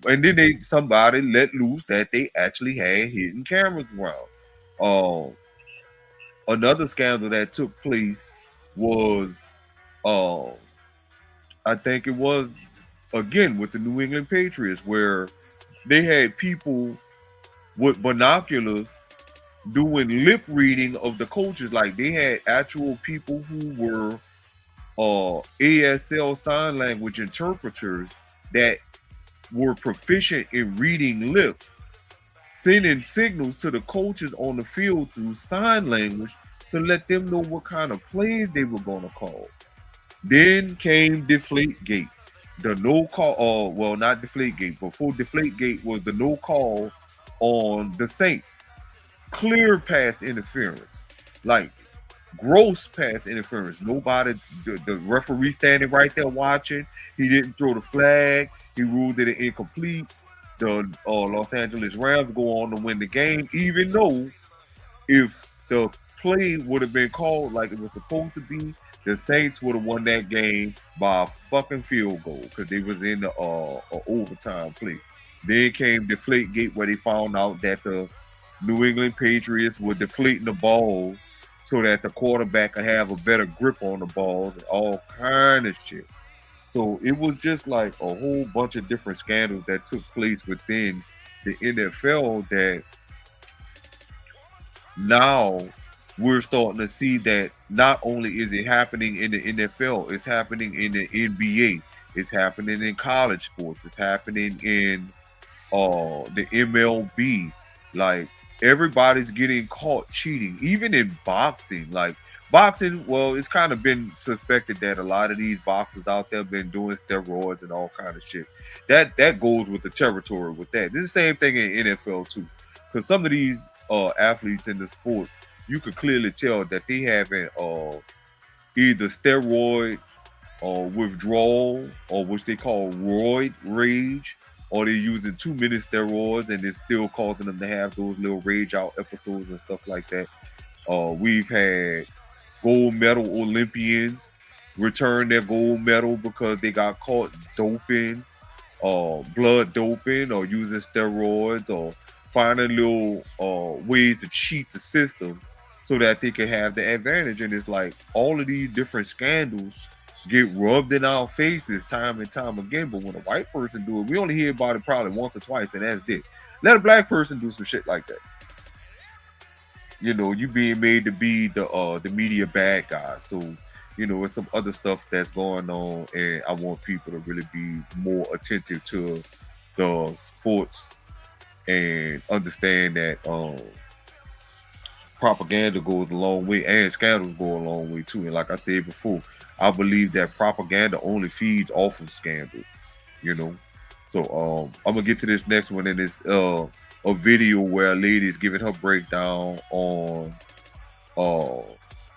and then somebody let loose that they actually had hidden cameras around. Another scandal that took place was, I think it was again with the New England Patriots, where they had people with binoculars doing lip reading of the coaches. Like they had actual people who were ASL sign language interpreters that were proficient in reading lips, sending signals to the coaches on the field through sign language to let them know what kind of plays they were going to call. Then came Deflategate, the no call, well, not Deflategate, before Deflategate was the no call on the Saints. Clear pass interference, like gross pass interference. Nobody, the referee standing right there watching, he didn't throw the flag, he ruled it incomplete. The Los Angeles Rams go on to win the game, even though if the play would have been called like it was supposed to be, the Saints would have won that game by a fucking field goal because they was in the overtime play. Then came Deflategate, where they found out that the New England Patriots were deflating the ball so that the quarterback could have a better grip on the ball and all kind of shit. So it was just like a whole bunch of different scandals that took place within the NFL that now we're starting to see that not only is it happening in the NFL, it's happening in the NBA, it's happening in college sports, it's happening in the MLB. Like everybody's getting caught cheating, even in boxing. Like boxing, well, it's kind of been suspected that a lot of these boxers out there been doing steroids and all kind of shit. That goes with the territory with that. This is the same thing in NFL too, because some of these athletes in the sport, you could clearly tell that they having either steroid withdrawal, or which they call roid rage, or they're using too many steroids and it's still causing them to have those little rage out episodes and stuff like that. We've had gold medal Olympians return their gold medal because they got caught doping, blood doping, or using steroids, or finding little ways to cheat the system so that they can have the advantage. And it's like all of these different scandals get rubbed in our faces time and time again. But when a white person do it, we only hear about it probably once or twice, and that's it. Let a black person do some shit like that. You know, you being made to be the media bad guy. So, you know, it's some other stuff that's going on, and I want people to really be more attentive to the sports and understand that propaganda goes a long way, and scandals go a long way too. And like I said before, I believe that propaganda only feeds off of scandal, you know. So I'm gonna get to this next one, and it's a video where a lady is giving her breakdown on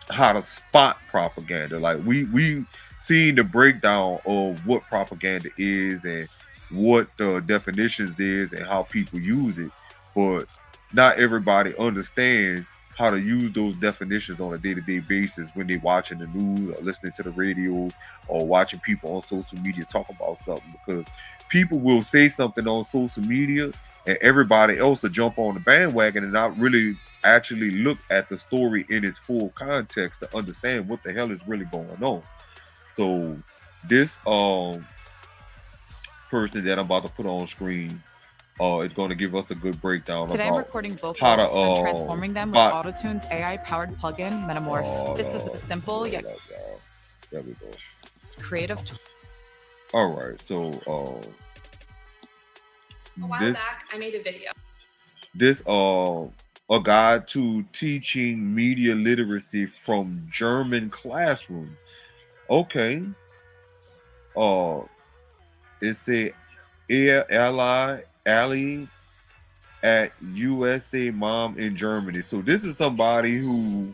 how to spot propaganda. Like we seen the breakdown of what propaganda is and what the definitions is and how people use it, but not everybody understands how to use those definitions on a day-to-day basis when they're watching the news or listening to the radio or watching people on social media talk about something. Because people will say something on social media and everybody else will jump on the bandwagon and not really actually look at the story in its full context to understand what the hell is really going on. So this person that I'm about to put on screen is going to give us a good breakdown Today about I'm recording vocals how to and transforming them with spot- Autotune's AI-powered plugin, Metamorph. This is a simple yet there we go. creative tool. All right, so A while this back, I made a video. this a guide to teaching media literacy from German classrooms. Okay. It said Ally at USA Mom in Germany. So this is somebody who,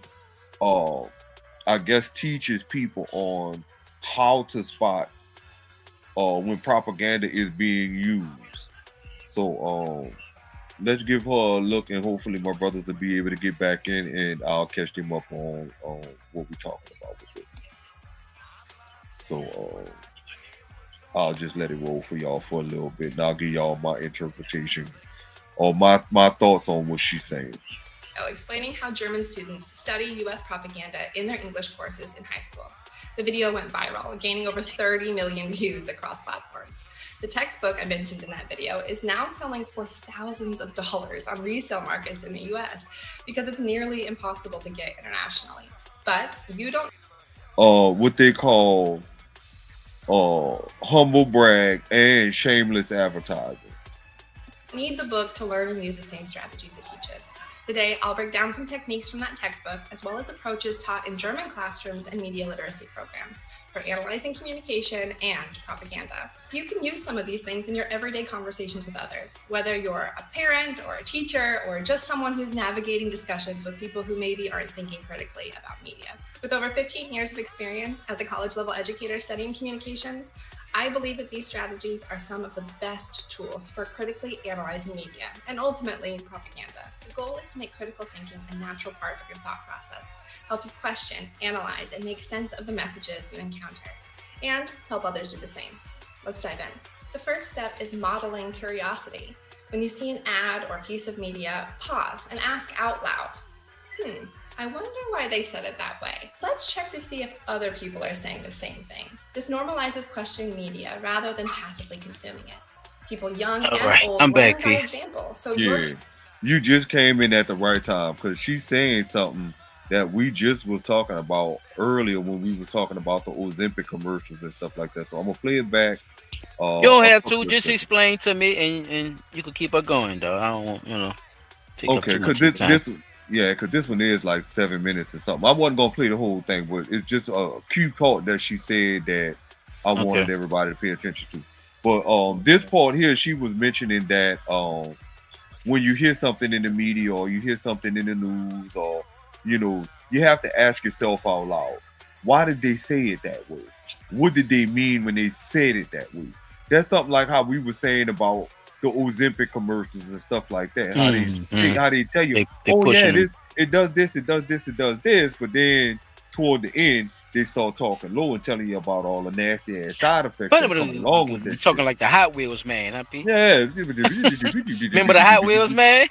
I guess, teaches people on how to spot when propaganda is being used. So let's give her a look, and hopefully my brothers will be able to get back in, and I'll catch them up on what we're talking about with this. So I'll just let it roll for y'all for a little bit, and I'll give y'all my interpretation or my thoughts on what she's saying. Explaining how German students study U.S. propaganda in their English courses in high school. The video went viral, gaining over 30 million views across platforms. The textbook I mentioned in that video is now selling for thousands of dollars on resale markets in the U.S. because it's nearly impossible to get internationally. But you don't... What they call humble brag and shameless advertising. Need the book to learn and use the same strategies it teaches. Today, I'll break down some techniques from that textbook, as well as approaches taught in German classrooms and media literacy programs for analyzing communication and propaganda. You can use some of these things in your everyday conversations with others, whether you're a parent or a teacher or just someone who's navigating discussions with people who maybe aren't thinking critically about media. With over 15 years of experience as a college-level educator studying communications, I believe that these strategies are some of the best tools for critically analyzing media and ultimately propaganda. The goal is to make critical thinking a natural part of your thought process, help you question, analyze, and make sense of the messages you encounter, and help others do the same. Let's dive in. The first step is modeling curiosity. When you see an ad or piece of media, pause and ask out loud, I wonder why they said it that way. Let's check to see if other people are saying the same thing. This normalizes questioning media rather than passively consuming it. People young and old I'm learn back, by P. example. So You just came in at the right time, because she's saying something that we just was talking about earlier when we were talking about the Ozempic commercials and stuff like that. So I'm gonna play it back. You don't have to. Just explain to me, and you can keep it going, though. I don't want, take up Okay, too much because of your time. because this one is like 7 minutes or something. I wasn't gonna play the whole thing, but it's just a cue part that she said that I wanted everybody to pay attention to. But this part here, she was mentioning that when you hear something in the media or you hear something in the news, or you have to ask yourself out loud, why did they say it that way? What did they mean when they said it that way? That's something like how we were saying about the Ozempic commercials and stuff like that. How they tell you, it does this, it does this, it does this, but then toward the end they start talking low and telling you about all the nasty ass side effects that come along with this. You're talking like the Hot Wheels man, huh, P? Yeah. Remember the Hot Wheels man?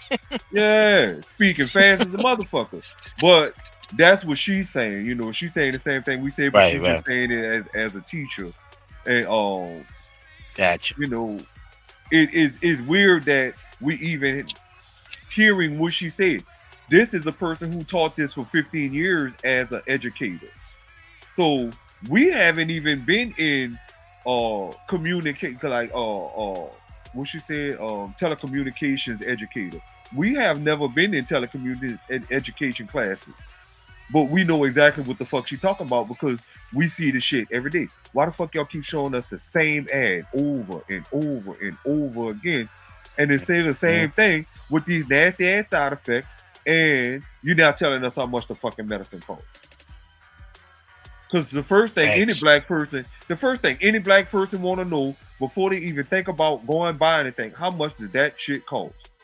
Yeah, speaking fast as a motherfucker. But that's what she's saying. She's saying the same thing we say, but she's just saying it as a teacher. And gotcha. It's weird that we even hearing what she said. This is a person who taught this for 15 years as an educator. So we haven't even been in communicate, like what she said, telecommunications educator. We have never been in telecommunications education classes, but we know exactly what the fuck she talking about because we see the shit every day. Why the fuck y'all keep showing us the same ad over and over and over again, and then say the same thing with these nasty ass side effects, and you're now telling us how much the fucking medicine costs? Because the first thing any black person want to know before they even think about going and buy anything, how much does that shit cost?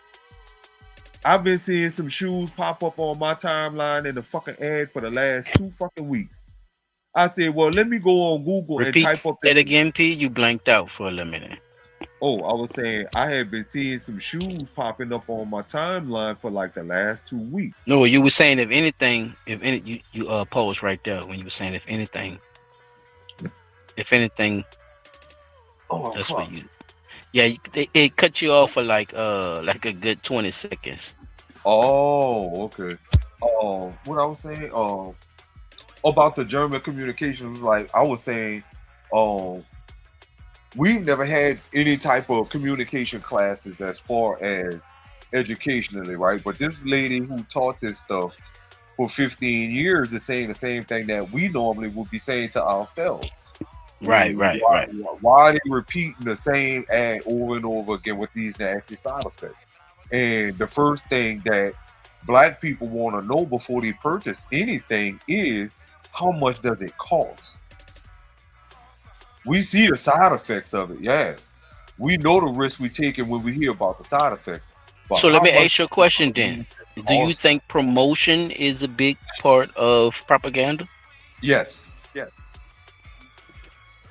I've been seeing some shoes pop up on my timeline in the fucking ad for the last 2 fucking weeks. I said, well, let me go on Google and type up that again, P. You blanked out for a little minute. Oh, I was saying I have been seeing some shoes popping up on my timeline for like the last 2 weeks. No, you were saying if anything, you paused right there when you were saying if anything. Oh, that's fuck. what you. Yeah, it cut you off for like a good 20 seconds. Oh, okay. What I was saying, about the German communications, like I was saying, we've never had any type of communication classes as far as educationally, right? But this lady who taught this stuff for 15 years is saying the same thing that we normally would be saying to ourselves. Right. Why are they repeating the same ad over and over again with these nasty side effects? And the first thing that Black people want to know before they purchase anything is, how much does it cost? We see the side effects of it, yes. We know the risk we taking when we hear about the side effects. So let me ask you a question then. Do you think promotion is a big part of propaganda? Yes.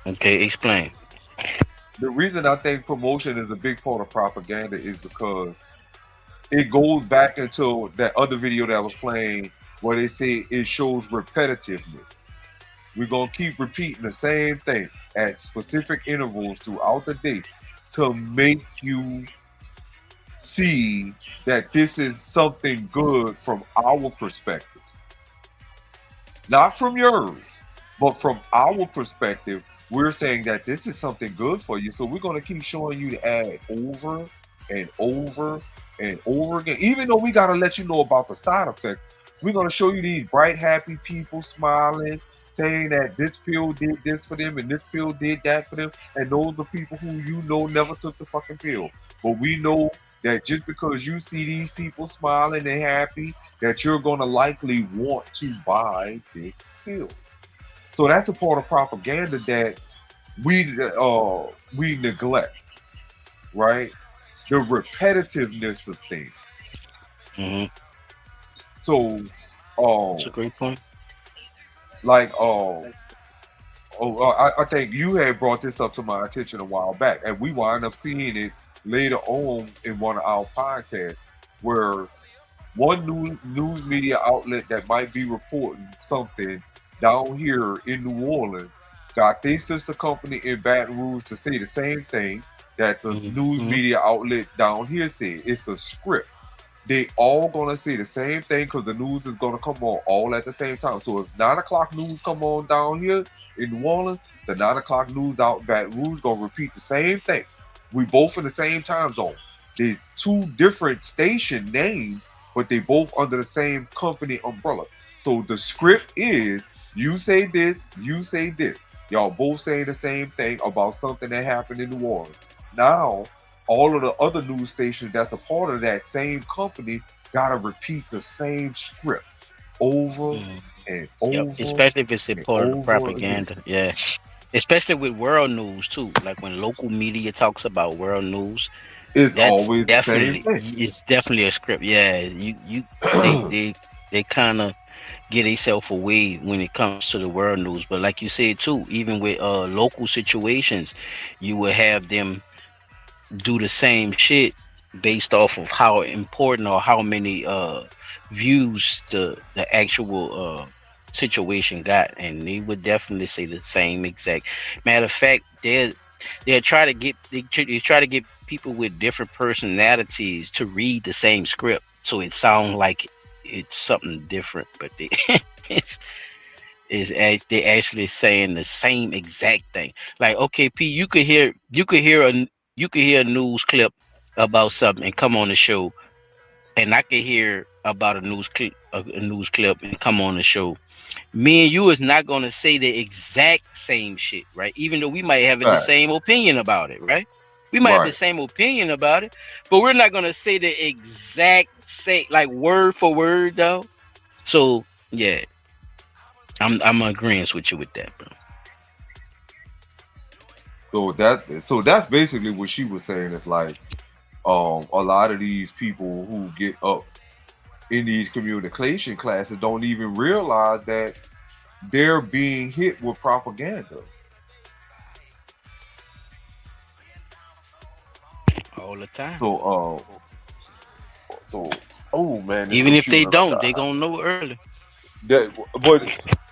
Okay, explain. The reason I think promotion is a big part of propaganda is because it goes back into that other video that I was playing where they say it shows repetitiveness. We're going to keep repeating the same thing at specific intervals throughout the day to make you see that this is something good from our perspective. Not from yours, but from our perspective, we're saying that this is something good for you. So we're going to keep showing you the ad over and over and over again. Even though we got to let you know about the side effects, we're going to show you these bright, happy people smiling, saying that this pill did this for them and this pill did that for them. And those are people who you know never took the fucking pill. But we know that just because you see these people smiling and happy, that you're going to likely want to buy this pill. So that's a part of propaganda that we neglect, right? The repetitiveness of things. Mm-hmm. So, that's a great point. Like, I think you had brought this up to my attention a while back, and we wind up seeing it later on in one of our podcasts, where one news media outlet that might be reporting something down here in New Orleans got their sister company in Baton Rouge to say the same thing that the news media outlet down here said. It's a script. They all gonna say the same thing because the news is gonna come on all at the same time. So if 9 o'clock news come on down here in New Orleans, the 9 o'clock news out in Baton Rouge gonna repeat the same thing. We both in the same time zone. There's two different station names, but they both under the same company umbrella. So the script is, you say this, you say this. Y'all both saying the same thing about something that happened in New Orleans. Now, all of the other news stations that's a part of that same company gotta repeat the same script over and over. Especially if it's a part of the propaganda. Yeah. Especially with world news too. Like when local media talks about world news, it's that's always definitely the same thing. it's definitely a script. Yeah. They kind of get themselves away when it comes to the world news. But like you said too, even with local situations, you will have them do the same shit based off of how important or how many views the actual situation got, and they would definitely say the same exact. Matter of fact, they try to get people with different personalities to read the same script, so it sounds like it's something different, but they actually saying the same exact thing. Like, okay, P, you could hear a news clip about something and come on the show, and I could hear about a news clip and come on the show. Me and you is not gonna say the exact same shit, right? Even though we might have the same opinion about it, right? We might have the same opinion about it, but we're not gonna say the exact same, like word for word, though. So yeah, I'm agreeing with you with that, bro. So that's basically what she was saying. Is like, a lot of these people who get up in these communication classes don't even realize that they're being hit with propaganda all the time. So oh man, even if they don't, they gonna know early. But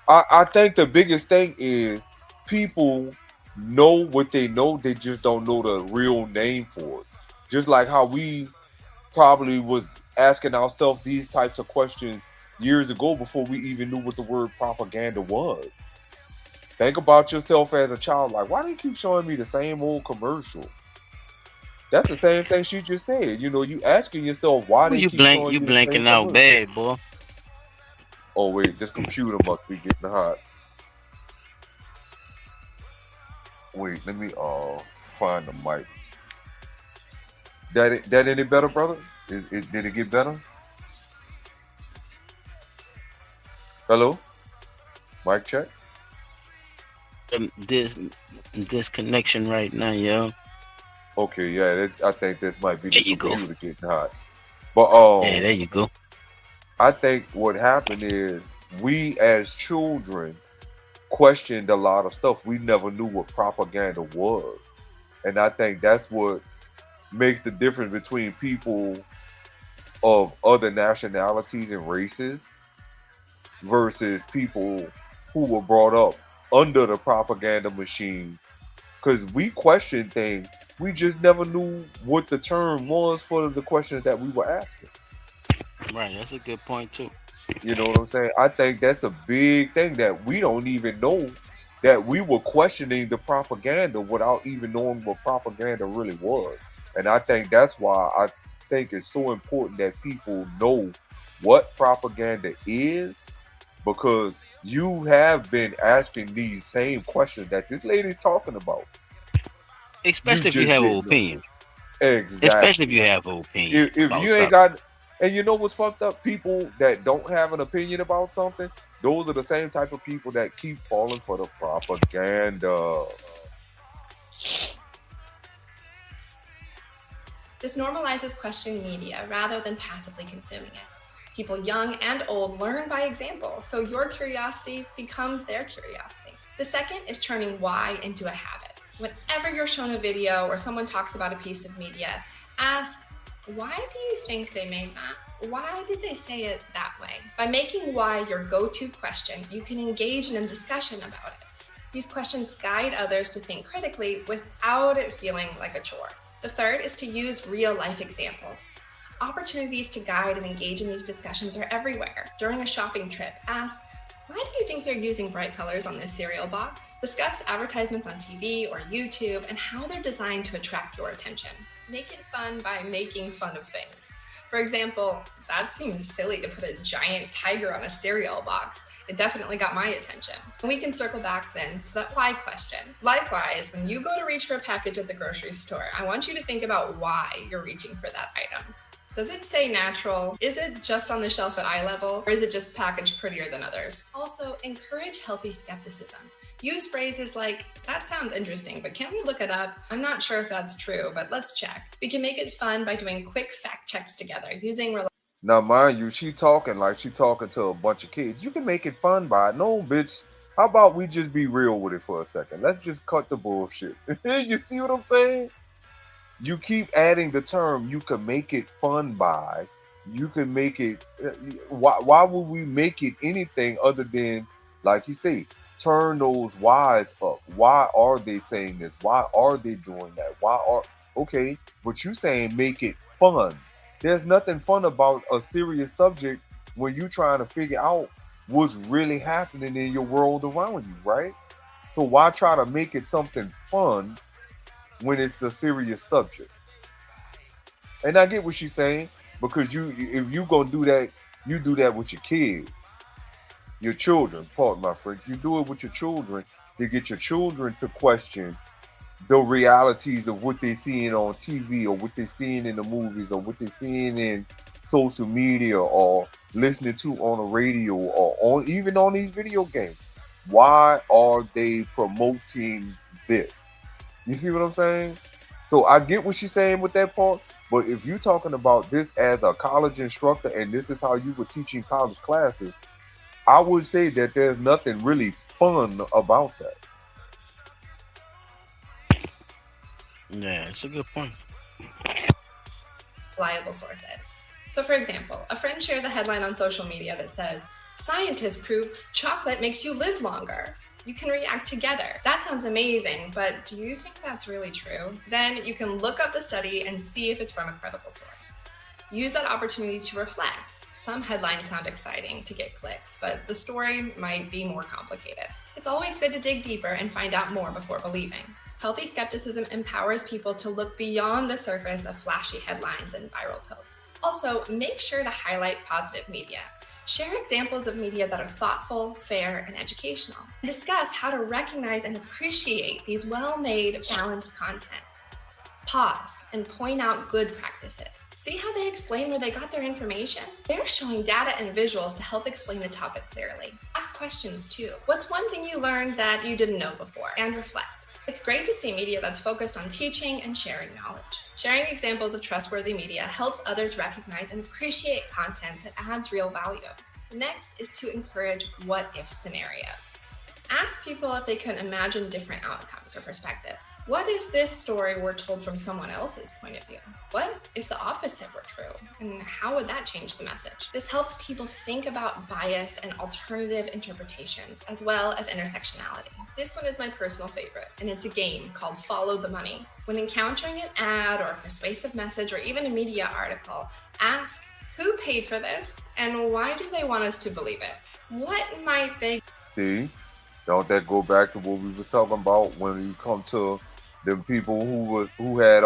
I think the biggest thing is people know what they know, they just don't know the real name for it. Just like how we probably was asking ourselves these types of questions years ago before we even knew what the word propaganda was. Think about yourself as a child, like, why do you keep showing me the same old commercial? That's the same thing she just said. You know, you asking yourself why they keep showing you blanking out bad, boy. Oh wait, this computer must be getting hot. Wait, let me find the mic. That any better, brother? Did it get better? Hello? Mic check. This connection right now, yo. Okay, yeah, I think this might be There the you go. computer getting hot. But Yeah, there you go. I think what happened is we as children questioned a lot of stuff. We never knew what propaganda was. And I think that's what makes the difference between people of other nationalities and races versus people who were brought up under the propaganda machine. Because we questioned things. We just never knew what the term was for the questions that we were asking. Right, that's a good point too. You know what I'm saying? I think that's a big thing that we don't even know, that we were questioning the propaganda without even knowing what propaganda really was. And I think that's why I think it's so important that people know what propaganda is, because you have been asking these same questions that this lady's talking about. Especially if you have an opinion. Exactly. Especially if you have an opinion. If you about ain't something. got, and you know what's fucked up? People that don't have an opinion about something, those are the same type of people that keep falling for the propaganda. This normalizes questioning media rather than passively consuming it. People young and old learn by example, so your curiosity becomes their curiosity. The second is turning why into a habit. Whenever you're shown a video or someone talks about a piece of media, ask, why do you think they made that? Why did they say it that way? By making why your go-to question, you can engage in a discussion about it. These questions guide others to think critically without it feeling like a chore. The third is to use real-life examples. Opportunities to guide and engage in these discussions are everywhere. During a shopping trip, ask, why do you think they're using bright colors on this cereal box? Discuss advertisements on TV or YouTube and how they're designed to attract your attention. Make it fun by making fun of things. For example, that seems silly to put a giant tiger on a cereal box. It definitely got my attention. And we can circle back then to that why question. Likewise, when you go to reach for a package at the grocery store, I want you to think about why you're reaching for that item. Does it say natural? Is it just on the shelf at eye level? Or is it just packaged prettier than others? Also, encourage healthy skepticism. Use phrases like, that sounds interesting, but can we look it up? I'm not sure if that's true, but let's check. We can make it fun by doing quick fact checks together using Now, mind you, she talking like she talking to a bunch of kids. You can make it fun by, no, bitch. How about we just be real with it for a second? Let's just cut the bullshit. You see what I'm saying? You keep adding the term, you can make it fun by, you can make it, why would we make it anything other than, like you say, turn those whys up? Why are they saying this? Why are they doing that? Okay, but you saying make it fun. There's nothing fun about a serious subject when you're trying to figure out what's really happening in your world around you, right? So why try to make it something fun when it's a serious subject? And I get what she's saying, because if you gonna do that, you do that with your kids, your children, pardon my French. You do it with your children to get your children to question the realities of what they're seeing on TV, or what they're seeing in the movies, or what they're seeing in social media, or listening to on the radio, or even on these video games. Why are they promoting this? You see what I'm saying? So I get what she's saying with that part, but if you're talking about this as a college instructor and this is how you were teaching college classes, I would say that there's nothing really fun about that. Yeah, it's a good point. reliable sources. So for example, a friend shares a headline on social media that says, "Scientists prove chocolate makes you live longer." You can react together. That sounds amazing, but do you think that's really true? Then you can look up the study and see if it's from a credible source. Use that opportunity to reflect. Some headlines sound exciting to get clicks, but the story might be more complicated. It's always good to dig deeper and find out more before believing. Healthy skepticism empowers people to look beyond the surface of flashy headlines and viral posts. Also, make sure to highlight positive media. Share examples of media that are thoughtful, fair, and educational. Discuss how to recognize and appreciate these well-made, balanced content. Pause and point out good practices. See how they explain where they got their information? They're showing data and visuals to help explain the topic clearly. Ask questions too. What's one thing you learned that you didn't know before? And reflect. It's great to see media that's focused on teaching and sharing knowledge. Sharing examples of trustworthy media helps others recognize and appreciate content that adds real value. Next is to encourage what-if scenarios. Ask people if they can imagine different outcomes or perspectives. What if this story were told from someone else's point of view? What if the opposite were true? And how would that change the message? This helps people think about bias and alternative interpretations, as well as intersectionality. This one is my personal favorite, and it's a game called Follow the Money. When encountering an ad or a persuasive message or even a media article, ask who paid for this and why do they want us to believe it? What might they... See? Don't that go back to what we were talking about when you come to them people who had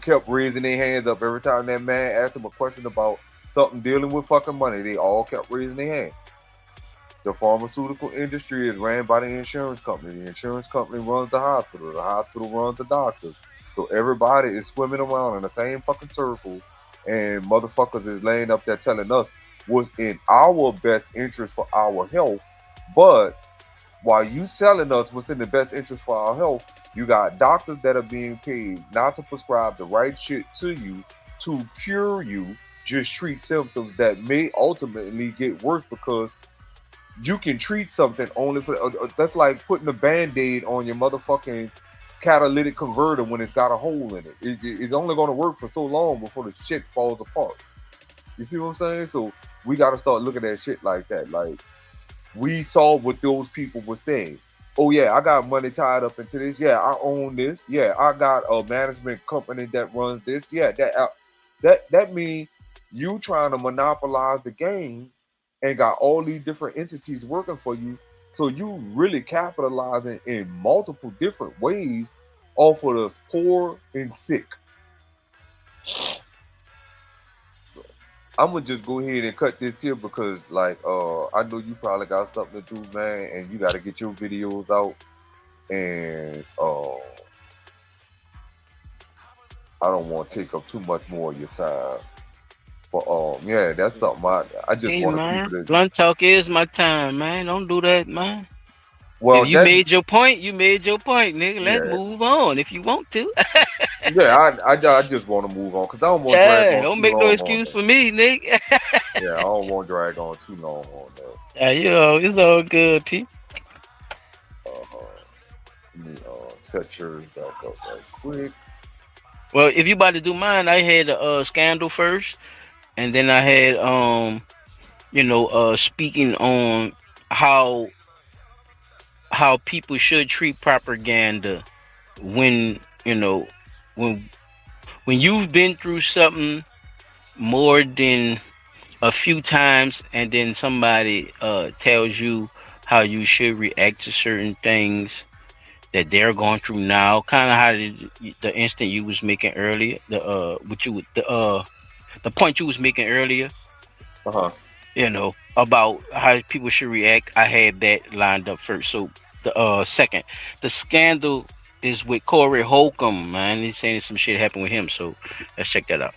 kept raising their hands up every time that man asked them a question about something dealing with fucking money. They all kept raising their hand. The pharmaceutical industry is ran by the insurance company. The insurance company runs the hospital. The hospital runs the doctors. So everybody is swimming around in the same fucking circle, and motherfuckers is laying up there telling us what's in our best interest for our health. But while you selling us what's in the best interest for our health, you got doctors that are being paid not to prescribe the right shit to you to cure you, just treat symptoms that may ultimately get worse because you can treat something only for... that's like putting a Band-Aid on your motherfucking catalytic converter when it's got a hole in it. It's only going to work for so long before the shit falls apart. You see what I'm saying? So we got to start looking at shit like that. Like, we saw what those people were saying. Oh yeah, I got money tied up into this. Yeah, I own this. Yeah, I got a management company that runs this. Yeah, that means you trying to monopolize the game and got all these different entities working for you. So you really capitalizing in multiple different ways off of the poor and sick. I'm gonna just go ahead and cut this here because, like, I know you probably got something to do, man, and you got to get your videos out. And I don't want to take up too much more of your time. But yeah, that's something I just Hey, want man, people to. blunt talk is my time, man. Don't do that, man. Well, if you that- made your point, you made your point, nigga. Let's Yeah. move on if you want to. Yeah, I just want to move on because I don't want to drag Yeah, on. don't too make no long on excuse that. for me, nigga. Yeah, I don't want to drag on too long on that. Yeah, it's all good, P. Let me set yours back up right quick. Well, if you about to do mine, I had a scandal first, and then I had speaking on how people should treat propaganda when you've been through something more than a few times, and then somebody tells you how you should react to certain things that they're going through now, kind of how the instant you was making earlier, the point you was making earlier, about how people should react. I had that lined up first. So the second, the scandal is with Corey Holcomb, man. He's saying some shit happened with him, so let's check that out.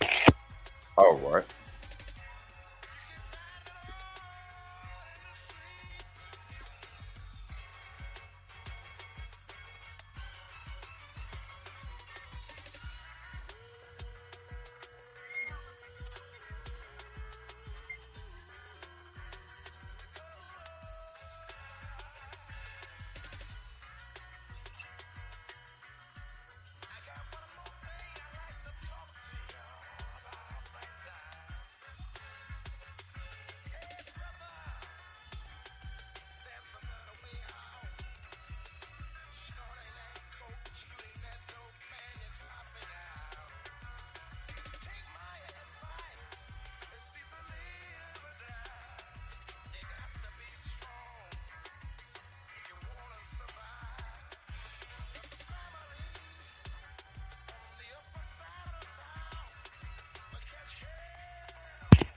All right.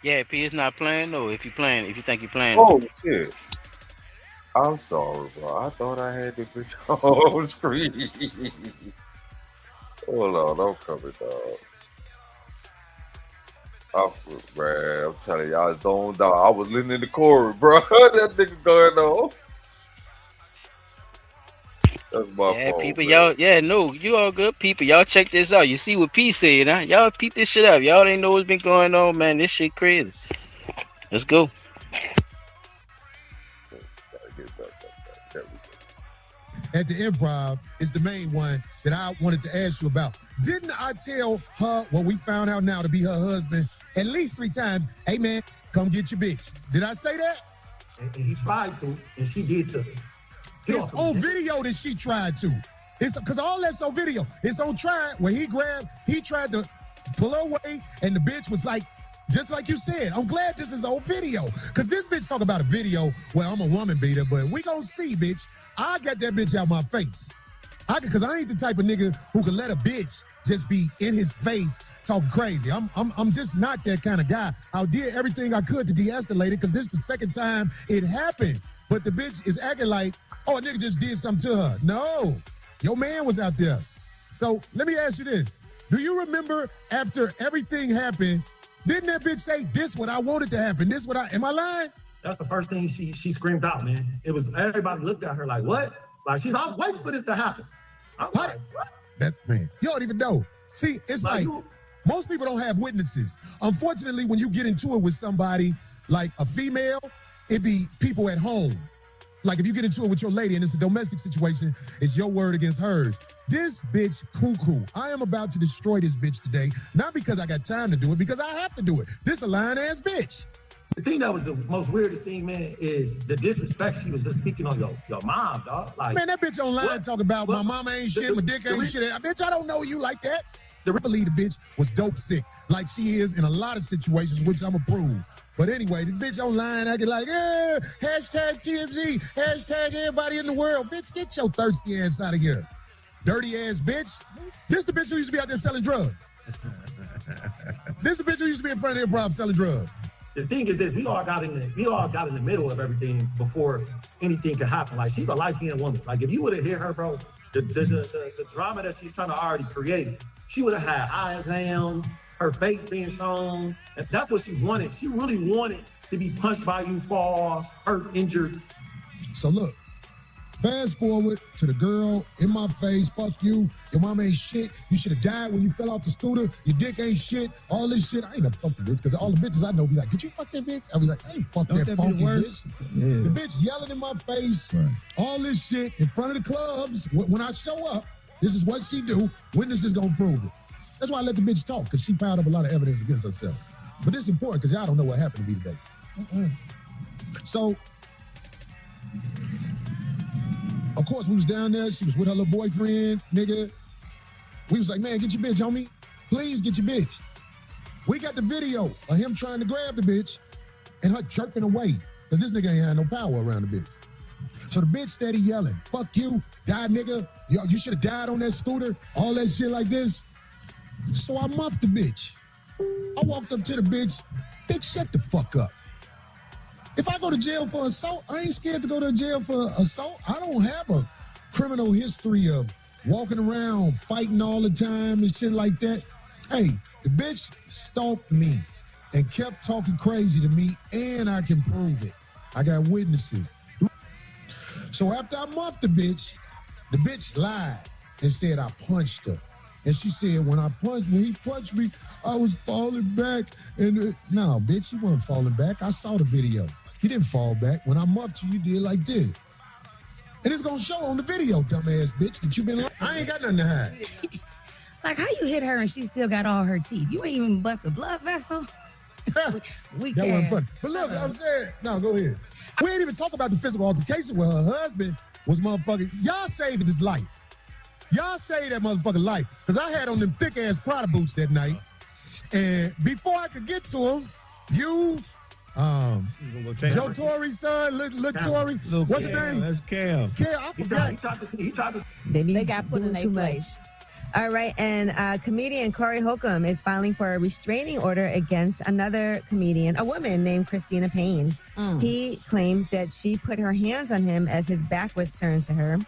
Yeah, P is not playing. No, if you think you're playing. Oh shit! I'm sorry, bro. I thought I had the bitch on screen. Hold on, I'm coming, dog. I'm telling y'all, it's zoned out. I was listening to Corey, bro. That nigga going on. That's my fault. People, man. you all good, people. Y'all check this out. You see what P said, huh? Y'all peep this shit up. Y'all ain't know what's been going on, man. This shit crazy. Let's go. At the Improv is the main one that I wanted to ask you about. Didn't I tell her what we found out now to be her husband at least 3 times? Hey man, come get your bitch. Did I say that? And he tried to, and she did to. It's on video that she tried to. It's because all that's on video. It's on trial where he tried to pull her away, and the bitch was like, just like you said, I'm glad this is on video. Because this bitch talk about a video where I'm a woman beater, but we gonna see, bitch. I got that bitch out my face. Because I ain't the type of nigga who can let a bitch just be in his face talking crazy. I'm just not that kind of guy. I did everything I could to de-escalate it because this is the second time it happened. But the bitch is acting like, oh, a nigga just did something to her. No, your man was out there. So let me ask you this. Do you remember after everything happened, didn't that bitch say, this what I wanted to happen? Am I lying? That's the first thing she screamed out, man. It was, everybody looked at her like, what? Like, I was waiting for this to happen. I'm like, what? That man, you don't even know. See, it's like most people don't have witnesses. Unfortunately, when you get into it with somebody like a female, it be people at home. Like if you get into it with your lady and it's a domestic situation, it's your word against hers. This bitch cuckoo. I am about to destroy this bitch today, not because I got time to do it, because I have to do it. This a lying ass bitch. The thing that was the most weirdest thing, man, is the disrespect she was just speaking on your mom, dog. Like, man, that bitch online talking about my mama ain't shit, my dick ain't shit. Bitch, I don't know you like that. The believe the bitch was dope sick, like she is in a lot of situations, which I'm approve. But anyway, this bitch online acting like, hashtag TMZ, hashtag everybody in the world. Bitch, get your thirsty ass out of here. Dirty ass bitch. This the bitch who used to be out there selling drugs. This the bitch who used to be in front of the Improv selling drugs. The thing is this, we all got in the middle of everything before anything could happen. Like, she's a light-skinned woman. Like, if you would have hit her, bro, the drama that she's trying to already create, she would have had eyes down, her face being shown. And that's what she wanted. She really wanted to be punched by you, fall, hurt, injured. So look, fast forward to the girl in my face, fuck you, your mom ain't shit, you should have died when you fell off the scooter, your dick ain't shit, all this shit. I ain't never fucked the bitch, because all the bitches I know be like, did you fuck that bitch? I be like, I ain't fuck that funky bitch. Yeah. The bitch yelling in my face, all this shit in front of the clubs. When I show up, this is what she do, witnesses gonna prove it. That's why I let the bitch talk, because she piled up a lot of evidence against herself. But this is important, because y'all don't know what happened to me today. So, of course, we was down there. She was with her little boyfriend, nigga. We was like, man, get your bitch, homie. Please get your bitch. We got the video of him trying to grab the bitch and her jerking away because this nigga ain't had no power around the bitch. So the bitch steady yelling, fuck you, die nigga. Yo, you should have died on that scooter, all that shit like this. So I muffed the bitch. I walked up to the bitch, shut the fuck up. If I go to jail for assault, I ain't scared to go to jail for assault. I don't have a criminal history of walking around fighting all the time and shit like that. Hey, the bitch stalked me and kept talking crazy to me, and I can prove it. I got witnesses. So after I muffed the bitch lied and said I punched her. And she said, when he punched me, I was falling back. And no, bitch, you weren't falling back. I saw the video. You didn't fall back. When I muffed you, you did like this. And it's gonna show on the video, dumbass bitch, that you been like, I ain't got nothing to hide. Like, how you hit her and she still got all her teeth? You ain't even bust a blood vessel? we that can. wasn't funny. But look, I'm saying, no, go ahead. We ain't even talk about the physical altercation where her husband was motherfucking, y'all saved his life. Y'all saved that motherfucking life. Because I had on them thick-ass Prada boots that night. And before I could get to him, you, Joe Torre's son, look Torre, what's his name? That's Cam. Cam, I forgot. They got put in their place. All right, and comedian Corey Holcomb is filing for a restraining order against another comedian, a woman named Christina Payne. He claims that she put her hands on him as his back was turned to her.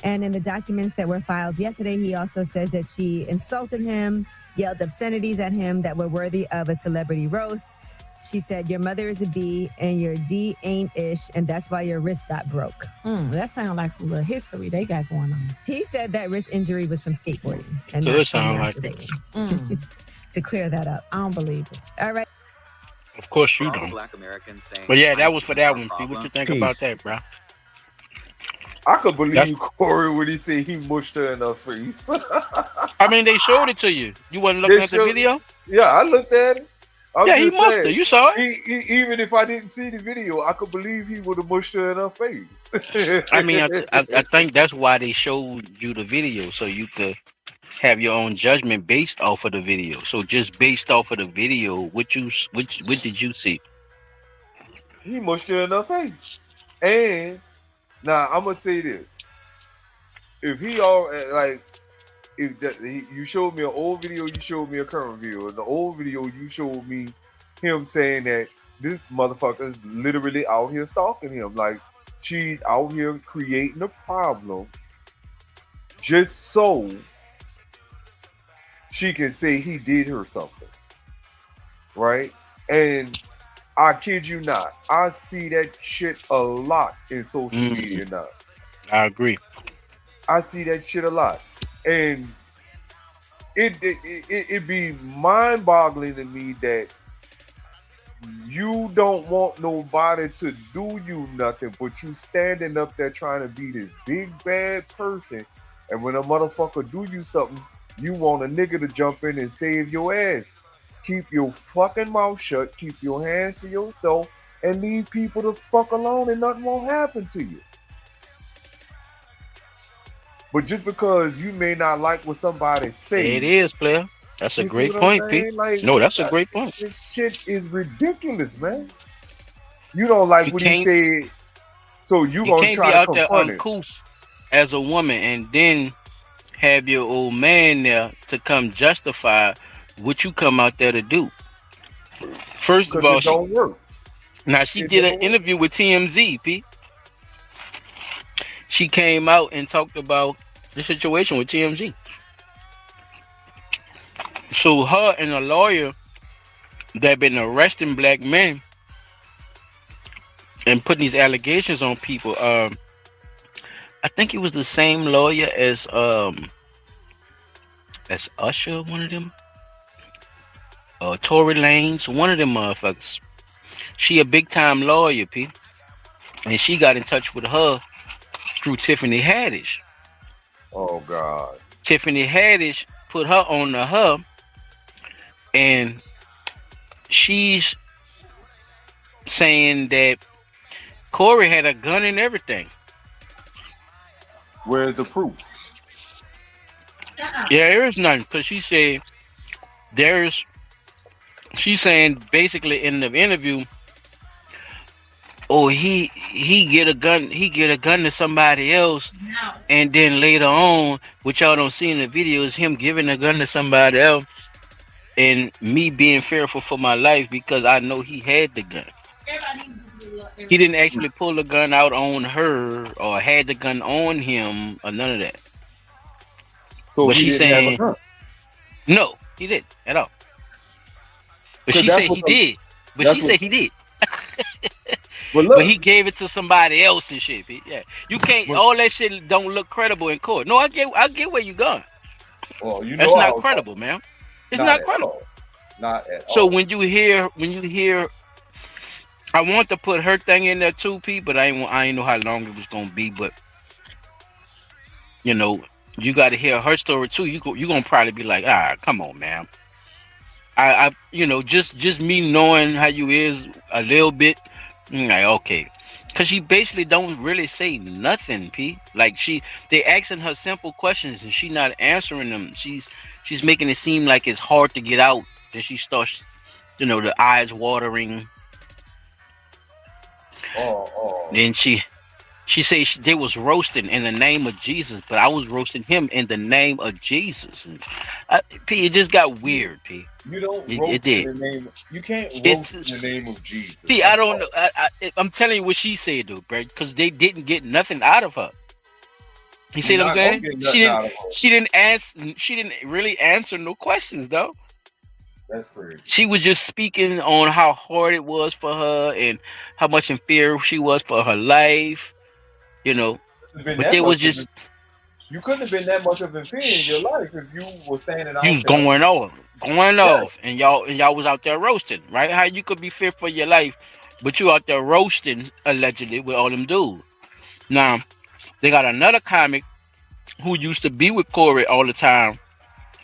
And in the documents that were filed yesterday, he also says that she insulted him, yelled obscenities at him that were worthy of a celebrity roast. She said, your mother is a B and your D ain't ish, and that's why your wrist got broke. That sounds like some little history they got going on. He said that wrist injury was from skateboarding and So not it from sound like masturbating. To clear that up. I don't believe it. All right. Of course you don't. But yeah, that was for that one. See what you think about that, bro? I could believe Corey when he said he mushed her in her face. I mean, they showed it to you. You wasn't looking at the video? Yeah, I looked at it. Yeah, he mushed her. You saw it. Even if I didn't see the video, I could believe he would have mushed her in her face. I mean, I think that's why they showed you the video, so you could have your own judgment based off of the video. So just based off of the video, what did you see? He mushed her in her face. And now I'm gonna say this: if he all like, you showed me an old video, you showed me a current video. In the old video, you showed me him saying that this motherfucker is literally out here stalking him. Like, she's out here creating a problem just so she can say he did her something, right? And I kid you not, I see that shit a lot in social media now. I agree. I see that shit a lot. And it be mind-boggling to me that you don't want nobody to do you nothing, but you standing up there trying to be this big bad person, and when a motherfucker do you something, you want a nigga to jump in and save your ass. Keep your fucking mouth shut, keep your hands to yourself, and leave people the fuck alone, and nothing won't happen to you. But just because you may not like what somebody says, It is, player. That's a great point, Pete. Like, No, that's a great point. This shit is ridiculous, man. You don't like what he said, so you gonna can't try be to out there confront it. uncouth as a woman and then have your old man there to come justify what you come out there to do. First of all, it don't work. Now she did an interview with TMZ, Pete. She came out and talked about the situation with TMZ. So her and a lawyer that been arresting black men and putting these allegations on people. I think it was the same lawyer as Usher, one of them. Tory Lanez, one of them motherfuckers. She a big time lawyer, P. And she got in touch with her through Tiffany Haddish. Oh God. Tiffany Haddish put her on to her, and she's saying that Corey had a gun and everything. Where's the proof? Yeah, there is none, because she said she's saying basically in the interview, oh, he get a gun to somebody else, and then later on, what y'all don't see in the video is him giving a gun to somebody else, and me being fearful for my life because I know he had the gun. He didn't actually pull the gun out on her or had the gun on him or none of that. So but he she's didn't have a saying gun? no, he didn't at all. But So she that's said what he the- did. But that's she what- said he did. Well, look, But he gave it to somebody else and shit. Yeah, you can't. All that shit don't look credible in court. No, I get where you going. well, you That's know not credible, man. It's not at credible. all. Not at So all. when you hear, I want to put her thing in there too, Pete, but I ain't know how long it was gonna be. But you know, you got to hear her story too. You gonna probably be like, come on, man. I just me knowing how you is a little bit, I'm like, okay. Cause she basically don't really say nothing, P. Like they asking her simple questions and she not answering them. She's making it seem like it's hard to get out. Then she starts, the eyes watering. Oh. Then she She said they was roasting in the name of Jesus, but I was roasting him in the name of Jesus. And P, it just got weird, P. You don't It roast did. in the name. You can't It's- roast in the name of Jesus. P, I don't know. I'm telling you what she said, though, bro, because they didn't get nothing out of her. You see You're what I'm not saying? gonna get nothing out of her. She didn't answer. She didn't really answer no questions, though. That's crazy. She was just speaking on how hard it was for her and how much in fear she was for her life. You know, Been but that it was much of just it. You couldn't have been that much of a fear in your life if you were standing out you was there. going off, and y'all was out there roasting, right? How you could be fear for your life, but you out there roasting allegedly with all them dudes. Now they got another comic who used to be with Corey all the time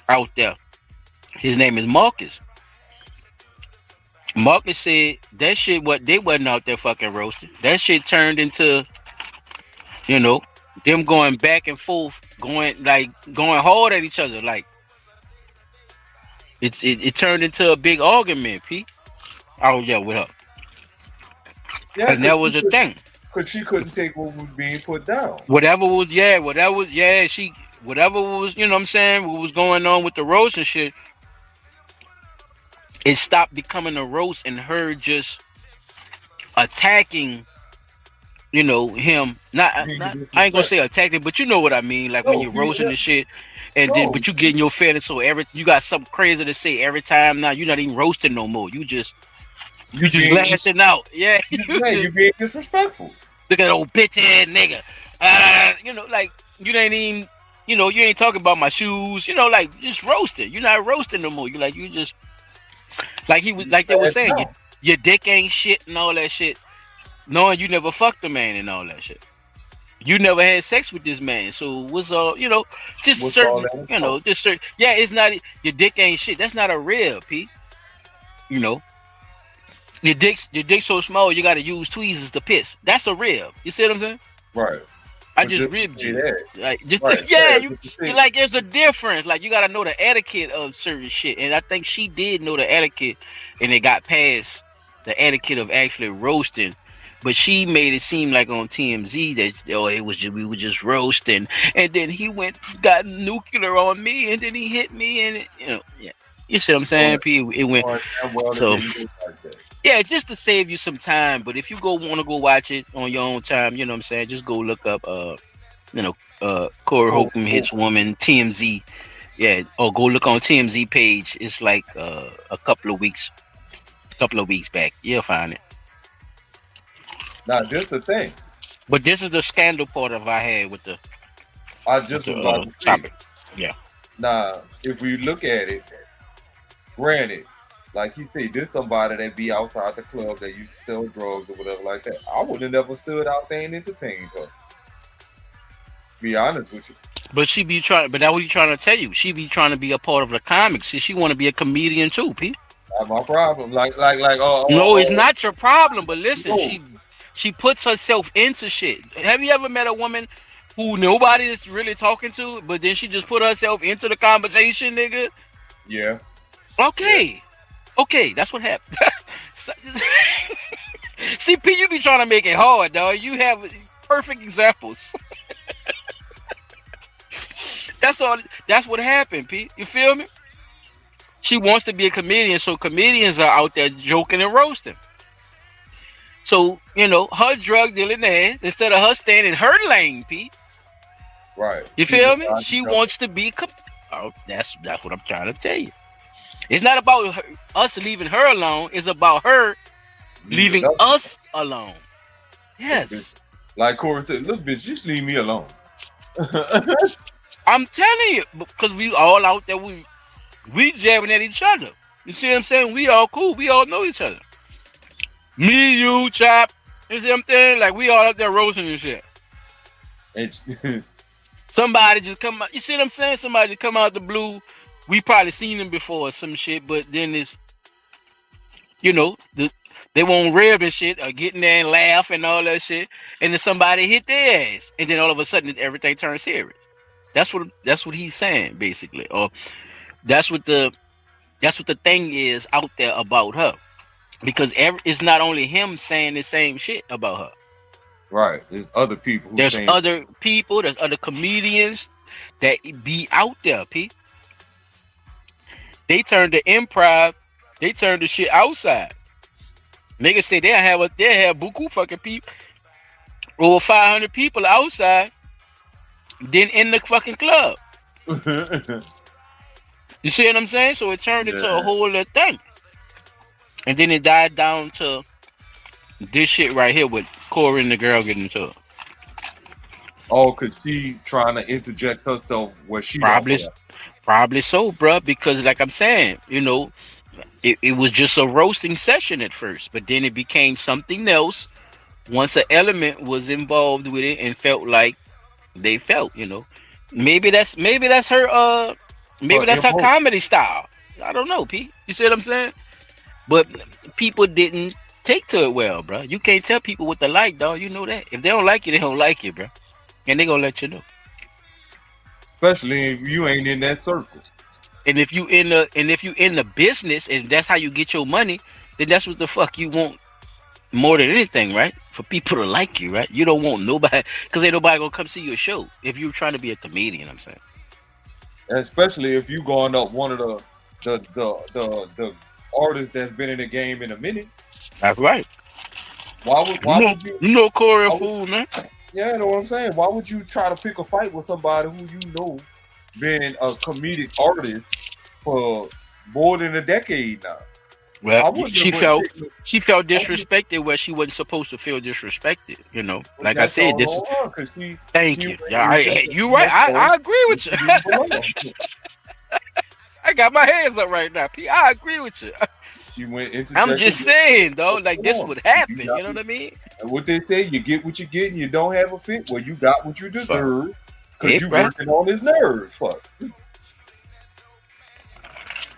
out there. His name is Marcus. Marcus said that shit. What they wasn't out there fucking roasting. That shit turned into, you know, them going back and forth, going hard at each other. Like it turned into a big argument, P. Oh yeah, what up? Yeah, And that was the thing. Because she couldn't take what was being put down. Whatever was, you know what I'm saying, what was going on with the roast and shit, it stopped becoming a roast and her just attacking, you know, him. I ain't gonna say attacking, but you know what I mean. Like when you're roasting the shit, and then but you getting your feelings, so you got something crazy to say every time. Now you're not even roasting no more. You just lashing out. Yeah, you being disrespectful. Look at that old bitch ass nigga. You know, like you ain't even, you know, you ain't talking about my shoes. You know, like just roasting. You're not roasting no more. You just like he was like they were saying, your dick ain't shit and all that shit. Knowing you never fucked a man and all that shit. You never had sex with this man, so what's all, you know, just What's certain, all that? you know, just certain. Yeah, it's not your dick ain't shit. That's not a rib, P. You know, your dick's so small you got to use tweezers to piss. That's a rib. You see what I'm saying? Right. I But just just ribbed say you. that. Like just Right, yeah, yeah, you like there's a difference. Like you got to know the etiquette of certain shit, and I think she did know the etiquette, and it got past the etiquette of actually roasting. But she made it seem like on TMZ that we were just roasting, and then he got nuclear on me, and then he hit me, and you know, yeah, you see what I'm saying? P, it went so. Yeah, just to save you some time. But if you want to go watch it on your own time, you know what I'm saying? Just go look up, Corey Holcomb hits woman TMZ. Yeah, or go look on TMZ page. It's like a couple of weeks back. You'll find it. Now, this the thing. But this is the scandal part of I had with the. I just was about to say. topic. Yeah. Now, if we look at it, granted, like he said, this somebody that be outside the club that used to sell drugs or whatever like that. I would have never stood out there and entertained her. Be honest with you. But she be trying. But that's what he trying to tell you. She be trying to be a part of the comics. She want to be a comedian too, P. Not my problem. No, it's not your problem. But listen, she puts herself into shit. Have you ever met a woman who nobody is really talking to, but then she just put herself into the conversation, nigga? Yeah. Okay. Okay, that's what happened. See, P, you be trying to make it hard, dog. You have perfect examples. That's all. That's what happened, P. You feel me? She wants to be a comedian, so comedians are out there joking and roasting. So, you know, her drug dealing ass, instead of her staying in her lane, P. Right. You feel me? She wants to be. That's what I'm trying to tell you. It's not about us leaving her alone. It's about her leaving us alone. Yes. Like Corey said, look, bitch, just leave me alone. I'm telling you, because we all out there, we jabbing at each other. You see what I'm saying? We all cool. We all know each other. Me, you, Chop. You see what I'm saying? Like, we all out there roasting and shit. Somebody just come out. You see what I'm saying? Somebody just come out the blue. We probably seen them before or some shit, but then it's, you know, they won't rib and shit or get in there and laugh and all that shit. And then somebody hit their ass. And then all of a sudden everything turns serious. That's what he's saying, basically. Or that's what the thing is out there about her. Because it's not only him saying the same shit about her. Right. There's other people who There's saying other people, there's other comedians that be out there, P. They turn the improv, they turn the shit outside. Niggas say they have buku fucking people, over 500 people outside, then in the fucking club. You see what I'm saying? So it turned into a whole other thing. And then it died down to this shit right here with Corey and the girl getting into it. Oh, cause she trying to interject herself where she probably so, bro. Because like I'm saying, you know, it was just a roasting session at first, but then it became something else once an element was involved with it and felt like they felt, you know. Maybe that's her maybe that's her comedy style. I don't know, P. You see what I'm saying? But people didn't take to it well, bro. You can't tell people what they like, dog. You know that. If they don't like you, they don't like you, bro. And they gonna let you know. Especially if you ain't in that circle. And if you in the business and that's how you get your money, then that's what the fuck you want more than anything, right? For people to like you, right? You don't want nobody, because ain't nobody gonna come see your show if you're trying to be a comedian. I'm saying, especially if you going up one of the artists that's been in the game in a minute. That's right. Why would you? You know Corey a fool, man. Yeah, you know what I'm saying. Why would you try to pick a fight with somebody who you know been a comedic artist for more than a decade now? Well, she felt disrespected where she wasn't supposed to feel disrespected. You know, like I said, this. Thank you. Yeah, you right. I agree with you. I got my hands up right now, P. I agree with you. She went into. I'm just saying though, like this would happen. You know what I mean? And what they say, you get what you get, and you don't have a fit. Well, you got what you deserve because you working on his nerves. Fuck.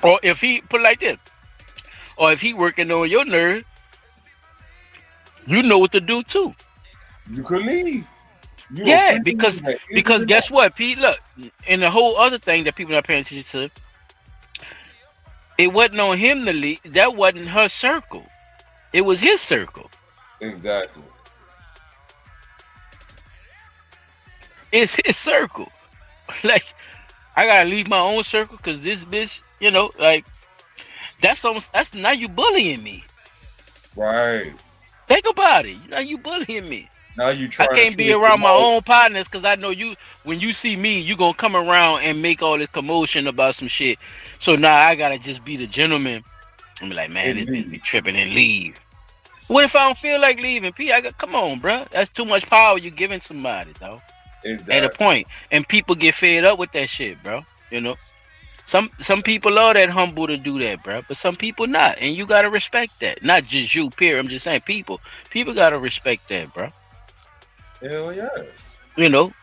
Or if he put it like this, or if he working on your nerves, you know what to do too. You could leave. Yeah, because guess what, Pete? Look, and the whole other thing that people not paying attention to. It wasn't on him to leave. That wasn't her circle. It was his circle. Exactly. It's his circle. Like, I gotta leave my own circle because this bitch, you know, like, that's now you bullying me. Right. Think about it. Now you bullying me. Now you I can't be around my own partners because I know you. When you see me, you gonna come around and make all this commotion about some shit. So now I gotta just be the gentleman and be like, man, this bitch be tripping and leave. What if I don't feel like leaving? P, come on, bro. That's too much power you giving somebody, though. Exactly. At a point, and people get fed up with that shit, bro. You know, some people are that humble to do that, bro, but some people not, and you gotta respect that. Not just you, period. I'm just saying, people gotta respect that, bro. Hell yeah. You know,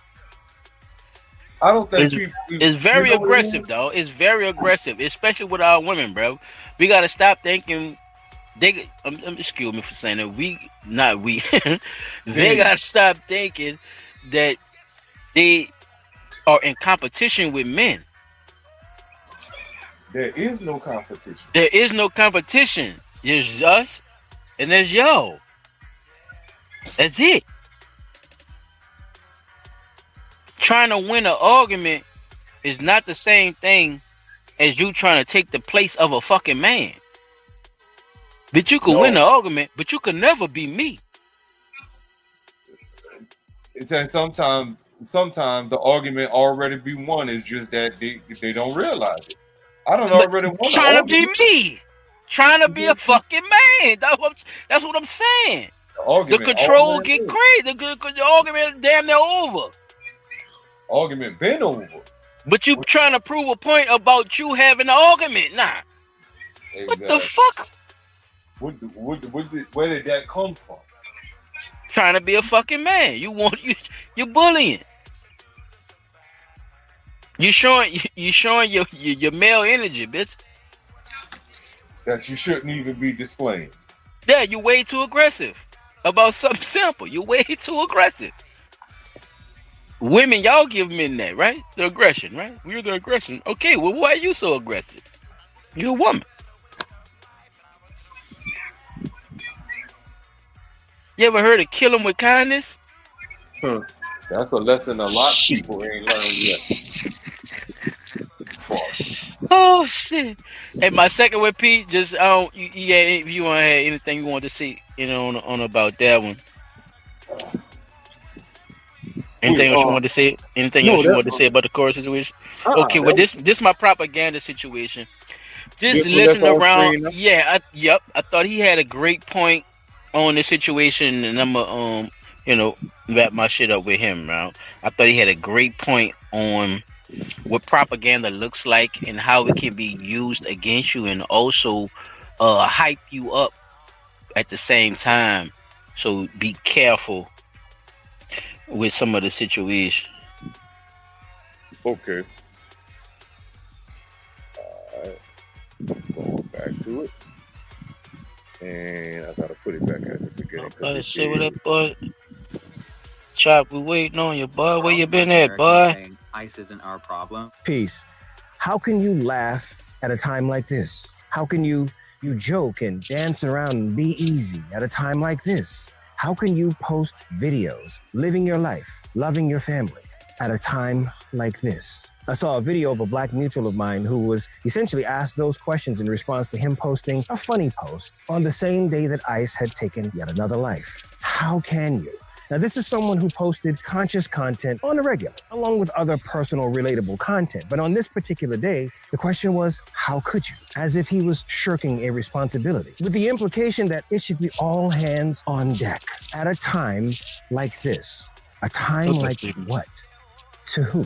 I don't think it's very aggressive, though. It's very aggressive, especially with our women, bro. We gotta stop thinking excuse me for saying that. They gotta stop thinking that they are in competition with men. There is no competition. There is no competition. There's us and there's y'all. That's it. Trying to win an argument is not the same thing as you trying to take the place of a fucking man. But you can win the argument, but you can never be me. It's that sometimes the argument already be won. It's just that they don't realize it. I don't already want trying to be me, trying to be a fucking man. That's what I'm saying. The control get crazy. The argument is damn near over. Argument been over. But you trying to prove a point about you having an argument, nah. Exactly. What the fuck? Where did that come from? Trying to be a fucking man. You're bullying. You showing your male energy, bitch. That you shouldn't even be displaying. Yeah, you're way too aggressive about something simple. You're way too aggressive. Women, y'all give men that, right? The aggression, right? We're the aggression. Okay, well, why are you so aggressive? You're a woman. You ever heard of kill 'em with kindness? That's a lesson a lot of people ain't learned yet. Oh shit! And my second one, Pete, just if you want to have anything you want to see, on about that one. Anything else you want to say? Anything else you want to say about the Corey situation? Okay, well this my propaganda situation. Just listen around. Yeah, I thought he had a great point on the situation, and I'm wrap my shit up with him, man. I thought he had a great point on what propaganda looks like and how it can be used against you, and also hype you up at the same time. So be careful with some of the situation. Okay. Going back to it, and I gotta put it back at the beginning. Let's see what that boy. Chop, we waiting on you, bud. Where you been at, bud? ICE isn't our problem. Peace. How can you laugh at a time like this? How can you joke and dance around and be easy at a time like this? How can you post videos, living your life, loving your family at a time like this? I saw a video of a black mutual of mine who was essentially asked those questions in response to him posting a funny post on the same day that ICE had taken yet another life. How can you? Now, this is someone who posted conscious content on the regular, along with other personal, relatable content. But on this particular day, the question was, how could you? As if he was shirking a responsibility, with the implication that it should be all hands on deck at a time like this. A time like what? To who?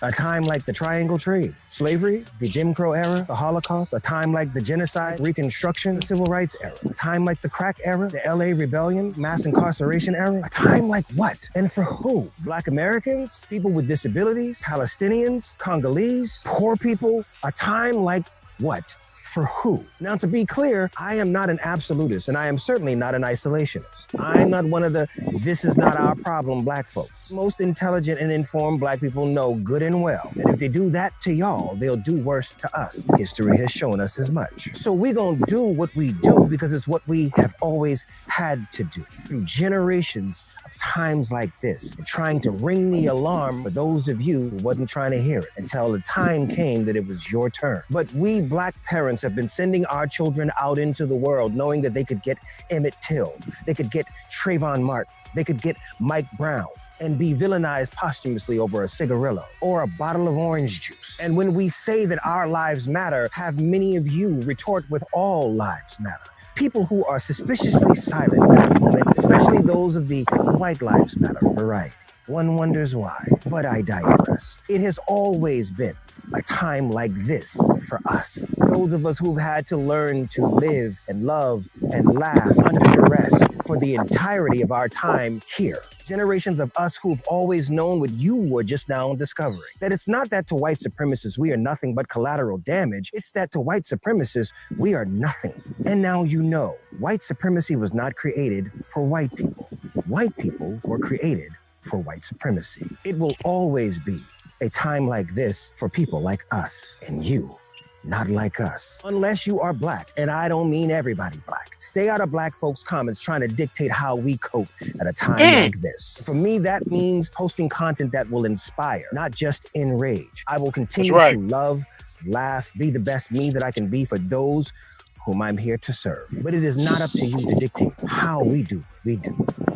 A time like the Triangle Trade, slavery, the Jim Crow era, the Holocaust, a time like the genocide, Reconstruction, the Civil Rights era, a time like the crack era, the LA Rebellion, mass incarceration era, a time like what? And for who? Black Americans, people with disabilities, Palestinians, Congolese, poor people, a time like what? For who? Now, to be clear, I am not an absolutist, and I am certainly not an isolationist. I'm not one of the this is not our problem black folks. Most intelligent and informed black people know good and well that if they do that to y'all, they'll do worse to us. History has shown us as much. So we're gonna do what we do because it's what we have always had to do through generations of times like this, and trying to ring the alarm for those of you who wasn't trying to hear it until the time came that it was your turn. But we black parents have been sending our children out into the world knowing that they could get Emmett Till, they could get Trayvon Martin, they could get Mike Brown, and be villainized posthumously over a cigarillo or a bottle of orange juice. And when we say that our lives matter, have many of you retort with all lives matter. People who are suspiciously silent at the moment, especially those of the white lives matter variety. One wonders why, but I digress. It has always been a time like this for us. Those of us who've had to learn to live and love and laugh under duress for the entirety of our time here. Generations of us who've always known what you were just now discovering. That it's not that to white supremacists we are nothing but collateral damage. It's that to white supremacists we are nothing. And now you know, white supremacy was not created for white people. White people were created for white supremacy. It will always be a time like this for people like us and you. Not like us. Unless you are black, and I don't mean everybody black. Stay out of black folks' comments trying to dictate how we cope at a time like this. For me, that means posting content that will inspire, not just enrage. I will continue to love, laugh, be the best me that I can be for those whom I'm here to serve. But it is not up to you to dictate how we do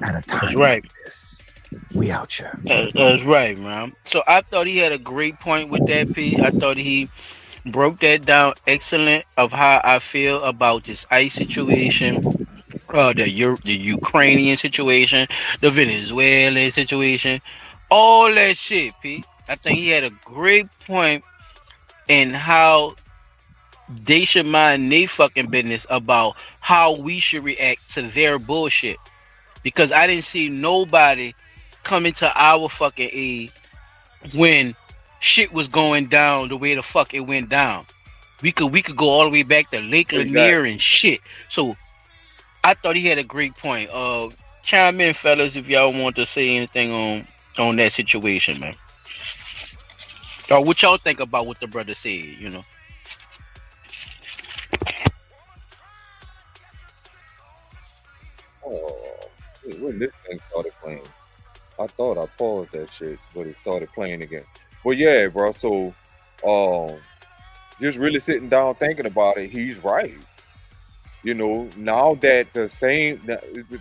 at a time like this. We out here. That's right, man. So I thought he had a great point with that, P. I thought he broke that down excellent of how I feel about this ICE situation, the Ukrainian situation, the Venezuelan situation, all that shit, P. I think he had a great point in how they should mind their fucking business about how we should react to their bullshit. Because I didn't see nobody coming to our fucking aid when shit was going down the way the fuck it went down. We could go all the way back to Lake Lanier and shit. So I thought he had a great point. Chime in, fellas, if y'all want to say anything on that situation, man. Or what y'all think about what the brother said, you know. When this thing started playing. I thought I paused that shit, but it started playing again. But yeah, bro. So, just really sitting down thinking about it, he's right. You know, now that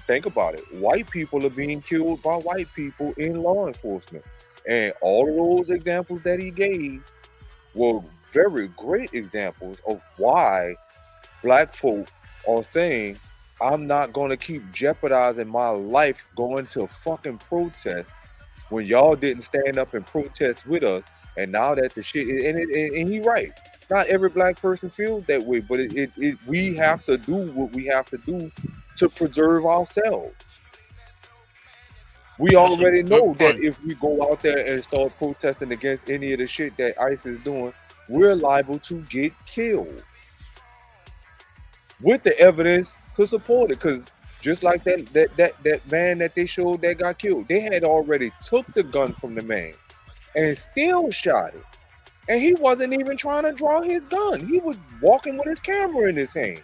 think about it, white people are being killed by white people in law enforcement, and all of those examples that he gave were very great examples of why black folk are saying, I'm not going to keep jeopardizing my life going to fucking protest when y'all didn't stand up and protest with us. And now that the shit, and he right. Not every black person feels that way, but we have to do what we have to do to preserve ourselves. We already know that if we go out there and start protesting against any of the shit that ICE is doing, we're liable to get killed. With the evidence to support it, because just like that man that they showed that got killed, they had already took the gun from the man and still shot it. And he wasn't even trying to draw his gun. He was walking with his camera in his hand,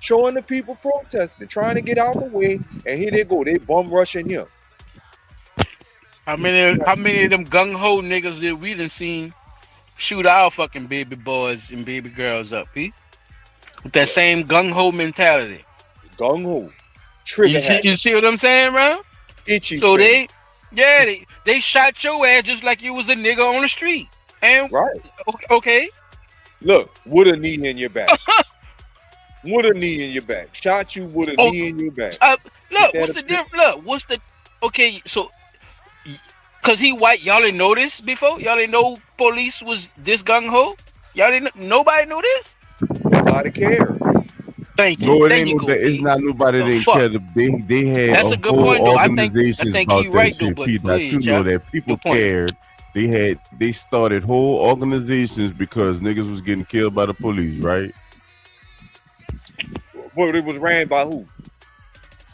showing the people protesting, trying to get out the way, and here they go, they bum rushing him. How many of them gung-ho niggas that we done seen shoot our fucking baby boys and baby girls up, P? With that same gung-ho mentality. Gung-ho. You see what I'm saying, bro? Itchy. So they shot your ass just like you was a nigga on the street. And right. Okay. Look, with a knee in your back. With a knee in your back. Shot you with a knee in your back. Look, what's the difference? Look, what's the okay? So, cause he white, y'all didn't know this before. Y'all didn't know police was this gung ho. Y'all didn't. Nobody knew this. Nobody cared. Thank you. No, it ain't no, it's not nobody that cared. They had That's a good point, though. I think about he right, that shit. though, Pete, but you know that people cared. They started whole organizations because niggas was getting killed by the police, right? Well, it was ran by who?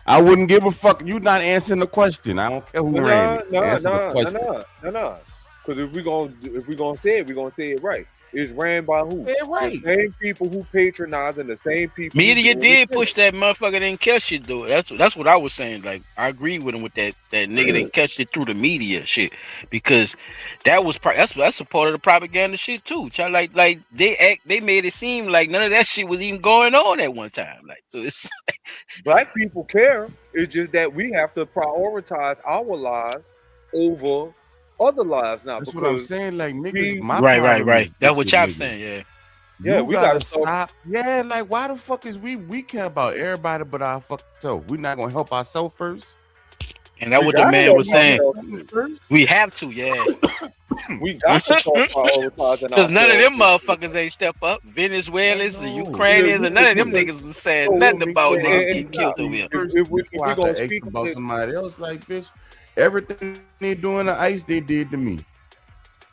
I wouldn't give a fuck. You not answering the question. I don't care who ran it. No. Because if we gonna say it, we're gonna say it right. It's ran by who? Yeah, right. The same people who patronizing the same people. Media did push that motherfucker didn't catch it though. That's what I was saying. Like I agree with him with that nigga didn't catch it through the media shit, because that was that's a part of the propaganda shit too. Like they made it seem like none of that shit was even going on at one time. Like so, it's black people care. It's just that we have to prioritize our lives over other lives now. That's what I'm saying. Like niggas, right. That's what y'all saying. Yeah, we gotta stop. Yeah, like why the fuck is we care about everybody but our fucking self? We not gonna help ourselves first. And that's what the man was saying. We have to, we got to prioritize because none of them motherfuckers ain't step up. Venezuelans, the Ukrainians, and none of them niggas was saying nothing about niggas getting killed over here. If we gonna speak about somebody else, like bitch. Everything they doing to ICE, they did to me.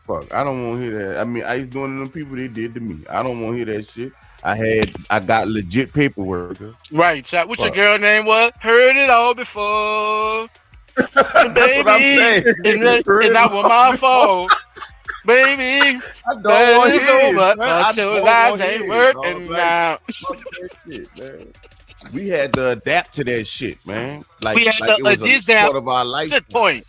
Fuck, I don't want to hear that. I mean, ICE doing to them people, they did to me. I don't want to hear that shit. I got legit paperwork. Right, Chop. What your girl name was? Heard it all before. That's what I'm saying. And that was my fault. Baby, I don't want to hear it, but your lies ain't working now. We had to adapt to that shit, man. Like we had like to it was a part of our life. Good point.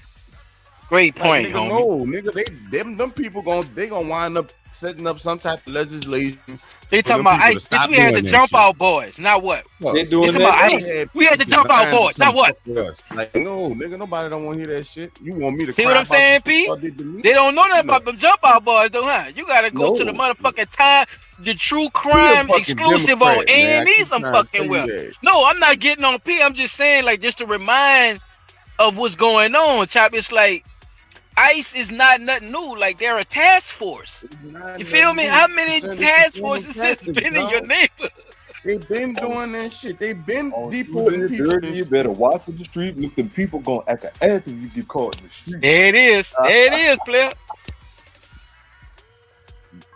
Great point, like, homie. No, nigga, them people gonna wind up setting up some type of legislation. They talking about ICE. We had to jump out boys. Now what? They doing that. We had to jump out boys. Now what? Like no, nigga, nobody don't want to hear that shit. You want me to see what I'm saying, P? They don't know nothing about them jump out boys, though, huh? You gotta go to the motherfucking time. The true crime exclusive on A&E some fucking well. No, I'm not getting on P. I'm just saying, like, just to remind of what's going on, Chop. It's like ICE is not nothing new. Like, they're a task force. You feel me? How many task forces has been in your neighborhood? They been doing that shit. They been deporting people. You better watch the street. Look, the people gonna act an ass if you get caught in the street. There it is. There it is, player.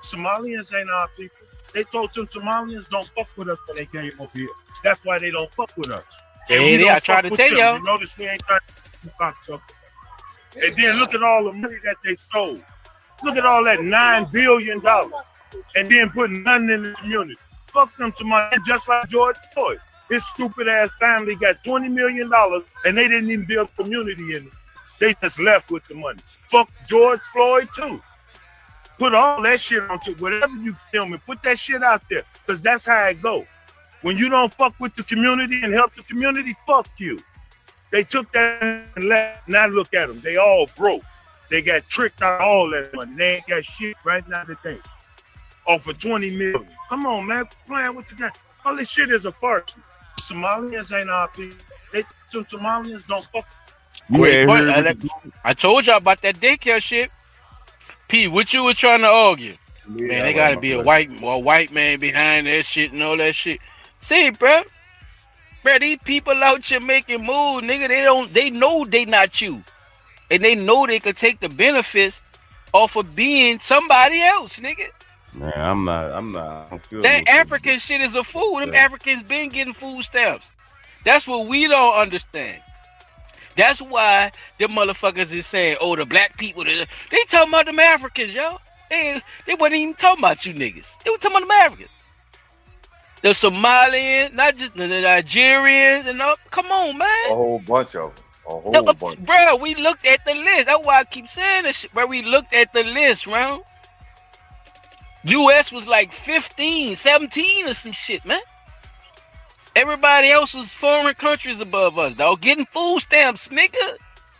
Somalians ain't our people. They told them Somalians don't fuck with us when they came over here. That's why they don't fuck with us. And I tried to tell y'all. You notice we ain't trying to fuck them. And then look at all the money that they stole. Look at all that $9 billion. And then put nothing in the community. Fuck them Somalians just like George Floyd. His stupid ass family got $20 million and they didn't even build community in it. They just left with the money. Fuck George Floyd too. Put all that shit on to whatever you film and put that shit out there, because that's how it go. When you don't fuck with the community and help the community, fuck you. They took that and left. Now look at them. They all broke. They got tricked out of all that money. They ain't got shit right now today. Off of 20 million. Come on, man. Playing with the guy. All this shit is a farce. Somalians ain't our people. Some Somalians don't fuck. I told y'all about that daycare shit. P, what you were trying to argue? Yeah, man, they gotta be a white man behind that shit and all that shit. See, bro, these people out here making moves, nigga. They know they not you, and they know they could take the benefits off of being somebody else, nigga. Man, I'm not. That African shit is a fool. Them Africans been getting food stamps. That's what we don't understand. That's why them motherfuckers is saying, "Oh, the black people." They talking about them Africans, yo. They wasn't even talking about you niggas. They were talking about them Africans. The Somalians, not just the Nigerians, and all. Come on, man. A whole bunch of them. A whole bunch. Bro, we looked at the list. That's why I keep saying this shit. Bro, we looked at the list, bro. U.S. was like 15, 17 or some shit, man. Everybody else was foreign countries above us, dog. Getting food stamps, nigga.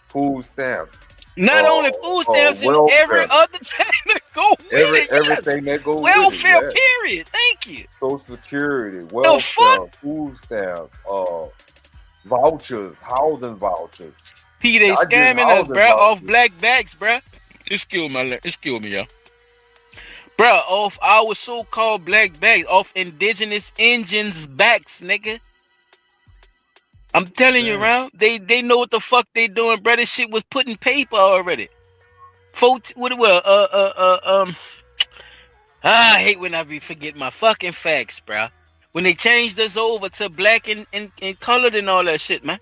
Food stamps. Not only food stamps, and every other thing that go with everything that goes welfare, with it. period. Thank you. Social Security, welfare, food stamps, vouchers, housing vouchers. P, they scamming us, bro, off black backs, bro. Excuse me, y'all. Bro, off our so-called black backs, off indigenous Indians' backs, nigga. I'm telling you, Round, they know what the fuck they doing, bro. This shit was put in paper already. I hate when I be forgetting my fucking facts, bro. When they changed us over to black and colored and all that shit, man.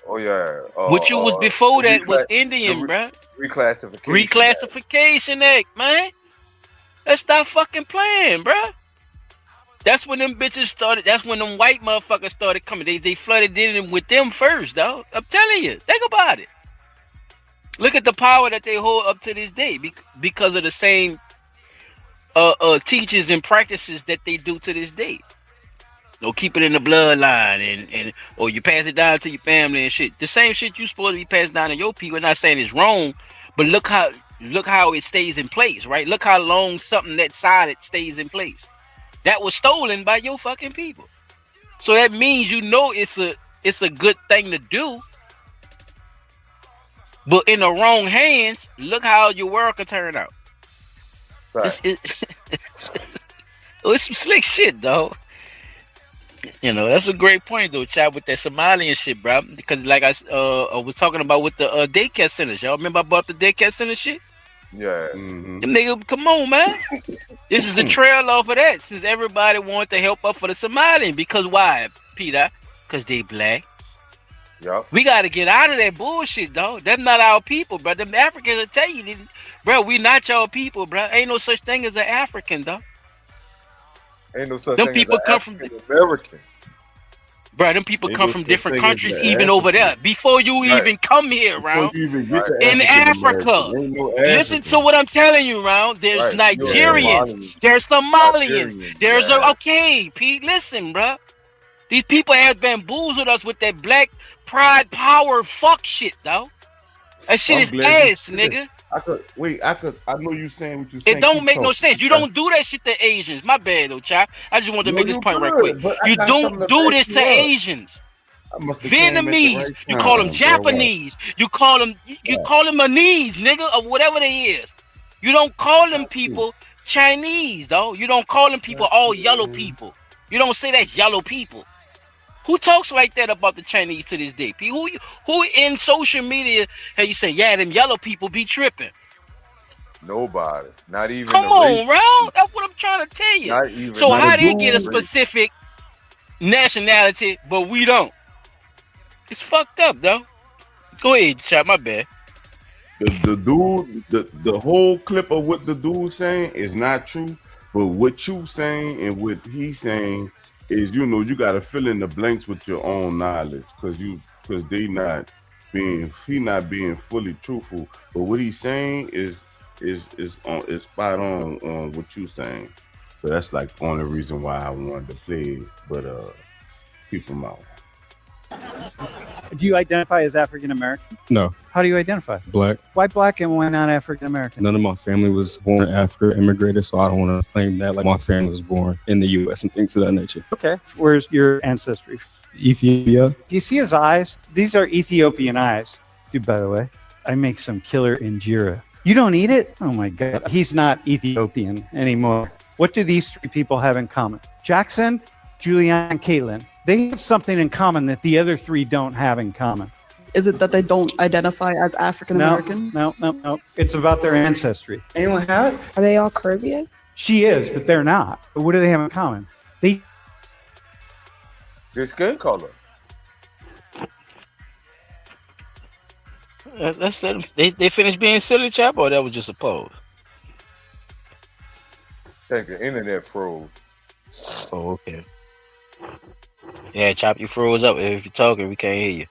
Oh yeah. What you was before that was Indian, bro. Reclassification Act, man. Let's stop fucking playing, bro. That's when them bitches started. That's when them white motherfuckers started coming. They flooded in with them first, dog. I'm telling you. Think about it. Look at the power that they hold up to this day because of the same teachings and practices that they do to this day. No, keep it in the bloodline and or you pass it down to your family and shit. The same shit you supposed to be passed down to your people. I'm not saying it's wrong, but look how it stays in place, right? Look how long something that solid stays in place. That was stolen by your fucking people. So that means you know it's a good thing to do. But in the wrong hands, look how your world could turn out. Right. It's some slick shit, though. You know, that's a great point, though, Chad, with that Somalian shit, bro. Because like I was talking about with the daycare centers. Y'all remember I brought up the daycare center shit? Yeah. Them nigga, come on, man. This is a trail off of that since everybody wanted to help up for the Somalian. Because why, Peter? Because they black. Yep. We got to get out of that bullshit, dog. Them not our people, bro. Them Africans will tell you, bro, we not your people, bro. Ain't no such thing as an African, dog. Ain't no such them thing people as come from American. Bro, them people come from different countries, even over there. Before you even come here, Round. In Africa. Listen to what I'm telling you, Round. There's Nigerians. There's Somalians. There's okay, Pete. Listen, bro. These people have bamboozled us with that black pride power fuck shit, though. That shit is ass, nigga. I know you saying what you saying. It don't make no sense. You don't do that shit to Asians. My bad, though, child. I just wanted to make this point right quick. You don't do this to Asians. Vietnamese. You call them Japanese. You call them Manese, nigga, or whatever they is. You don't call them people Chinese, though. You don't call them people all yellow people. You don't say that's yellow people. Who talks like that about the Chinese to this day? Who in social media have you say, yeah, them yellow people be tripping? Nobody. Not even. Come on, Round. That's what I'm trying to tell you. Not even. So how they get a specific nationality, but we don't? It's fucked up, though. Go ahead, Chad. My bad. The dude, the whole clip of what the dude saying is not true. But what you saying and what he's saying is, you know, you got to fill in the blanks with your own knowledge because they not not being fully truthful. But what he's saying is spot on what you're saying. So that's like the only reason why I wanted to play it, but keep him out. Do you identify as African American? No. How do you identify? Black. Why black and why not African American? None of my family was born in Africa, immigrated, so I don't want to claim that like my family was born in the U.S. and things of that nature. Okay. Where's your ancestry? Ethiopia. Do you see his eyes? These are Ethiopian eyes. Dude, by the way, I make some killer injera. You don't eat it? Oh my God. He's not Ethiopian anymore. What do these three people have in common? Jackson, Julianne, and Caitlin. They have something in common that the other three don't have in common. Is it that they don't identify as African American? No. It's about their ancestry. Anyone have it? Are they all Caribbean? She is, but they're not. But what do they have in common? Their skin color. Let's let them. They finished being silly, chap, or that was just a pose? Think the internet froze. Oh, okay. Yeah, chop, you froze up. If you're talking, we can't hear you.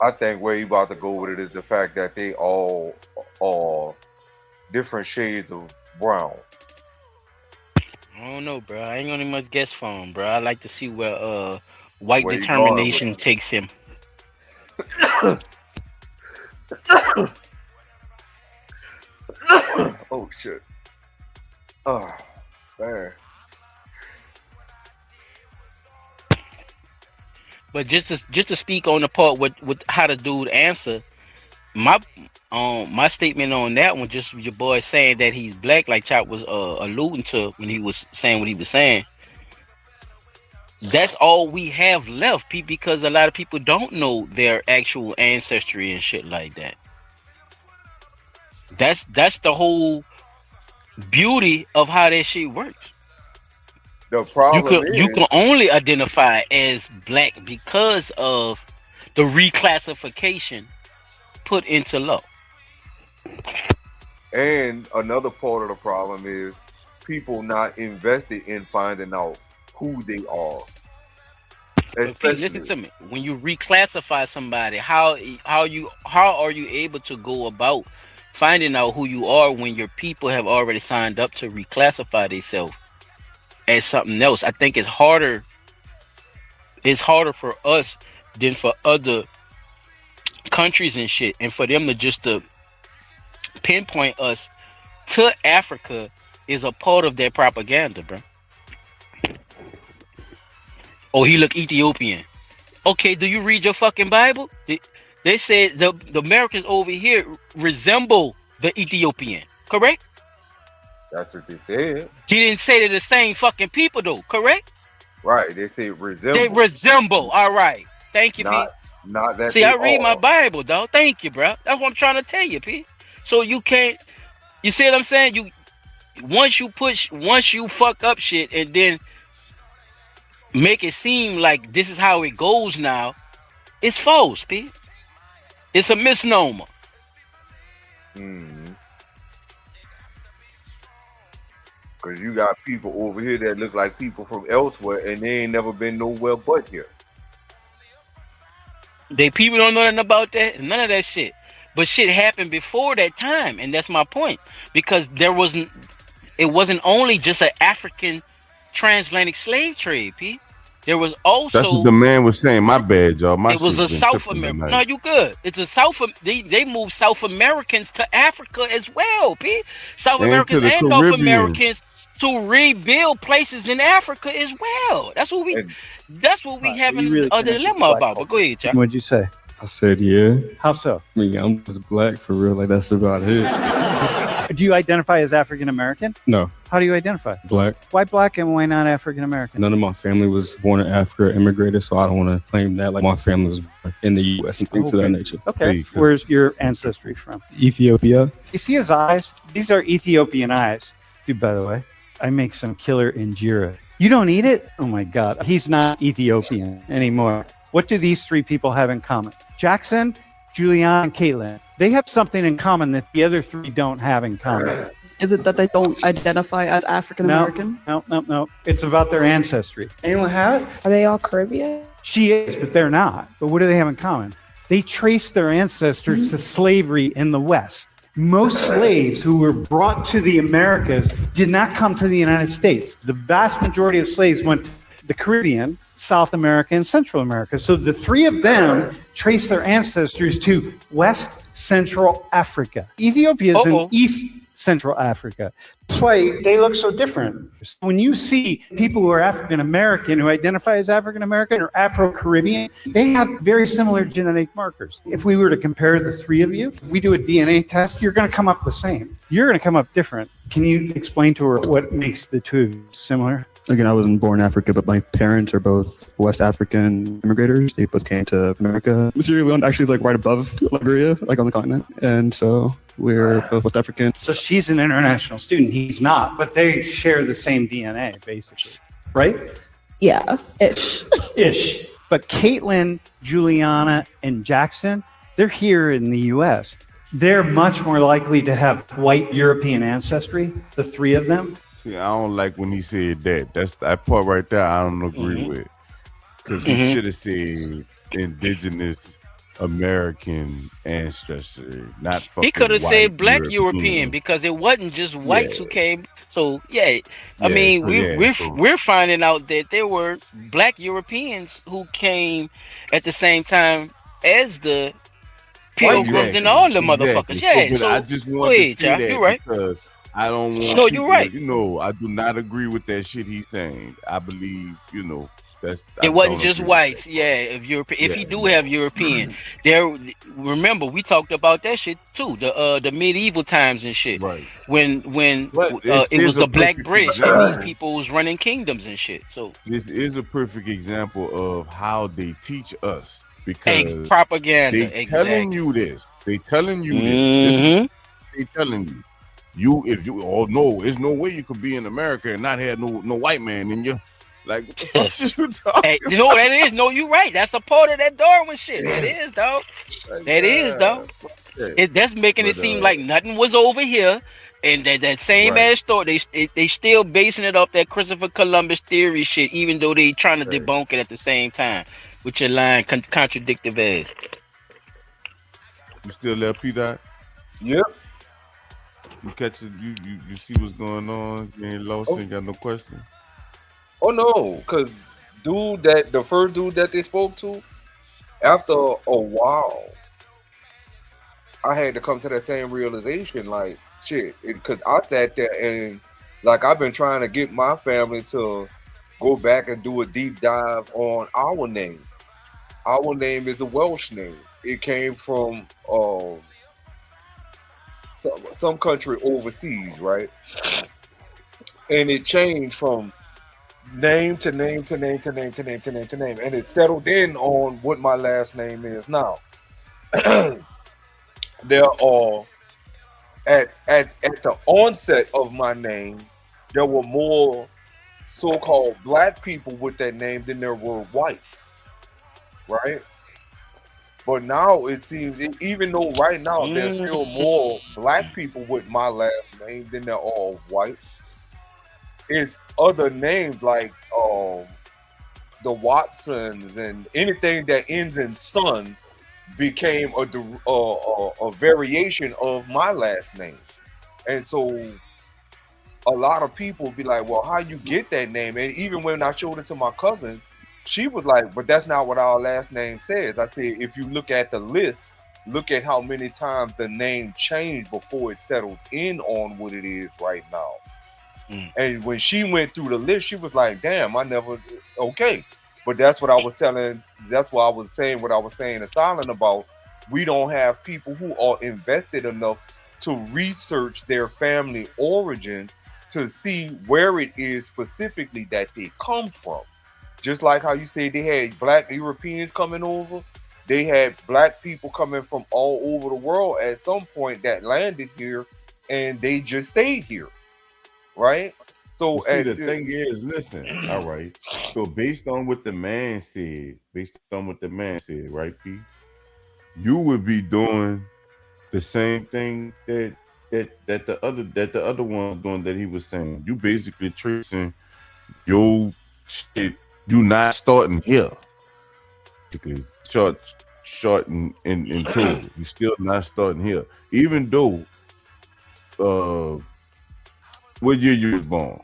I think where you about to go with it is the fact that they all are different shades of brown. I don't know, bro. I ain't gonna much guess for him, bro. I like to see where white Where you determination going? takes him. Oh shit. Oh man. But just to speak on the part with how the dude answer, my statement on that one, just your boy saying that he's black, like Chop was alluding to when he was saying what he was saying. That's all we have left, because a lot of people don't know their actual ancestry and shit like that. That's the whole beauty of how that shit works. The problem you can only identify as black because of the reclassification put into law. And another part of the problem is people not invested in finding out who they are. Okay, listen to me. When you reclassify somebody, how are you able to go about finding out who you are when your people have already signed up to reclassify themselves as something else? I think it's harder. It's harder for us than for other countries and shit, and for them to pinpoint us to Africa is a part of their propaganda, bro. Oh, he look Ethiopian. Okay, do you read your fucking Bible? They said the Americans over here resemble the Ethiopian, correct? That's what they said. She didn't say they're the same fucking people though, correct? Right. They say resemble. They resemble. All right. Thank you, Pete. Not that. See, I read my Bible, dog. Thank you, bro. That's what I'm trying to tell you, Pete. So you can't. You see what I'm saying? Once you fuck up shit and then make it seem like this is how it goes now, it's false, Pete. It's a misnomer. Because you got people over here that look like people from elsewhere, and they ain't never been nowhere but here. People don't know nothing about that, none of that shit. But shit happened before that time, and that's my point. Because it wasn't only just an African transatlantic slave trade, Pete. There was also. That's what the man was saying. My bad, y'all. It was a South American. No, you good. It's a They moved South Americans to Africa as well, Pete. South Americans and North Americans to rebuild places in Africa as well. That's what we having a dilemma about. But go ahead, Chuck. What'd you say? I said, yeah. How so? I mean, I'm just black for real. Like, that's about it. Do you identify as African American? No. How do you identify? Black. Why black and why not African American? None of my family was born in Africa, immigrated, so I don't want to claim that. Like, my family was born in the U.S. and things of that nature. Okay. Where's your ancestry from? Ethiopia. You see his eyes? These are Ethiopian eyes. Dude, by the way, I make some killer injera. You don't eat it? Oh my God. He's not Ethiopian anymore. What do these three people have in common? Jackson, Juliana and Caitlin, they have something in common that the other three don't have in common. Is it that they don't identify as African American? No. It's about their ancestry. Anyone have it? Are they all Caribbean? She is, but they're not. But what do they have in common? They trace their ancestors to slavery in the West. Most slaves who were brought to the Americas did not come to the United States. The vast majority of slaves went to the Caribbean, South America, and Central America. So the three of them trace their ancestors to West Central Africa. Ethiopia is in East Central Africa. That's why they look so different. When you see people who are African American, who identify as African American or Afro-Caribbean, they have very similar genetic markers. If we were to compare the three of you, if we do a DNA test, you're going to come up the same. You're going to come up different. Can you explain to her what makes the two of you similar? Again, I wasn't born in Africa, but my parents are both West African immigrators. They both came to America. Sierra Leone actually is like right above Liberia, like on the continent. And so we're both West African. So she's an international student. He's not, but they share the same DNA, basically. Right? Yeah, ish. But Caitlin, Juliana, and Jackson, they're here in the U.S. They're much more likely to have white European ancestry, the three of them. See, I don't like when he said that. That's that part right there. I don't agree with, because he should have said indigenous American ancestry, not fucking. He could have said white black European because it wasn't just whites who came. So I mean, we're finding out that there were black Europeans who came at the same time as the Pilgrims and all the motherfuckers. Yeah, so I just want to say that you're right. Because I don't want. No, you're right. I do not agree with that shit he's saying. I believe, it wasn't just whites. If you do have European, remember we talked about that shit too. The medieval times and shit. Right. When it was the Black British and these people was running kingdoms and shit. So this is a perfect example of how they teach us, because propaganda. They telling you this. They telling you this. They telling you. There's no way you could be in America and not have no white man in you. Like, what the fuck you talking about? That is. No, you're right. That's a part of that Darwin shit. That is, dog. That's making it seem like nothing was over here. And that same ass story, they still basing it off that Christopher Columbus theory shit, even though they trying to debunk it at the same time. With your line contradictive ass. You still there, P-Dot? Yep. You catch it? You see what's going on? You ain't lost. You ain't got no question. Oh no, because the first dude that they spoke to, after a while, I had to come to that same realization. Like shit, because I sat there and like I've been trying to get my family to go back and do a deep dive on our name. Our name is a Welsh name. It came from some country overseas, right? And it changed from name to name to name to name to name to name to name, and it settled in on what my last name is now. There are at the onset of my name, there were more so-called black people with that name than there were whites, right? But now it seems, even though right now there's still more black people with my last name than there are whites, it's other names like the Watsons and anything that ends in son became a variation of my last name. And so a lot of people be like, well, how you get that name? And even when I showed it to my cousin, she was like, but that's not what our last name says. I said, if you look at the list, look at how many times the name changed before it settled in on what it is right now. And when she went through the list, she was like, damn, okay. But that's what I was telling, that's why I was saying what I was saying to Silent about. We don't have people who are invested enough to research their family origin to see where it is specifically that they come from. Just like how you said they had black Europeans coming over, they had black people coming from all over the world at some point that landed here, and they just stayed here, right? So see, the thing is, listen, all right. So based on what the man said, right, P? you would be doing the same thing that the other one doing that he was saying. You basically tracing your shit. You not starting here. Basically, short and cool. You still not starting here. Even though what year you was born?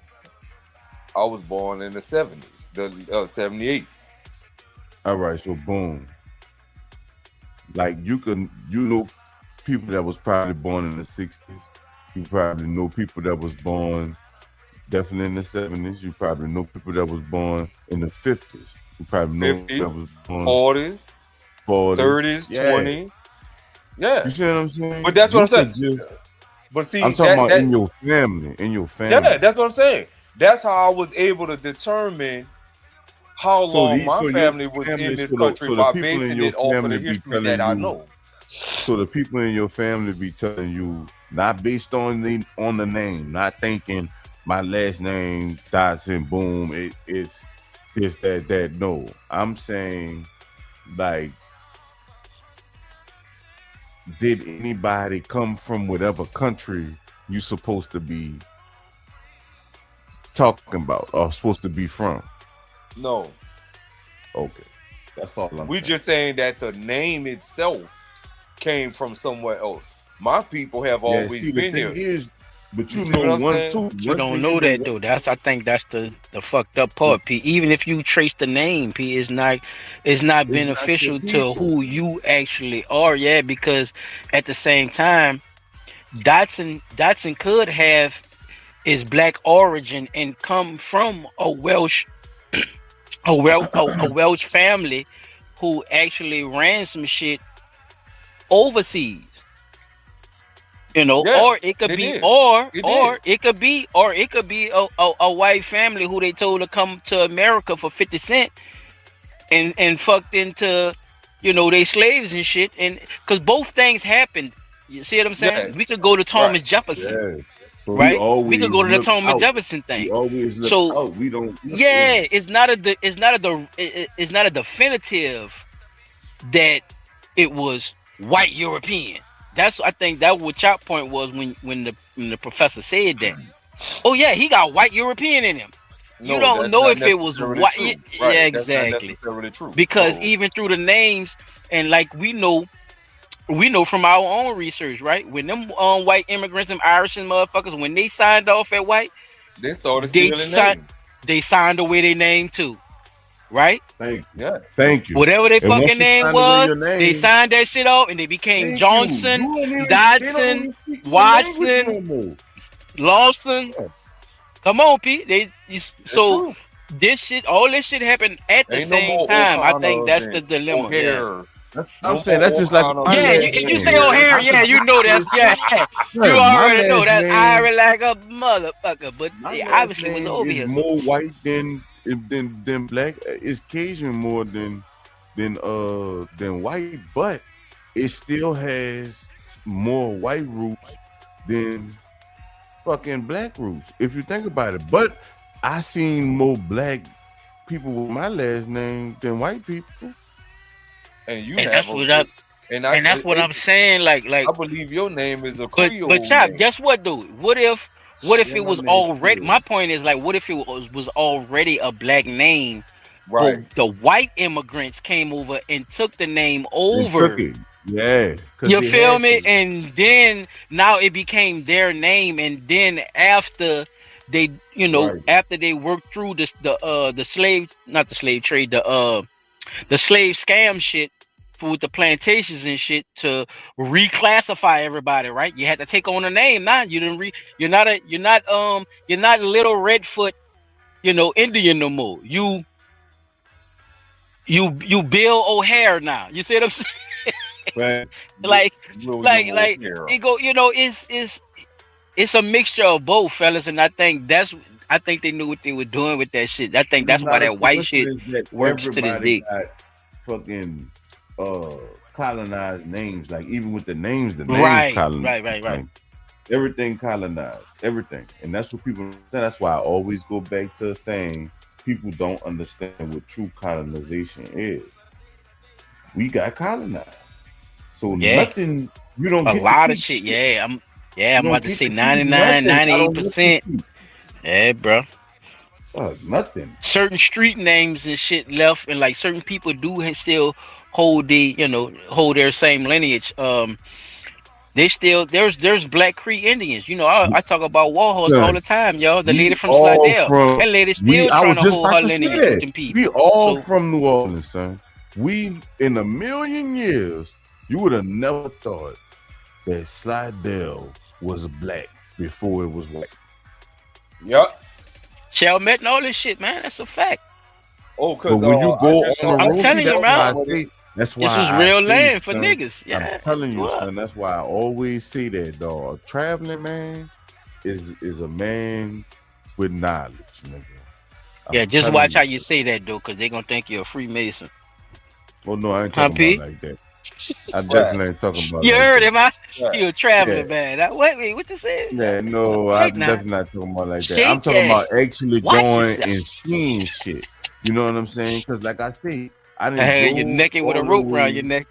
I was born in the 70s, the 78. All right, so boom. Like you know people that was probably born in the 60s. You probably know people that was born definitely in the 70s. You probably know people that was born in the 50s. You probably know 50s, that was born 40s, 30s, yeah. 20s. Yeah. You see what I'm saying? But that's what I'm saying. But see, I'm talking about in your family. Yeah, that's what I'm saying. That's how I was able to determine how long my family was in this country by basing it off of the history that I know. So the people in your family be telling you, not based on the name, not thinking my last name Dotson, boom, it's this, that. No, I'm saying, like, did anybody come from whatever country you supposed to be talking about or supposed to be from? No. Okay. That's all I'm saying. Just saying that the name itself came from somewhere else. My people have always been here. But you know one too. You don't know that though. I think that's the fucked up part, P. Even if you trace the name, P, it's not beneficial to who you actually are. Yeah, because at the same time, Dotson could have his black origin and come from a Welsh a Welsh family who actually ran some shit overseas. You know, yeah, or it could be, or it could be a white family who they told to come to America for 50 cents and fucked into, you know, they slaves and shit. And because both things happened. You see what I'm saying? Yeah. We could go to Thomas Jefferson. Yeah. Right? We could go to the Thomas Jefferson thing. We always look out. We don't. Yeah, it's not a definitive that it was white European. I think that what Chop point was when the professor said that. Oh yeah, he got white European in him. You don't know if it was white. Right. Yeah, exactly. True. Because even through the names, and like we know from our own research, right? When them white immigrants, them Irish and motherfuckers, when they signed off at white, they started stealing names. They signed away their name too. Right? Thank you. Yeah. Thank you. Whatever their fucking name was, they signed that shit off and they became Johnson, Dodson, Watson, Lawson. Come on, Pete. So this shit, all this shit happened at the same time. I think that's the dilemma. Yeah. I'm saying that's just like if you say O'Hare, yeah, you know that's you already know that's Irish like a motherfucker. But obviously was over here. More white than black. It's Cajun more than white, but it still has more white roots than fucking black roots. If you think about it, but I seen more black people with my last name than white people. And that's what I'm saying. Like I believe your name is a Creole. But Chop, guess what, dude? What if it was already? My point is like, what if it was already a black name? Right. But the white immigrants came over and took the name over. Yeah. You feel me? And then now it became their name. And then after they, after they worked through the slave, not the slave trade, the slave scam shit with the plantations and shit to reclassify everybody, right? You had to take on a name. Now you didn't you're not Little Redfoot, Indian no more. You Bill O'Hare now. You see what I'm saying? Right. like it go, it's a mixture of both, fellas, and I think they knew what they were doing with that shit. I think that's why that white shit works to this day. Fucking colonized names, like even with the names, right. colonized. Right. Everything colonized, everything, and that's what people say. That's why I always go back to saying people don't understand what true colonization is. We got colonized. So Yeah. nothing. You don't A get to lot of keep shit. shit. Yeah, I'm You don't about to get say to keep 99, nothing. I don't get to 98%. keep Yeah, bro. nothing. Certain street names and shit left, and like certain people do still hold hold their same lineage. They still there's Black Creek Indians. I talk about Warhorse all the time, y'all. The lady from Slidell. That lady still I trying was to just hold about her to say lineage with that. them people. We all So- from New Orleans, son. We in a million years, you would have never thought that Slidell was black before it was white. Yep. Chalmette and all this shit, man. That's a fact. Oh, But when you go on the I'm road, telling you, that's why I man. say. That's This why was I real say, land for son, niggas. Yeah. I'm telling you, What? son. That's why I always say that, dog. A traveling man is a man with knowledge, nigga. Yeah, I'm just telling watch you. how you say that though, because they're gonna think you're a Freemason. Oh no, I ain't Huh, talking P? about like that. I definitely ain't talking about. You like heard that. him, huh? Yeah. You a traveling Yeah. man. Wait, what you say? Yeah, no, Right I'm now. definitely not talking about like that. Shake I'm talking about your- actually Watch going yourself. and seeing shit. You know what I'm saying? Because like I say, I I didn't had you naked with a rope around your neck.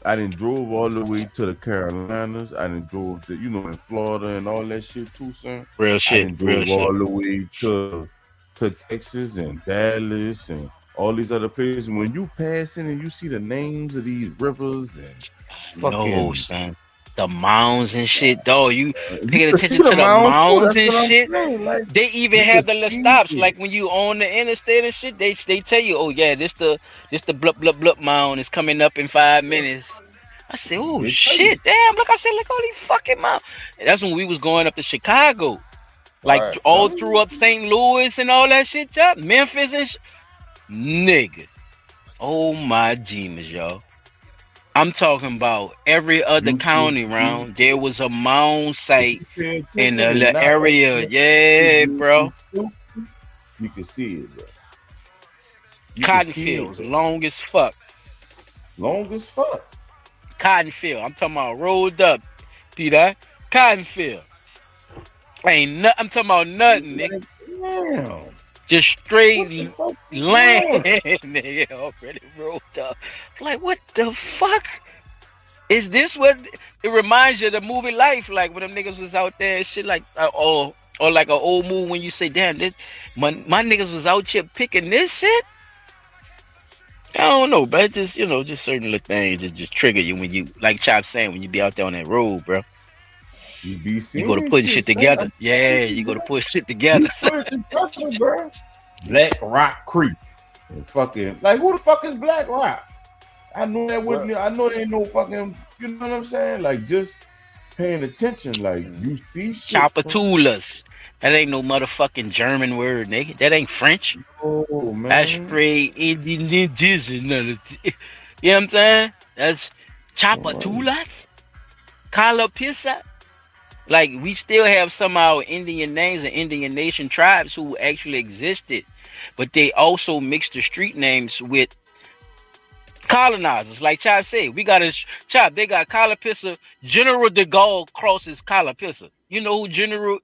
I didn't drove all the way to the Carolinas. I didn't drove to, in Florida and all that shit too, son. Real shit, I didn't real drove all shit. the way to Texas and Dallas and all these other places. When you pass in and you see the names of these rivers and No, fucking son. The mounds and shit, dog. You paying can see attention to the mounds, too. mounds That's and what I'm shit. saying. Like, They even you have the can little see stops, shit. like when you on the interstate and shit. They tell you, oh yeah, this the blup blup blup mound is coming up in 5 minutes. I said, oh They tell shit, damn! Look, I said, look all these fucking mounds. And that's when we was going up to Chicago, like Right. all through up St. Louis and all that shit, up Memphis and nigga. Oh my jeemers, y'all. I'm talking about every other county round. There was a mound site in the area. Yeah, bro. You can see it, bro. You can Cotton see it, fields, bro. long as fuck. Long as fuck. Cotton field. I'm talking about rolled up, Peter. Cotton field. Ain't nothing. I'm talking about nothing, nigga. Damn. Just straight land, nigga. Already rolled up. Like, what the fuck? Is this what it reminds you of the movie Life? Like when them niggas was out there and shit, like or like an old movie when you say, damn, this my niggas was out here picking this shit. I don't know, but just just certain little things that just trigger you when you, like Chop saying, when you be out there on that road, bro. You be You go to put shit together. Yeah, you go to put shit together. bro. Black Rock Creek. And fucking like who the fuck is Black Rock? I know that with me. I know there ain't no fucking. You know what I'm saying? Like just paying attention. Like you see shit. Chapatulas. That ain't no motherfucking German word, nigga. That ain't French. Oh man. That's straight indigenous. You know what I'm saying? That's Chapatulas. Calapisa. Like we still have some of our Indian names and Indian nation tribes who actually existed, but they also mixed the street names with colonizers. Like Chop said, we got a Chop. They got Calapissa. General de Gaulle crosses Calapissa. You know who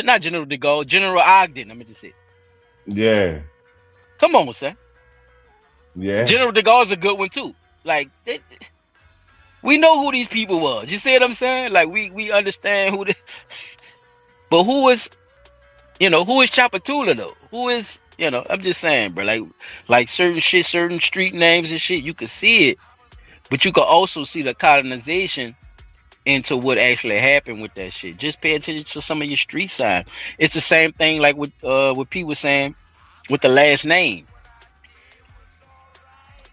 not General de Gaulle, General Ogden. I meant to say. Yeah. Come on, sir. Yeah. General de Gaulle's a good one too. Like we know who these people was. You see what I'm saying? Like we understand who but who is Chapatula though? Who is, I'm just saying, bro. Like certain shit, certain street names and shit, you could see it, but you could also see the colonization into what actually happened with that shit. Just pay attention to some of your street signs. It's the same thing like what P was saying with the last name.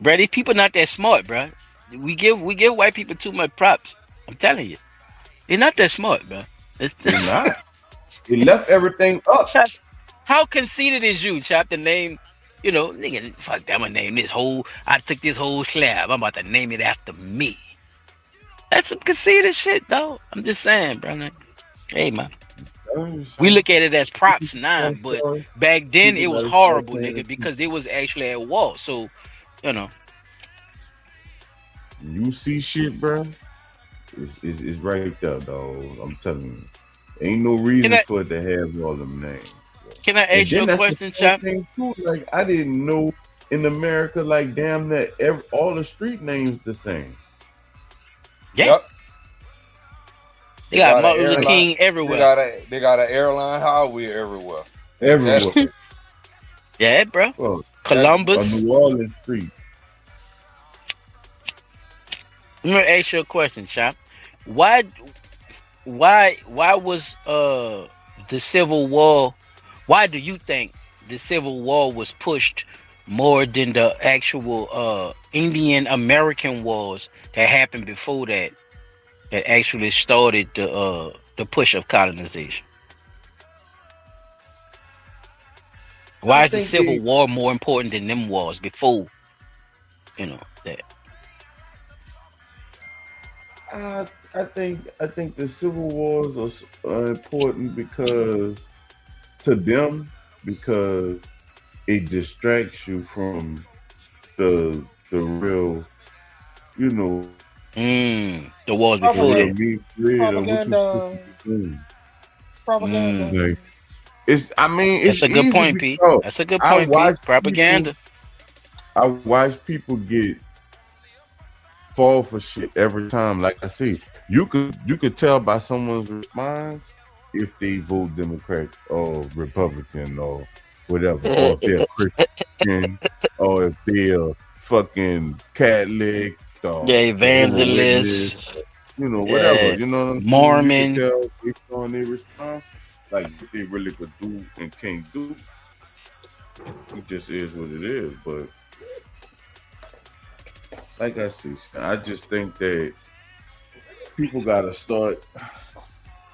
Bro, these people not that smart, bro. We give white people too much props. I'm telling you, they're not that smart, bro. They're not. They left everything up. How conceited is you, Chop? The name, nigga, fuck, I'm gonna name this whole. I took this whole slab. I'm about to name it after me. That's some conceited shit, though. I'm just saying, bro. Like, hey, man. We look at it as props now, but back then it was horrible, nigga, because they was actually at war. So, You see shit, bro. It's right there, dog. I'm telling you. Ain't no reason for it to have all them names. Can I ask you a question, Chop? Like, I didn't know in America, like, damn, that all the street names the same. Yeah. Yep. They got an Martin Luther airline- King everywhere. They got an airline highway everywhere. Everywhere. Yeah, bro. Oh, Columbus. on New Orleans Street. Let me ask you a question, Chop. Why was the Civil War? Why do you think the Civil War was pushed more than the actual Indian American wars that happened before that actually started the push of colonization? Why is the Civil War more important than them wars before? You know that. I think the Civil Wars are important because it distracts you from the real, you know, the wars before Propaganda. Like, it's That's a good easy point, Pete. because That's a good I point, watch Pete. Propaganda. I watch people get fall for shit every time. Like I see, you could tell by someone's response if they vote Democrat or Republican or whatever, or if they're Christian or if they're fucking Catholic or Evangelist. you know, whatever. Yeah. You know what I'm saying? Mormon. You can tell based on their response, like what they really could do and can't do. It just is what it is. But like I see, I just think that people gotta start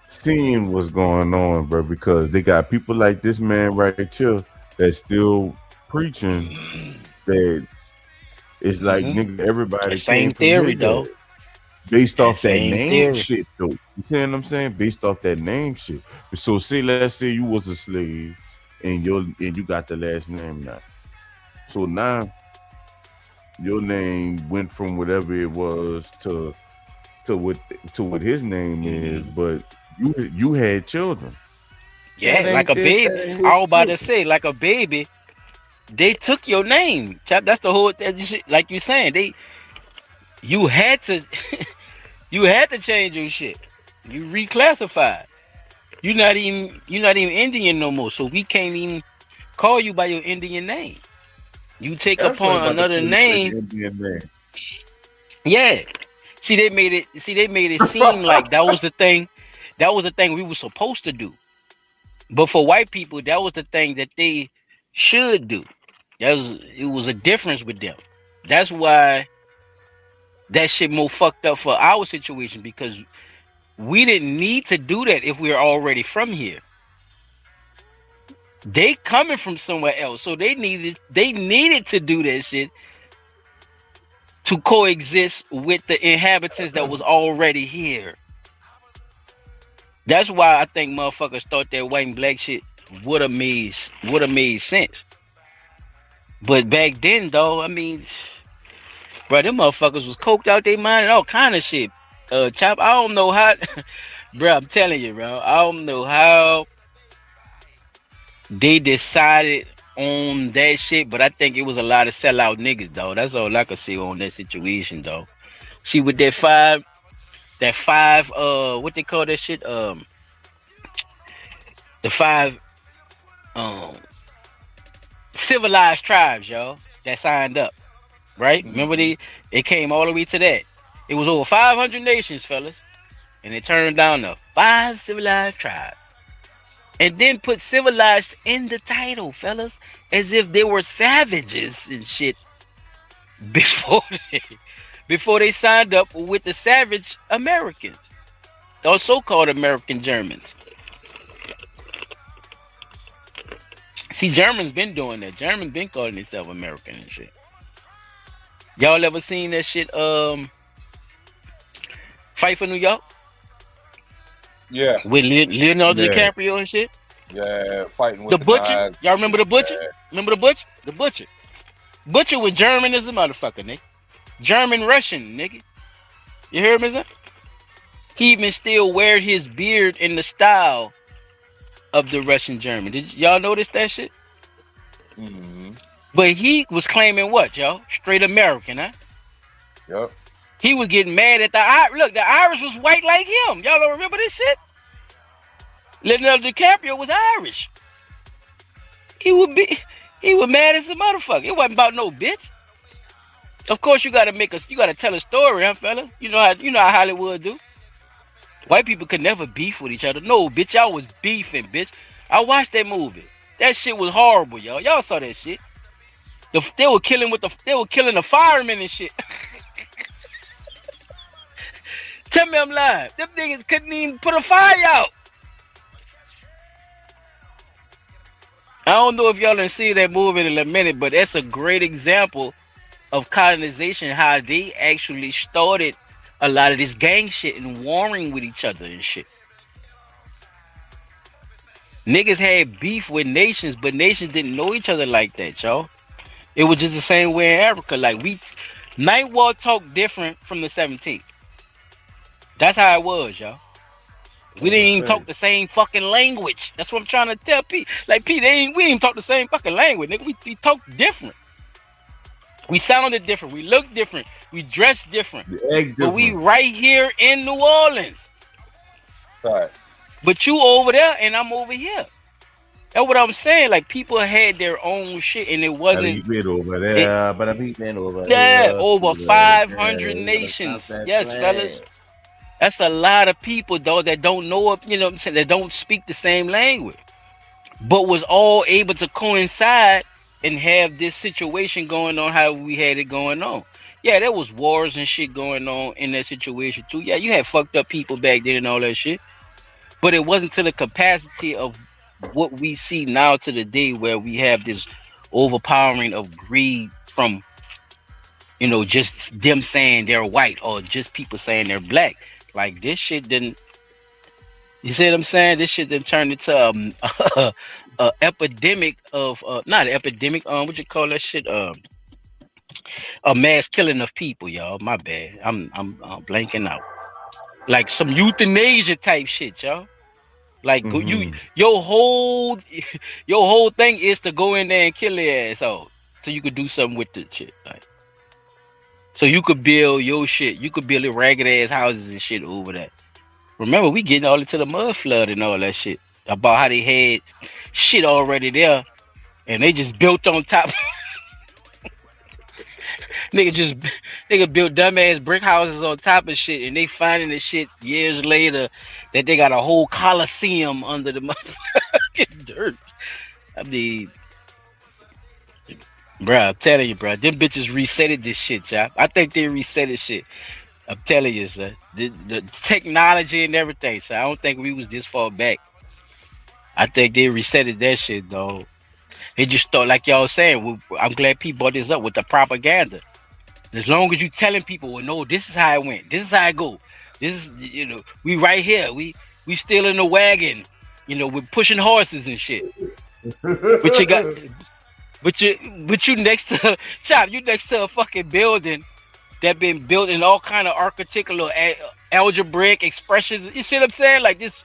seeing what's going on, bro, because they got people like this man right here that's still preaching that it's like nigga, everybody The same came from theory, his though. ass. Based off that Same name theory. shit, though. You see what I'm saying? Based off that name shit. So let's say you was a slave and you got the last name now. So now your name went from whatever it was to what his name is, but you had children. Yeah, That like a ain't- that baby. ain't his I was about to children. say, like a baby, they took your name. Chap. That's the whole. Like you saying, you had to, you had to change your shit. You reclassified. You're not even Indian no more. So we can't even call you by your Indian name. You take That's what I'm upon about to another say, name. Indian name. Yeah. See, they made it seem like that was the thing. That was the thing we were supposed to do. But for white people, that was the thing that they should do. It was a difference with them. That's why that shit more fucked up for our situation, because we didn't need to do that if we were already from here. They coming from somewhere else, so they needed to do that shit to coexist with the inhabitants that was already here. That's why I think motherfuckers thought that white and black shit would have made sense. But back then, though, I mean, bro, them motherfuckers was coked out their mind and all kind of shit. Chop, I don't know how, bro. I'm telling you, bro. I don't know how they decided on that shit, but I think it was a lot of sellout niggas, though. That's all I could see on that situation, though. See, with that five, what they call that shit? The five, civilized tribes, y'all, that signed up, right? Remember it came all the way to that. It was over 500 nations, fellas, and it turned down to 5 civilized tribes, and then put civilized in the title, fellas, as if they were savages and shit before they signed up with the savage Americans, those so-called American Germans. See, Germans been doing that. Germans been calling themselves American and shit. Y'all ever seen that shit? Fight for New York? Yeah. With Leonardo Yeah. DiCaprio and shit? Yeah, fighting with The the Butcher? knives. Y'all remember the Butcher? Yeah. Remember the Butcher? The Butcher. Butcher was German as a motherfucker, nigga. German Russian, nigga. You hear me, sir? He even still wear his beard in the style of the Russian German. Did y'all notice that shit? Mm-hmm. But he was claiming what, y'all? Straight American, huh? Yep. He was getting mad at the look. The Irish was white like him. Y'all don't remember this shit? Leonardo DiCaprio was Irish. He was mad as a motherfucker. It wasn't about no bitch. Of course, you gotta tell a story, huh, fellas? You know how Hollywood do. White people could never beef with each other. No, bitch, y'all was beefing, bitch. I watched that movie. That shit was horrible, y'all. Y'all saw that shit. They were killing the firemen and shit. Tell me I'm lying. Them niggas couldn't even put a fire out. I don't know if y'all done see that movie in a minute, but that's a great example of colonization, how they actually started a lot of this gang shit and warring with each other and shit. Niggas had beef with nations, but nations didn't know each other like that, y'all. It was just the same way in Africa. Like Ninth Ward talk different from the 17th. That's how it was, y'all. We didn't even talk the same fucking language. That's what I'm trying to tell Pete. Like Pete, we didn't talk the same fucking language, nigga. We talked different. We sounded different. We looked different. We dressed different. But we right here in New Orleans. Right. But you over there and I'm over here. That's what I'm saying. Like people had their own shit and it wasn't. Over there, but I'm eating over there. Yeah, over 500 nations. Yes, fellas. That's a lot of people though that don't know, you know what I'm saying, that don't speak the same language, but was all able to coincide and have this situation going on how we had it going on. Yeah, there was wars and shit going on in that situation too. Yeah, you had fucked up people back then and all that shit, but it wasn't to the capacity of what we see now to the day where we have this overpowering of greed from, you know, just them saying they're white or just people saying they're black. Like this shit didn't, you see what I'm saying? This shit didn't turn into a epidemic of not an epidemic. What you call that shit? A mass killing of people, y'all. My bad. I'm blanking out. Like some euthanasia type shit, y'all. Like your whole thing is to go in there and kill their ass out, so you could do something with the shit. Like, so you could build your shit. You could build ragged ass houses and shit over that. Remember, we getting all into the mud flood and all that shit about how they had shit already there, and they just built on top. Nigga built dumbass brick houses on top of shit, and they finding the shit years later that they got a whole coliseum under the motherfucking dirt. I mean, bruh, I'm telling you, bruh, them bitches resetted this shit, y'all. I think they resetted shit. I'm telling you, sir. The technology and everything, so I don't think we was this far back. I think they resetted that shit, though. They just thought, like y'all saying, I'm glad people brought this up with the propaganda. As long as you telling people, well, no, this is how it went. This is how it go. This is, you know, we right here. We still in the wagon. You know, we're pushing horses and shit. But you got... But you next to Chop, you next to a fucking building that been built in all kind of architectural algebraic expressions. You see what I'm saying? Like this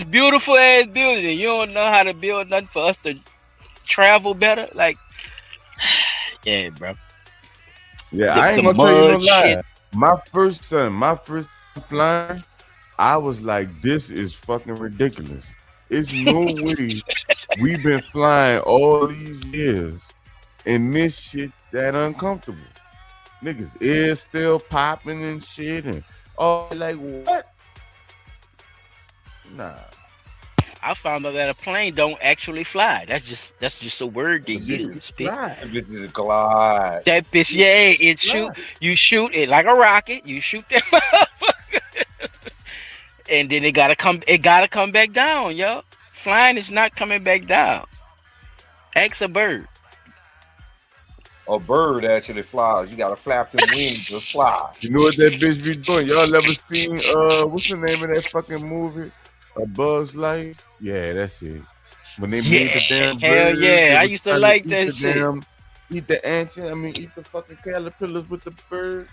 beautiful ass building. You don't know how to build nothing for us to travel better. Like, yeah, bro. Yeah, I ain't gonna tell you no lie. My first flying, I was like, this is fucking ridiculous. It's no way we've been flying all these years and this shit that uncomfortable. Niggas ears still popping and shit and like what? Nah. I found out that a plane don't actually fly. That's just a word they use. That bitch is glide. That bitch, yeah, it shoot. You shoot it like a rocket. You shoot that motherfucker. And then it gotta come back down, yo. Flying is not coming back down. Ask a bird. A bird actually flies. You gotta flap them wings to fly. You know what that bitch be doing? Y'all ever seen what's the name of that fucking movie? A Buzz Life? Yeah, that's it. When they made the damn bird. Hell yeah, I used to like that shit. Eat the ants, eat the fucking caterpillars with the bird.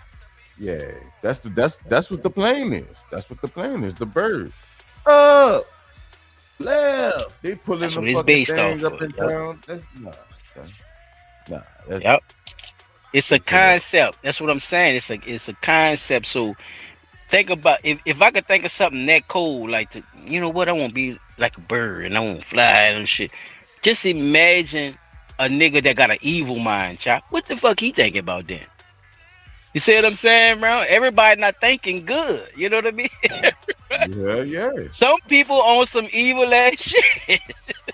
Yeah, that's what the plane is. That's what the plane is. The bird. Up, left. They pulling the fucking things up and down. That's nah. That's, It's a concept. That's what I'm saying. It's a concept. So think about if I could think of something that cool, like you know what, I won't be like a bird and I won't fly and shit. Just imagine a nigga that got an evil mind, chop. What the fuck he thinking about then? You see what I'm saying, bro? Everybody not thinking good. You know what I mean? Yeah. Some people on some evil ass shit.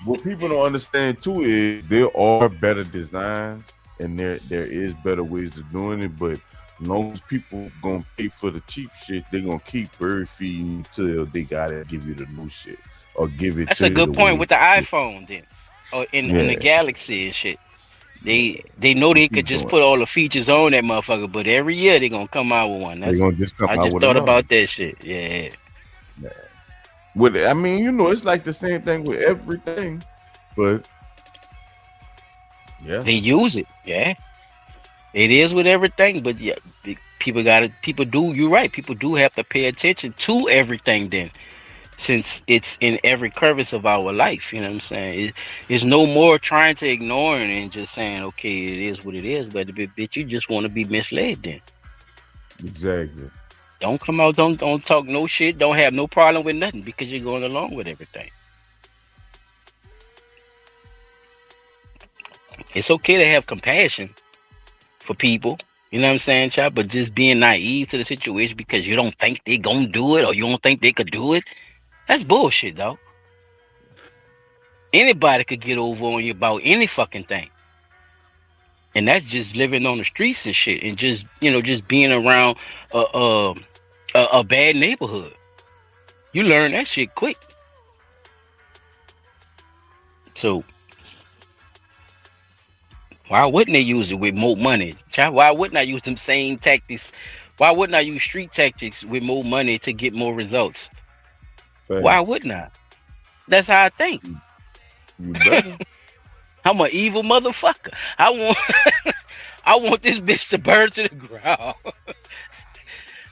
What people don't understand too is there are better designs and there is better ways of doing it, but as long as people gonna pay for the cheap shit, they gonna keep bird feeding until they gotta give you the new shit or give it. That's to a good the point way. with the iPhone then, or in the Galaxy and shit. They know they could just put all the features on that motherfucker, but every year they gonna come out with one. They gonna just come I out just with thought another. about that shit. Yeah. With I mean, you know, it's like the same thing with everything, but yeah, They use it. Yeah. It is with everything, but yeah, people do. You're right. People do have to pay attention to everything then, since it's in every crevice of our life. You know what I'm saying? It's no more trying to ignore it and just saying, okay, it is what it is. But bitch, you just want to be misled then. exactly. Don't come out, don't talk no shit, don't have no problem with nothing because you're going along with everything. It's okay to have compassion for people, you know what I'm saying, child, but just being naive to the situation because you don't think they're gonna do it or you don't think they could do it, that's bullshit, dog. Anybody could get over on you about any fucking thing. And that's just living on the streets and shit and just, you know, just being around a bad neighborhood. You learn that shit quick. So why wouldn't they use it with more money? Child, why wouldn't I use them same tactics? Why wouldn't I use street tactics with more money to get more results? Why wouldn't I? That's how I think. You better. I'm an evil motherfucker. I want this bitch to burn to the ground.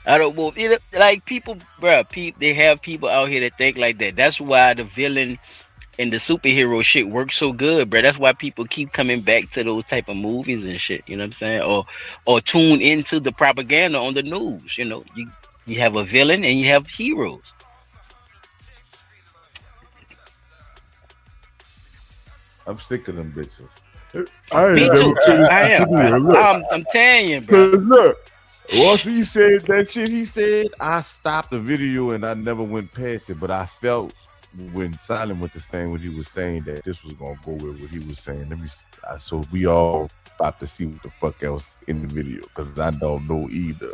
I don't want, you know, like people, bro. They have people out here that think like that. That's why the villain and the superhero shit works so good, bro. That's why people keep coming back to those type of movies and shit. You know what I'm saying? Or tune into the propaganda on the news. You know, you have a villain and you have heroes. I'm sick of them bitches. Me too. I am. I'm telling you, bro. Look, once he said that shit he said, I stopped the video and I never went past it. But I felt when Silent went this thing when he was saying that this was gonna go with what he was saying. So we all about to see what the fuck else in the video because I don't know either.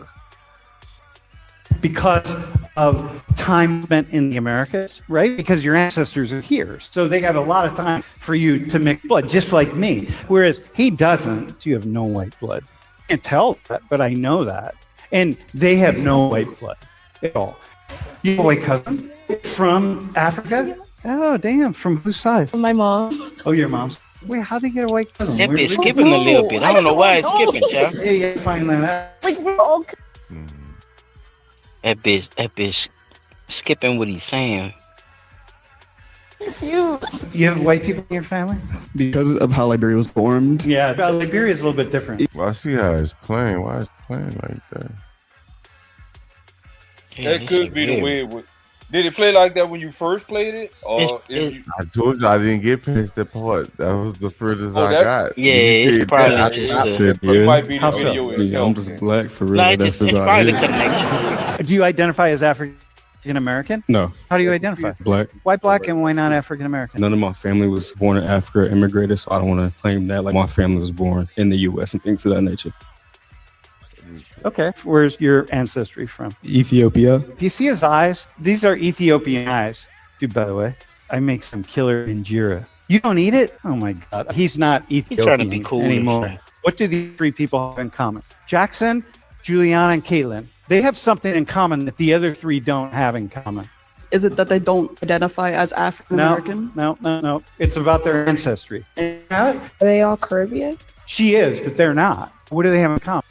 Because of time spent in the Americas, right? Because your ancestors are here. So they have a lot of time for you to mix blood, just like me. Whereas he doesn't. You have no white blood. I can't tell that, but I know that. And they have no white blood at all. You have a white cousin from Africa? Oh, damn. From whose side? From my mom. Oh, your mom's. Wait, how'd they get a white cousin? That bitch skipping a little bit. I don't know why it's skipping, child. Yeah, find that out. Like, we're all. That bitch skipping what he's saying. Confused. You have white people in your family? Because of how Liberia was formed. Yeah, Liberia is a little bit different. Well, I see how it's playing. Why it's playing like that? That could be the way it would. Did it play like that when you first played it? Or I told you I didn't get past that part. That was the furthest I got. Yeah, it's probably just it might be the How so? video itself. I'm just black for real. Like, That's it's about probably it. the connection. Do you identify as African American? No, How do you identify? black. Why black and why not African American? None of my family was born in Africa, immigrated, so I don't want to claim that. Like my family was born in the U.S. and things of that nature. Okay, where's your ancestry from? Ethiopia. Do you see his eyes? These are Ethiopian eyes. Dude, by the way, I make some killer injera. You don't eat it? Oh my God. He's not Ethiopian trying to be cool anymore. and shit. What do these three people have in common? Jackson, Juliana, and Caitlin. They have something in common that the other three don't have in common. Is it that they don't identify as African American? No. It's about their ancestry. Are they all Caribbean? She is, but they're not. What do they have in common?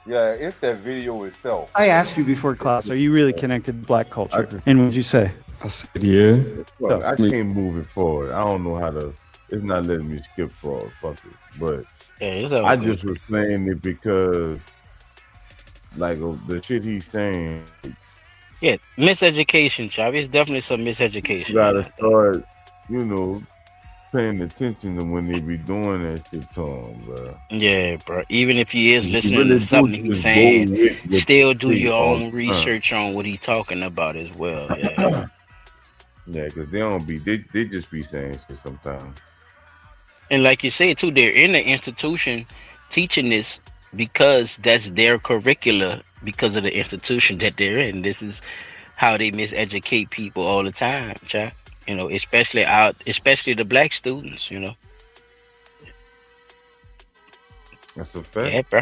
Yeah, it's that video itself. I asked you before class, are you really connected to black culture? And what did you say? I said, yeah. Look, I can't move it forward. I don't know how to. It's not letting me skip fraud. Fuck it. But Yeah, it's all I good. just was saying it because, like, the shit he's saying, Yeah, miseducation, Chop. It's definitely some you miseducation. gotta start, paying attention to when they be doing that shit to him, bro. Yeah, bro. Even if he is You listening really to do something he's just saying, go with what still you do see your all own the time. research on what he's talking about as well. Yeah. Yeah, because they just be saying shit sometimes. And like you said too, they're in the institution teaching this because that's their curricula because of the institution that they're in. This is how they miseducate people all the time, child. Especially the black students, That's a fact. Yeah, bro.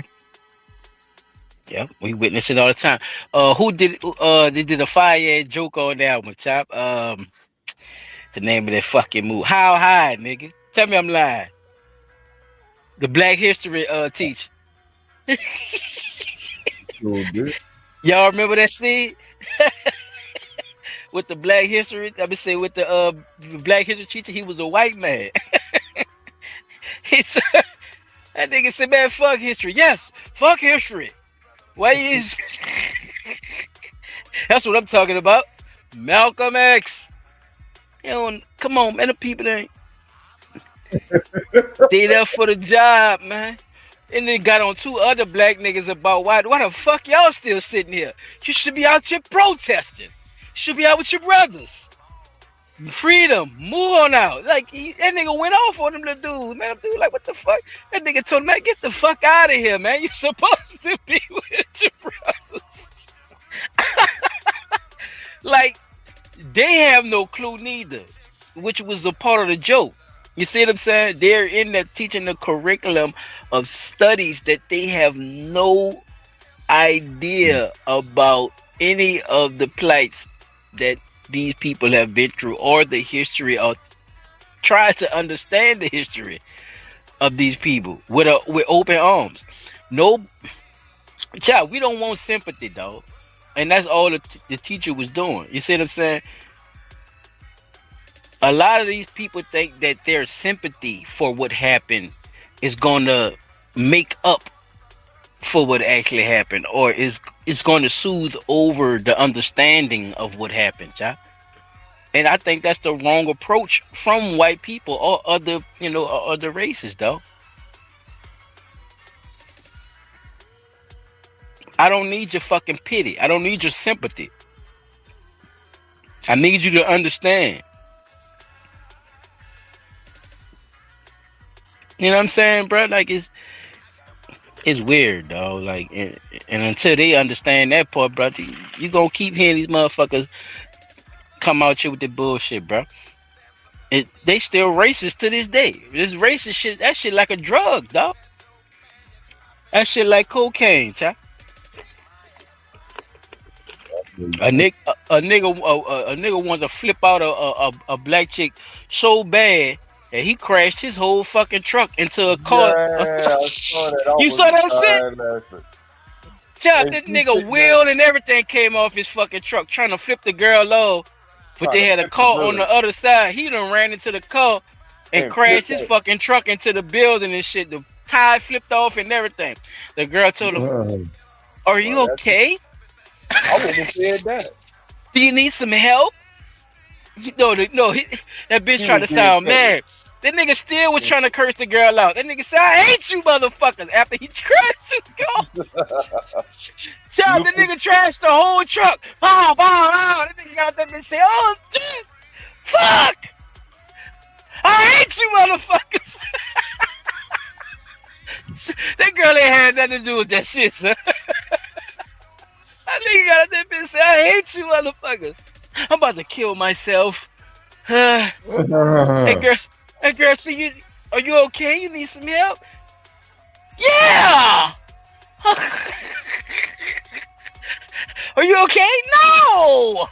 Yeah, we witness it all the time. They did a fire joke on that one, Chop. The name of that fucking movie. How High, nigga. Tell me I'm lying. The Black History teacher. Y'all remember that scene? With the Black History, with the Black History teacher, he was a white man. That nigga said, man, fuck history. Yes, fuck history. Why is that's what I'm talking about. Malcolm X. Come on, man. The people ain't they there for the job, man. And then got on two other black niggas about why the fuck y'all still sitting here? You should be out here protesting. You should be out with your brothers. Freedom, move on out. Like that nigga went off on them, the dude, man. Dude, like, what the fuck? That nigga told him, man, get the fuck out of here, man. You're supposed to be with your brothers. Like, they have no clue neither, which was a part of the joke. You see what I'm saying? They're in there teaching the curriculum of studies that they have no idea about any of the plights that these people have been through, or the history, or try to understand the history of these people with open arms. No, child, we don't want sympathy, dog, and that's all the teacher was doing. You see what I'm saying? A lot of these people think that their sympathy for what happened is going to make up for what actually happened, or it's going to soothe over the understanding of what happened, child. And I think that's the wrong approach from white people or other races, though. I don't need your fucking pity. I don't need your sympathy. I need you to understand. You know what I'm saying, bro? Like, it's weird, dog. Like, and until they understand that part, bro, you gonna keep hearing these motherfuckers come out here with the bullshit, bro. They still racist to this day. This racist shit, that shit like a drug, dog. That shit like cocaine, child. A nigga wants to flip out a black chick so bad that he crashed his whole fucking truck into a car. Yeah, I saw that. You saw that shit? Child, that nigga wheel and everything came off his fucking truck trying to flip the girl off, but they had a car on the other side. He done ran into the car and crashed his fucking truck into the building and shit. The tie flipped off and everything. The girl told him, "Are you okay? I wouldn't have said that. Do you need some help?" No, that bitch trying to sound mad. That nigga still was trying to curse the girl out. That nigga said, "I hate you motherfuckers," after he crashed his car. Child, that nigga trashed the whole truck. Pow, pow, pow. That nigga got out there and said, "Oh, shit, fuck! I hate you motherfuckers." That girl ain't had nothing to do with that shit, son. That nigga got out there and said, "I hate you motherfuckers. I'm about to kill myself." Hey girl, see are you okay? You need some help? Yeah. Are you okay? No.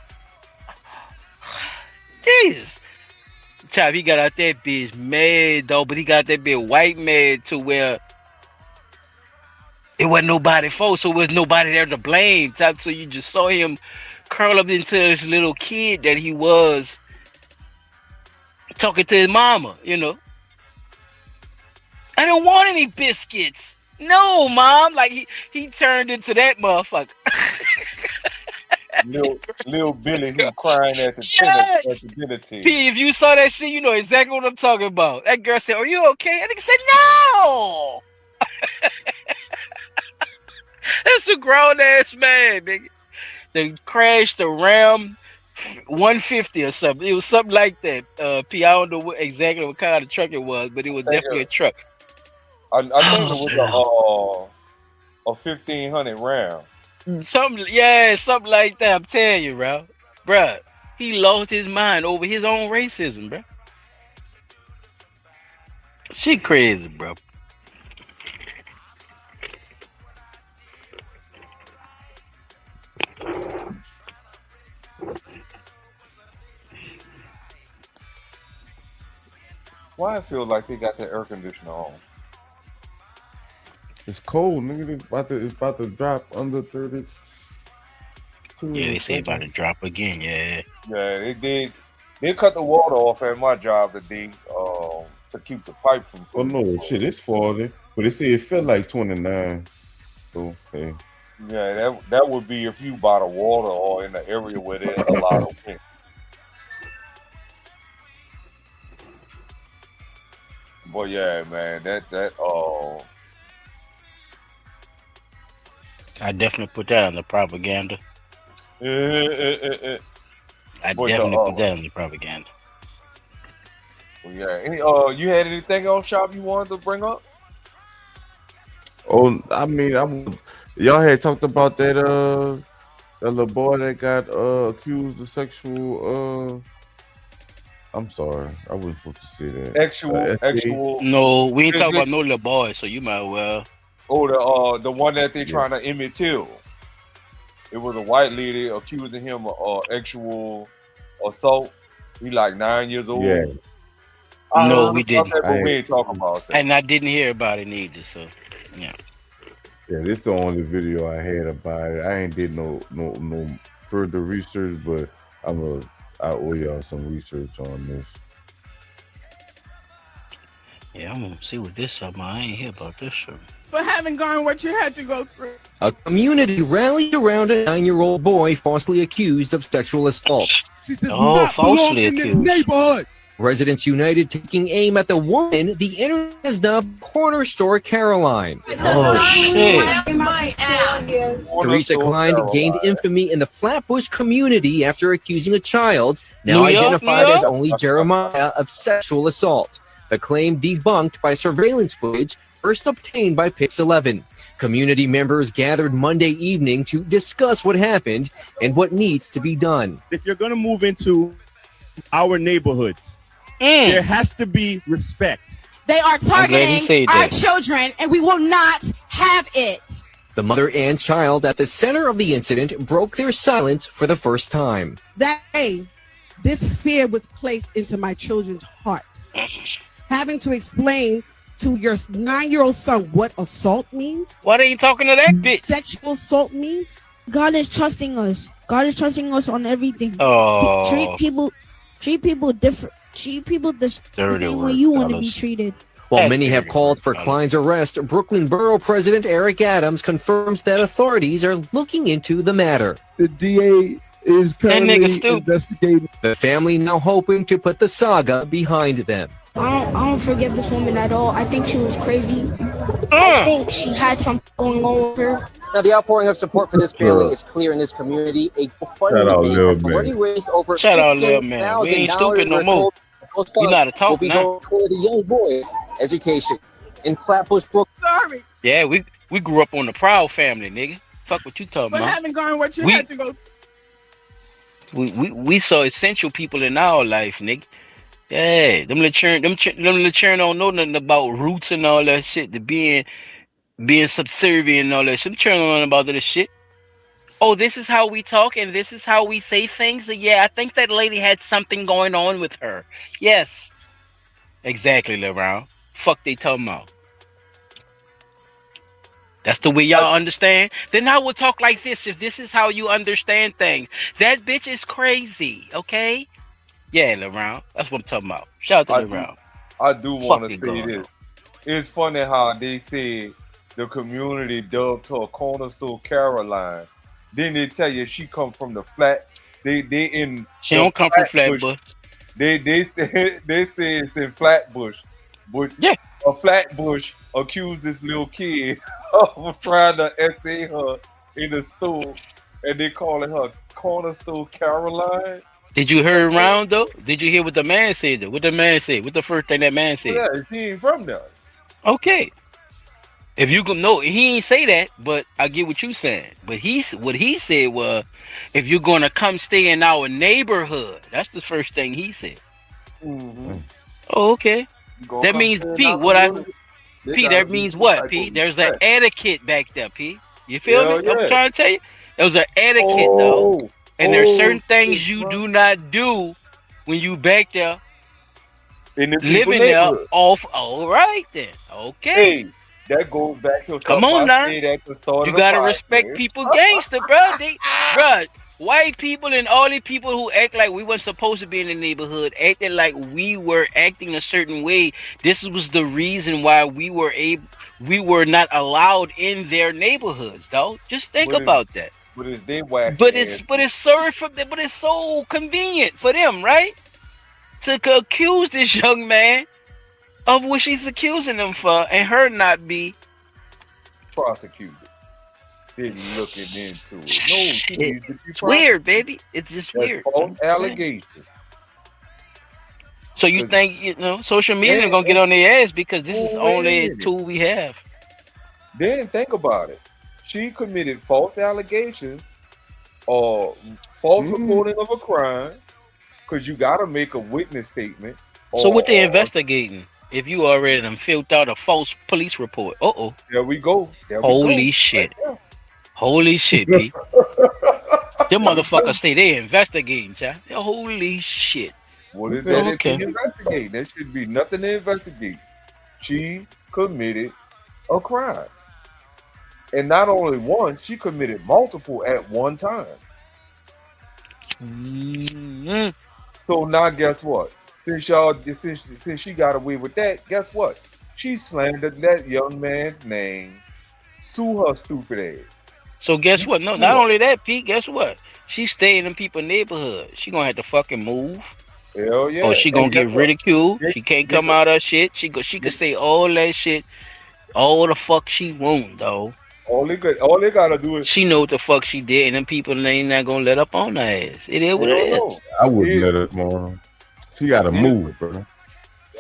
Jesus. Chop, he got out that bitch mad though, but he got that bitch white mad to where it wasn't nobody fault, so there was nobody there to blame. Chop, so you just saw him curl up into this little kid that he was talking to his mama, I don't want any biscuits. No, Mom. Like he turned into that motherfucker. Lil Billy, he crying at the Yes! at the dinner table. P, if you saw that shit, you know exactly what I'm talking about. That girl said, "Are you okay?" And nigga said, "No." That's a grown ass man, nigga. They crashed the Ram 150 or something. It was something like that. P, I don't know exactly what kind of truck it was, but it was definitely a truck. I think it was a 1500 round. Something like that. I'm telling you, bro. Bruh, he lost his mind over his own racism, bro. Shit crazy, bro. Why I feel like they got that air conditioner on? It's cold, nigga. It's about to drop under 30. Yeah, they say about to drop again. Yeah. Yeah, they did. They cut the water off at my job today to keep the pipe from. Oh no, shit, it's 40, but they say it felt like 29. So hey. Yeah, that would be if you bought a water or in the area where there's a lot of wind. But yeah, man, I definitely put that on the propaganda. I definitely put that on the propaganda. Yeah. You had anything else, Shop, you wanted to bring up? Oh, I mean, y'all had talked about that little boy that got accused of sexual. I'm sorry, I wasn't supposed to say that. Actual. No, we ain't talking about no little boy, so you might well. Oh, the one that they trying to Emmett Till. It was a white lady accusing him of actual assault. He like 9 years old. Yeah. No, we didn't. But we ain't talking about that. And I didn't hear about it either. So, yeah. Yeah, this is the only video I had about it. I ain't did no further research, but I owe y'all some research on this. Yeah, I'm gonna see what this is about. I ain't hear about this shit. For having gone what you had to go through. A community rallied around a 9-year-old boy falsely accused of sexual assault. Falsely accused. Neighborhood. Residents United taking aim at the woman the internet has dubbed Corner Store Caroline. Oh, shit. Teresa Klein gained infamy in the Flatbush community after accusing a child, now New York, identified New York? as only Jeremiah, of sexual assault. The claim debunked by surveillance footage first obtained by Pix11. Community members gathered Monday evening to discuss what happened and what needs to be done. If you're going to move into our neighborhoods, there has to be respect. They are targeting our children, and we will not have it. The mother and child at the center of the incident broke their silence for the first time. That day, this fear was placed into my children's heart. Having to explain to your 9-year-old son what assault means. Why they ain't talking to that bitch? Sexual assault means. God is trusting us. God is trusting us on everything. Oh. Treat people different. Treat people the same way you want to be treated. While many have called for Klein's arrest, Brooklyn Borough President Eric Adams confirms that authorities are looking into the matter. The DA is currently investigating. The family now hoping to put the saga behind them. I don't forgive this woman at all. I think she was crazy. I think she had something going on with her. Now, the outpouring of support for this family is clear in this community. A GoFundMe page has already raised over $15,000. We ain't stupid no more. We know how to talk now. Toward the young boys' education in Flatbush, Brooklyn. Sorry. Yeah, we grew up on the Proud Family, nigga. Fuck what you talking For about. having gone what you had to go We saw essential people in our life, nigga. Yeah, them little churn don't know nothing about roots and all that shit. To being subservient and all that shit. Them churn don't know about that shit. Oh, this is how we talk and this is how we say things. Yeah, I think that lady had something going on with her. Yes, exactly, LeBron. Fuck they talking about. That's the way y'all understand. Then I would talk like this if this is how you understand things. That bitch is crazy. Okay. Yeah, LeBron. That's what I'm talking about. Shout out to LeBron. I do want to say this. it's funny how they said the community dubbed her Cornerstone Caroline. Then they tell you she come from the flat. They in. She don't come from Flatbush. They say it's in Flatbush. But yeah, a Flatbush accused this little kid of trying to essay her in the store, and they calling her Cornerstone Caroline. Did you hear around though? Did you hear what the man said though? What the man said? What the first thing that man said? Yeah, she ain't from there. Okay. If you can know, he ain't say that, but I get what you saying. But what he said was, if you're gonna come stay in our neighborhood, that's the first thing he said. Mm-hmm. Oh, okay. That means Pete. That means what, Pete? There's an etiquette back there, Pete. You feel me? Yeah. I'm trying to tell you. There's an etiquette though, and there's certain things you do not do when you back there living there. Off. All right then. Okay. Hey. That goes back to come on now. You gotta respect people, gangster, bro. Bro, white people and all the people who act like we weren't supposed to be in the neighborhood, acting like we were acting a certain way. This was the reason why we were not allowed in their neighborhoods, though. Just think about that. But it's they whack. But it's sorry for them. But it's so convenient for them, right? To accuse this young man of what she's accusing them for, and her not be prosecuted. Then looking into it. No, it's weird, baby. It's just weird. False allegations. So you think social media is gonna get on their ass because this is only a tool we have? Then think about it. She committed false allegations or false reporting of a crime because you got to make a witness statement. So what they investigating? If you already done filled out a false police report. There we go. Holy shit. Holy shit, Pete. Them motherfuckers say they investigating, child. Holy shit. What is that? Okay. Investigate. There should be nothing to investigate. She committed a crime. And not only one, she committed multiple at one time. Mm-hmm. So now guess what? Since she got away with that, guess what? She slandered that young man's name. Sue her stupid ass. So guess what? No, not only that, Pete. Guess what? She staying in people's neighborhood. She gonna have to fucking move. Hell yeah. Or she gonna get ridiculed. She can't come out of shit. She could say all that shit, all the fuck she want though. All they gotta do is she know what the fuck she did, and them people ain't not gonna let up on her ass. It is what it is. I wouldn't let her more. She gotta move, bro.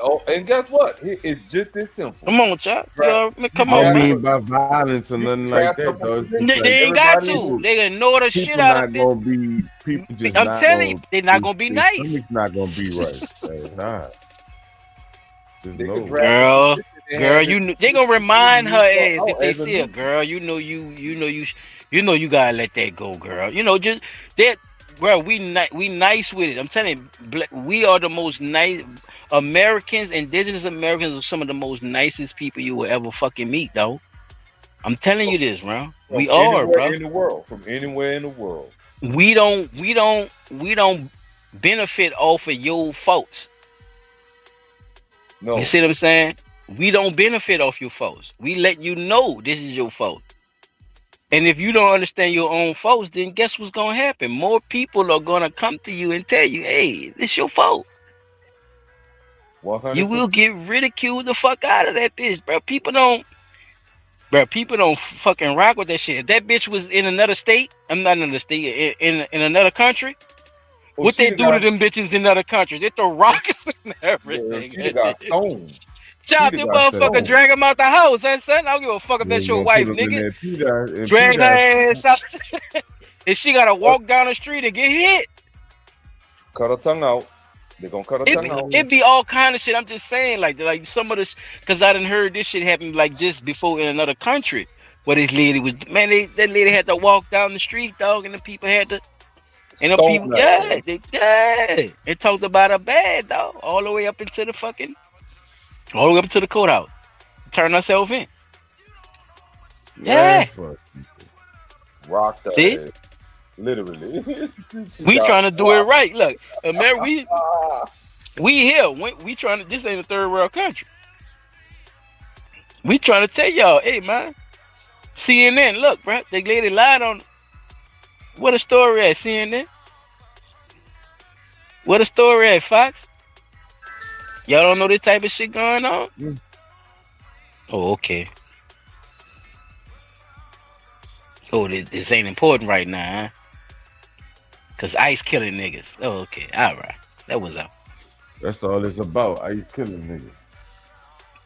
Oh, and guess what? It's just this simple. Come on, child. Right. Come on. I don't mean by violence or nothing like that, though. They ain't got to. They gonna ignore the shit out of it. I'm telling you, they're not gonna be nice. It's not gonna be right. It's not. Girl, they gonna remind her ass if they see her. Girl, you know you gotta let that go, girl. Just that. Bro, we nice with it. I'm telling you, we are the most nice Americans. Indigenous Americans are some of the most nicest people you will ever fucking meet, though. I'm telling you this, bro. We are, bro. In the world, from anywhere in the world. We don't benefit off of your faults. No. You see what I'm saying? We don't benefit off your faults. We let you know this is your fault. And if you don't understand your own faults, then guess what's going to happen? More people are going to come to you and tell you, hey, this your fault. 100%. You will get ridiculed the fuck out of that bitch, bro. People don't fucking rock with that shit. If that bitch was in another state, I'm not in another state, in another country, what they do to them bitches in other countries? They throw rockets and everything. Yeah, she got stoned. Chop the motherfucker, drag him out the house, son. I don't give a fuck if that's your wife, nigga. Drag her ass out. And she gotta walk down the street and get hit. Cut her tongue out. They're gonna cut her tongue out. It be all kind of shit. I'm just saying, like some of this, because I done heard this shit happen like just before in another country. Where this lady was, man, that lady had to walk down the street, dog, and the people had to. And the people, it talked about her bad, dog, all the way up into the fucking. All the way up to the courthouse. Turn herself in. Yeah. Rocked her. See? Head. Literally. We trying to do it right. Look, America, we here. We trying to. This ain't a third world country. We trying to tell y'all, hey man, CNN, look, bro, the lady lied on. What a story at CNN? What a story at Fox? Y'all don't know this type of shit going on? Oh, okay. Oh, this ain't important right now, huh? Cause ICE killing niggas. Oh, okay, all right, that was up. That's all it's about. ICE killing niggas.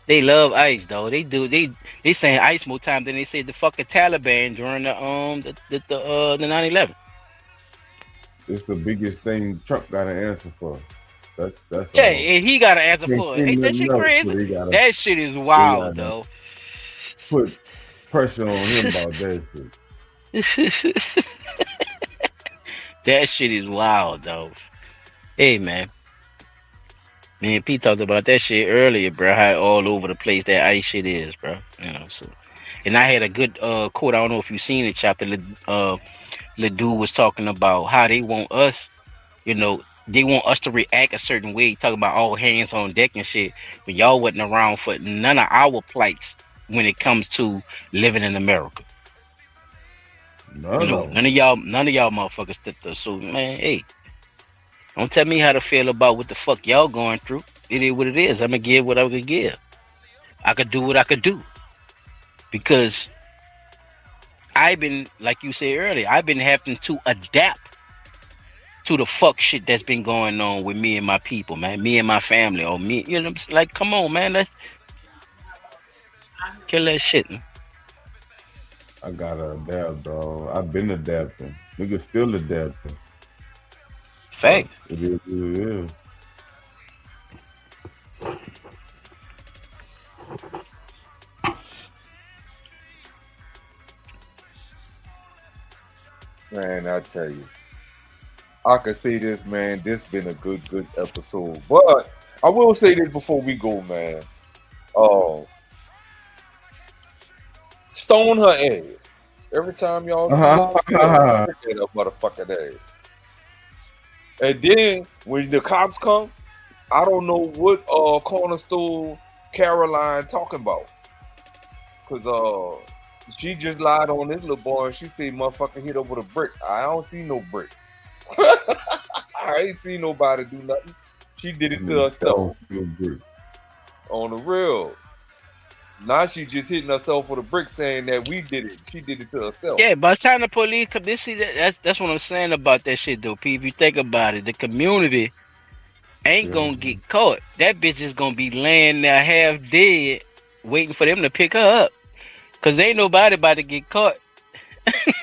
They love ICE though. They do. They saying ICE more time than they said the fucking Taliban during the 9/11. It's the biggest thing Trump got to answer for. That's Yeah, all. and he got to answer for it. Ain't that shit crazy? That shit is wild though. Put pressure on him about that shit. That shit is wild though. Hey man. Me and Pete talked about that shit earlier, bro. How all over the place that ICE shit is, bro. You know, so. And I had a good quote. I don't know if you've seen it, chapter. The dude was talking about how they want us, you know, they want us to react a certain way, talking about all hands on deck and shit. But y'all wasn't around for none of our plights when it comes to living in America. None of y'all motherfuckers stood there. So man, hey. Don't tell me how to feel about what the fuck y'all going through. It is what it is. I'm gonna give what I could give. I could do what I could do. Because I've been, like you said earlier, I've been having to adapt to the fuck shit that's been going on with me and my people, man. Me and my family, or me, you know, like, come on, man. Let's kill that shit, man. I gotta adapt, dog. I've been adapting. Niggas still adapting. Fact. It is what it is. Man, I tell you, I could say this, man. This been a good episode. But I will say this before we go, man. Stone her ass. Every time y'all see that motherfucking ass. And then when the cops come, I don't know what corner store Caroline talking about. Cause she just lied on this little boy and she said motherfucker hit over the brick. I don't see no brick. I ain't see nobody do nothing. She did it to herself. On the real. Now she just hitting herself with a brick saying that we did it. She did it to herself. Yeah, by the time the police come, that's what I'm saying about that shit though, P. If you think about it, the community ain't gonna get caught. That bitch is gonna be laying there half dead, waiting for them to pick her up. Cause ain't nobody about to get caught.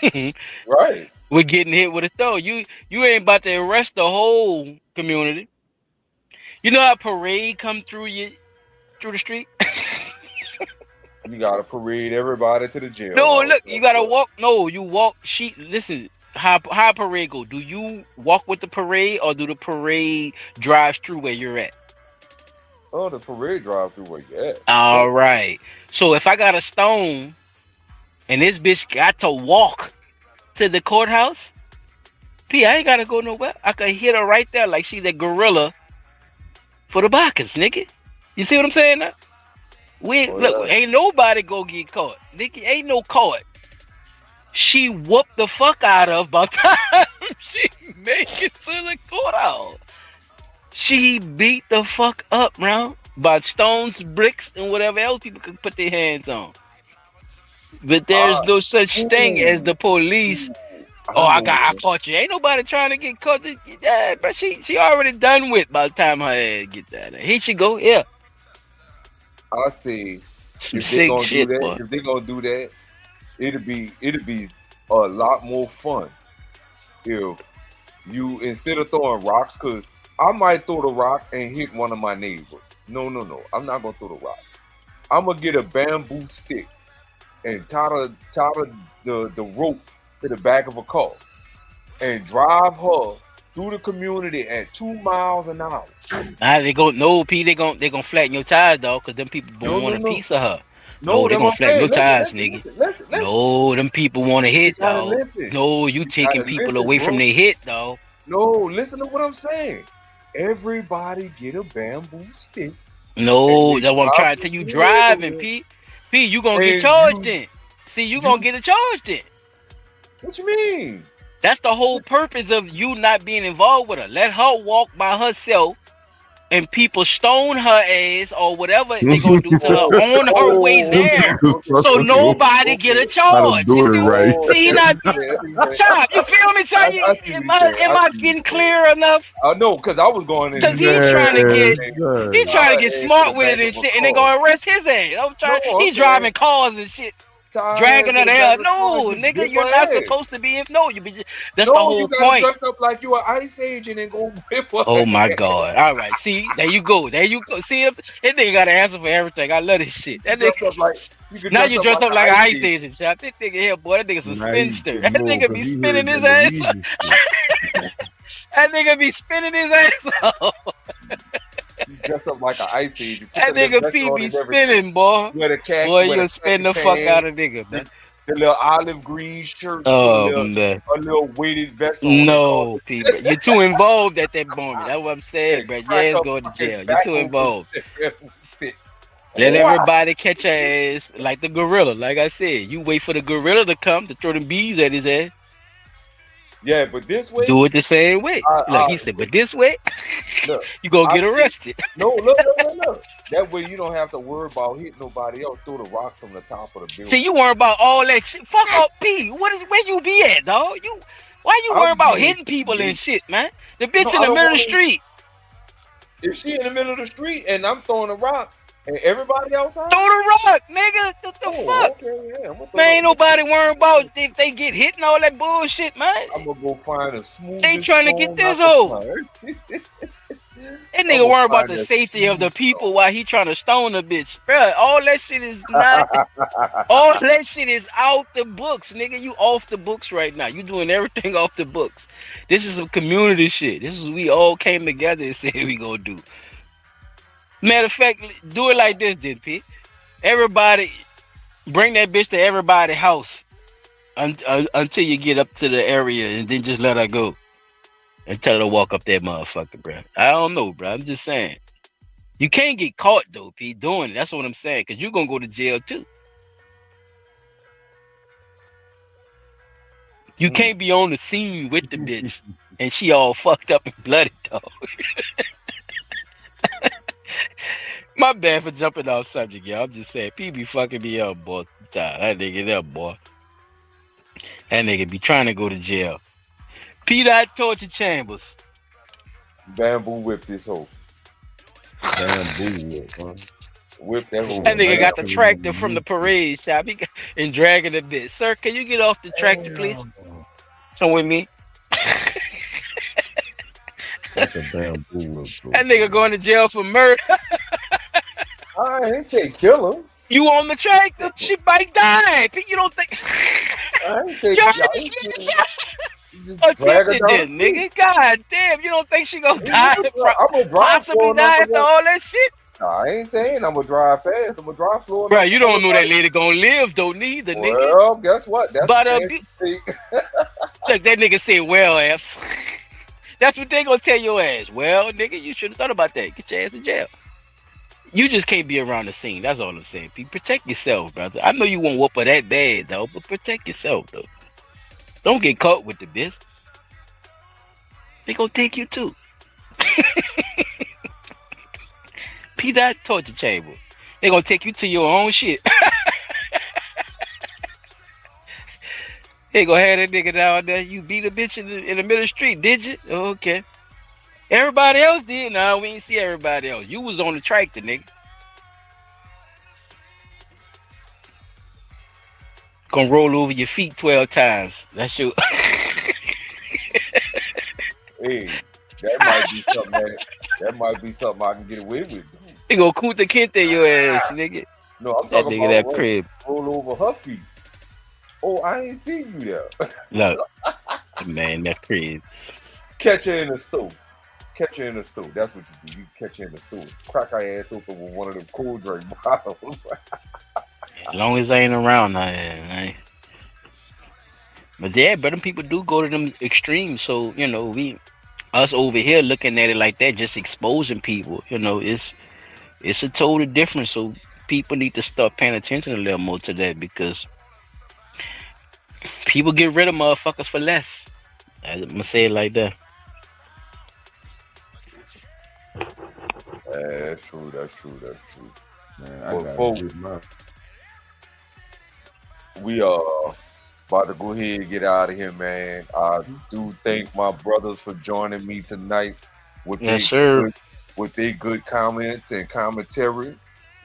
Right. We're getting hit with a stone. You ain't about to arrest the whole community. You know how parade come through the street? You gotta parade everybody to the jail. No, look, you gotta walk. No, you walk. Listen, how parade go? Do you walk with the parade or do the parade drive through where you're at? Oh, the parade drive through where you at. All right. So if I got a stone and this bitch got to walk to the courthouse, P, I ain't gotta go nowhere. I can hit her right there like she's a gorilla for the Bacchus, nigga. You see what I'm saying now? Look, ain't nobody go get caught. Nigga, ain't no caught. She whooped the fuck out of by the time she make it to the courthouse. She beat the fuck up, bro, by stones, bricks, and whatever else people could put their hands on. But there's no such thing as the police. Oh, I caught you. Ain't nobody trying to get caught. Yeah, but she already done with by the time her ass get that. Here she go. Yeah. I see. If they're gonna do that, it'll be a lot more fun if you, instead of throwing rocks, because I might throw the rock and hit one of my neighbors. No. I'm not gonna throw the rock. I'm gonna get a bamboo stick and tie the rope to the back of a car and drive her through the community at 2 miles an hour. They gonna flatten your tires, dog, because them people want a piece of her. No, they gonna flatten your tires, nigga. No, them people want to hit, dog. No, you taking people away from their hit, dog. No, listen to what I'm saying. Everybody get a bamboo stick. No, that's what I'm trying to tell you. Driving, Pete. P, you gonna get And charged you- then. See, you gonna get a charge then. What you mean? That's the whole purpose of you not being involved with her. Let her walk by herself and people stone her ass or whatever they gonna do to her on her way there. So nobody get a charge. do it You right. see, he not Chop, you feel me? Chop, am I getting clear enough? I know, because I was going in. Cause he's trying to get smart with it and shit, and they gonna arrest his ass. I'm trying. No, He driving cars and shit, dragging her there. No, nigga, you're not supposed to be. No, you be. That's the whole you gotta point. dress up like you an ice agent and go whip her. Oh my god! All right, see, there you go. See, if that nigga got an answer for everything. I love this shit. That Dress nigga. up like you Now you dress up like an ice agent, chap. This nigga here, boy, that nigga's a spinster. That nigga be spinning his ass. That nigga be spinning his ass off. You dress up like an ice agent. That nigga P be spinning, boy. With a khaki, Boy, with you a spin the khaki fuck pants, out of nigga, man. The little olive green shirt. Oh, man. A little weighted vest. on. No, P, you're too involved at that moment. That's what I'm saying, bro. Your ass going to jail. You're too involved. Let everybody catch your ass like the gorilla. Like I said, you wait for the gorilla to come to throw them bees at his ass. Yeah, but this way. Do it the same way. Look, he said, but this way, Look, you gonna get I- arrested. No, look. That way you don't have to worry about hitting nobody else. Throw the rocks from the top of the building. See, you worry about all that shit. Fuck up, P. Where you be at, dog? Why you worry about hitting people and shit, man? The bitch in the middle of the street. If she in the middle of the street and I'm throwing a rock and everybody else out, Throw the rock, nigga. What the fuck? Okay, yeah, I'm gonna throw Man, ain't nobody worrying about if they get hit and all that bullshit, man. I'm gonna go find a smooth. They trying to get this hoe. That nigga worry about the safety of the people while he trying to stone a bitch. Bruh, all that shit is not. All that shit is out the books, nigga. You off the books right now. You doing everything off the books. This is some community shit. This is we all came together and said we gonna do. Matter of fact, do it like this, then, P. Everybody, bring that bitch to everybody's house until you get up to the area, and then just let her go. And tell her to walk up that motherfucker, bro. I don't know, bro. I'm just saying. You can't get caught, though, P, doing it. That's what I'm saying, because you're going to go to jail, too. You can't be on the scene with the bitch, and she all fucked up and bloody, dog. My bad for jumping off subject, y'all. I'm just saying, P be fucking me up, boy. That nigga there, boy. That nigga be trying to go to jail. P-Dot Torture Chambers. Bamboo whip this hoe. Bamboo whip, huh? Whip that hoe. That nigga got the tractor from the parade shop. He got, and dragging a bit. Sir, can you get off the tractor, please? Come with me. That's a bamboo whip, bro. That nigga going to jail for murder. I ain't say kill him. You on the tractor? She might die. You don't think? I ain't say Attempted this, nigga. God damn, you don't think she gonna die? I'm gonna drive Possibly die after all that shit. Nah, I ain't saying I'm gonna drive fast. I'm gonna drive slow. Bro, you don't know that lady gonna live though, neither, nigga. Well, guess what? That's But the look, that nigga said, "Well, F." That's what they gonna tell your ass. Well, nigga, you should have thought about that. Get your ass in jail. You just can't be around the scene. That's all I'm saying. Protect yourself, brother. I know you won't whoop her that bad though, but protect yourself though. Don't get caught with the bitch. They gonna take you too. P-Dot Torture Chamber. They gonna take you to your own shit. They gonna have that nigga down there. You beat a bitch in the middle of the street, did you? Okay. Everybody else did. No, we ain't see everybody else. You was on the tractor, nigga. Gonna roll over your feet 12 times. That's your. Hey, that might be something I can get away with. They gonna Kunta Kinte your ass, nigga. No, I'm that talking nigga about that crib. roll over her feet. Oh, I ain't seen you there. Look, man, that crib. Catch her in the stove. Catch her in the stove. That's what you do. You catch her in the stove. Crack her ass open with one of them cool drink bottles. As long as I ain't around, I. But yeah, but them people do go to them extremes. So you know, us over here looking at it like that, just exposing people. You know, it's a total difference. So people need to start paying attention a little more to that because people get rid of motherfuckers for less. I'm gonna say it like that. That's true. Man, Well, gotta folks, get mine. we about to go ahead and get out of here, man. I do thank my brothers for joining me tonight with Yes, sir. with their good comments and commentary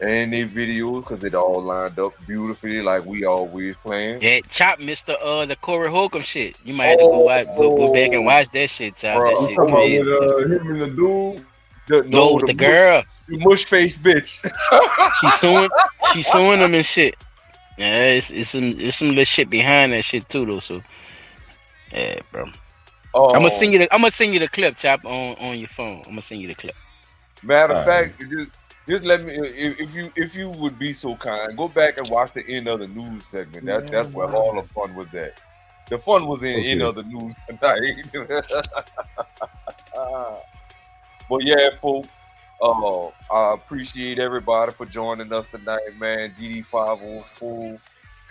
and their videos because it all lined up beautifully like we always plan. Yeah, Chop missed the Corey Holcomb shit. You might have to go back and watch that shit, Chop. Bro, That shit come on crazy. with him and the dude. No, with the girl. The mush face bitch. She suing them and shit. Yeah, it's some little shit behind that shit too though. So yeah, bro. I'm gonna send you the clip, Chop, on your phone. I'm gonna send you the clip. Matter of fact, just let me if you would be so kind, go back and watch the end of the news segment. That's where all the fun was at. The fun was in end of the news tonight. But yeah, folks, I appreciate everybody for joining us tonight, man. DD504,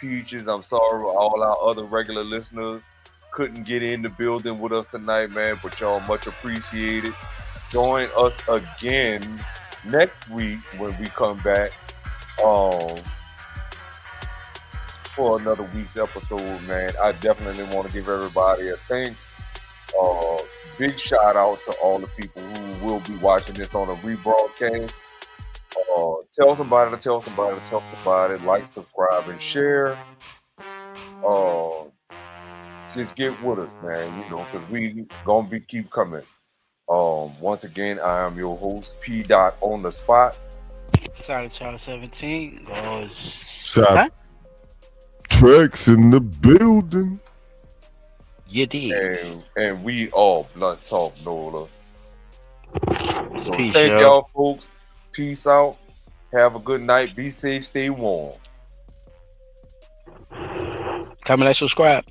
Peaches. I'm sorry, all our other regular listeners couldn't get in the building with us tonight, man. But y'all much appreciated. Join us again next week when we come back for another week's episode, man. I definitely want to give everybody a thanks. Big shout out to all the people who will be watching this on a rebroadcast. Tell somebody, like, subscribe, and share. Just get with us, man, because we gonna keep coming. Once again, I am your host, P. Dot on the spot. Sorry, Charles 17 goes. Chop Tracks in the building. You did. And we all Blunt Talk NOLA. So Peace, thank yo. y'all, folks. Peace out. Have a good night. Be safe. Stay warm. Comment, like, subscribe.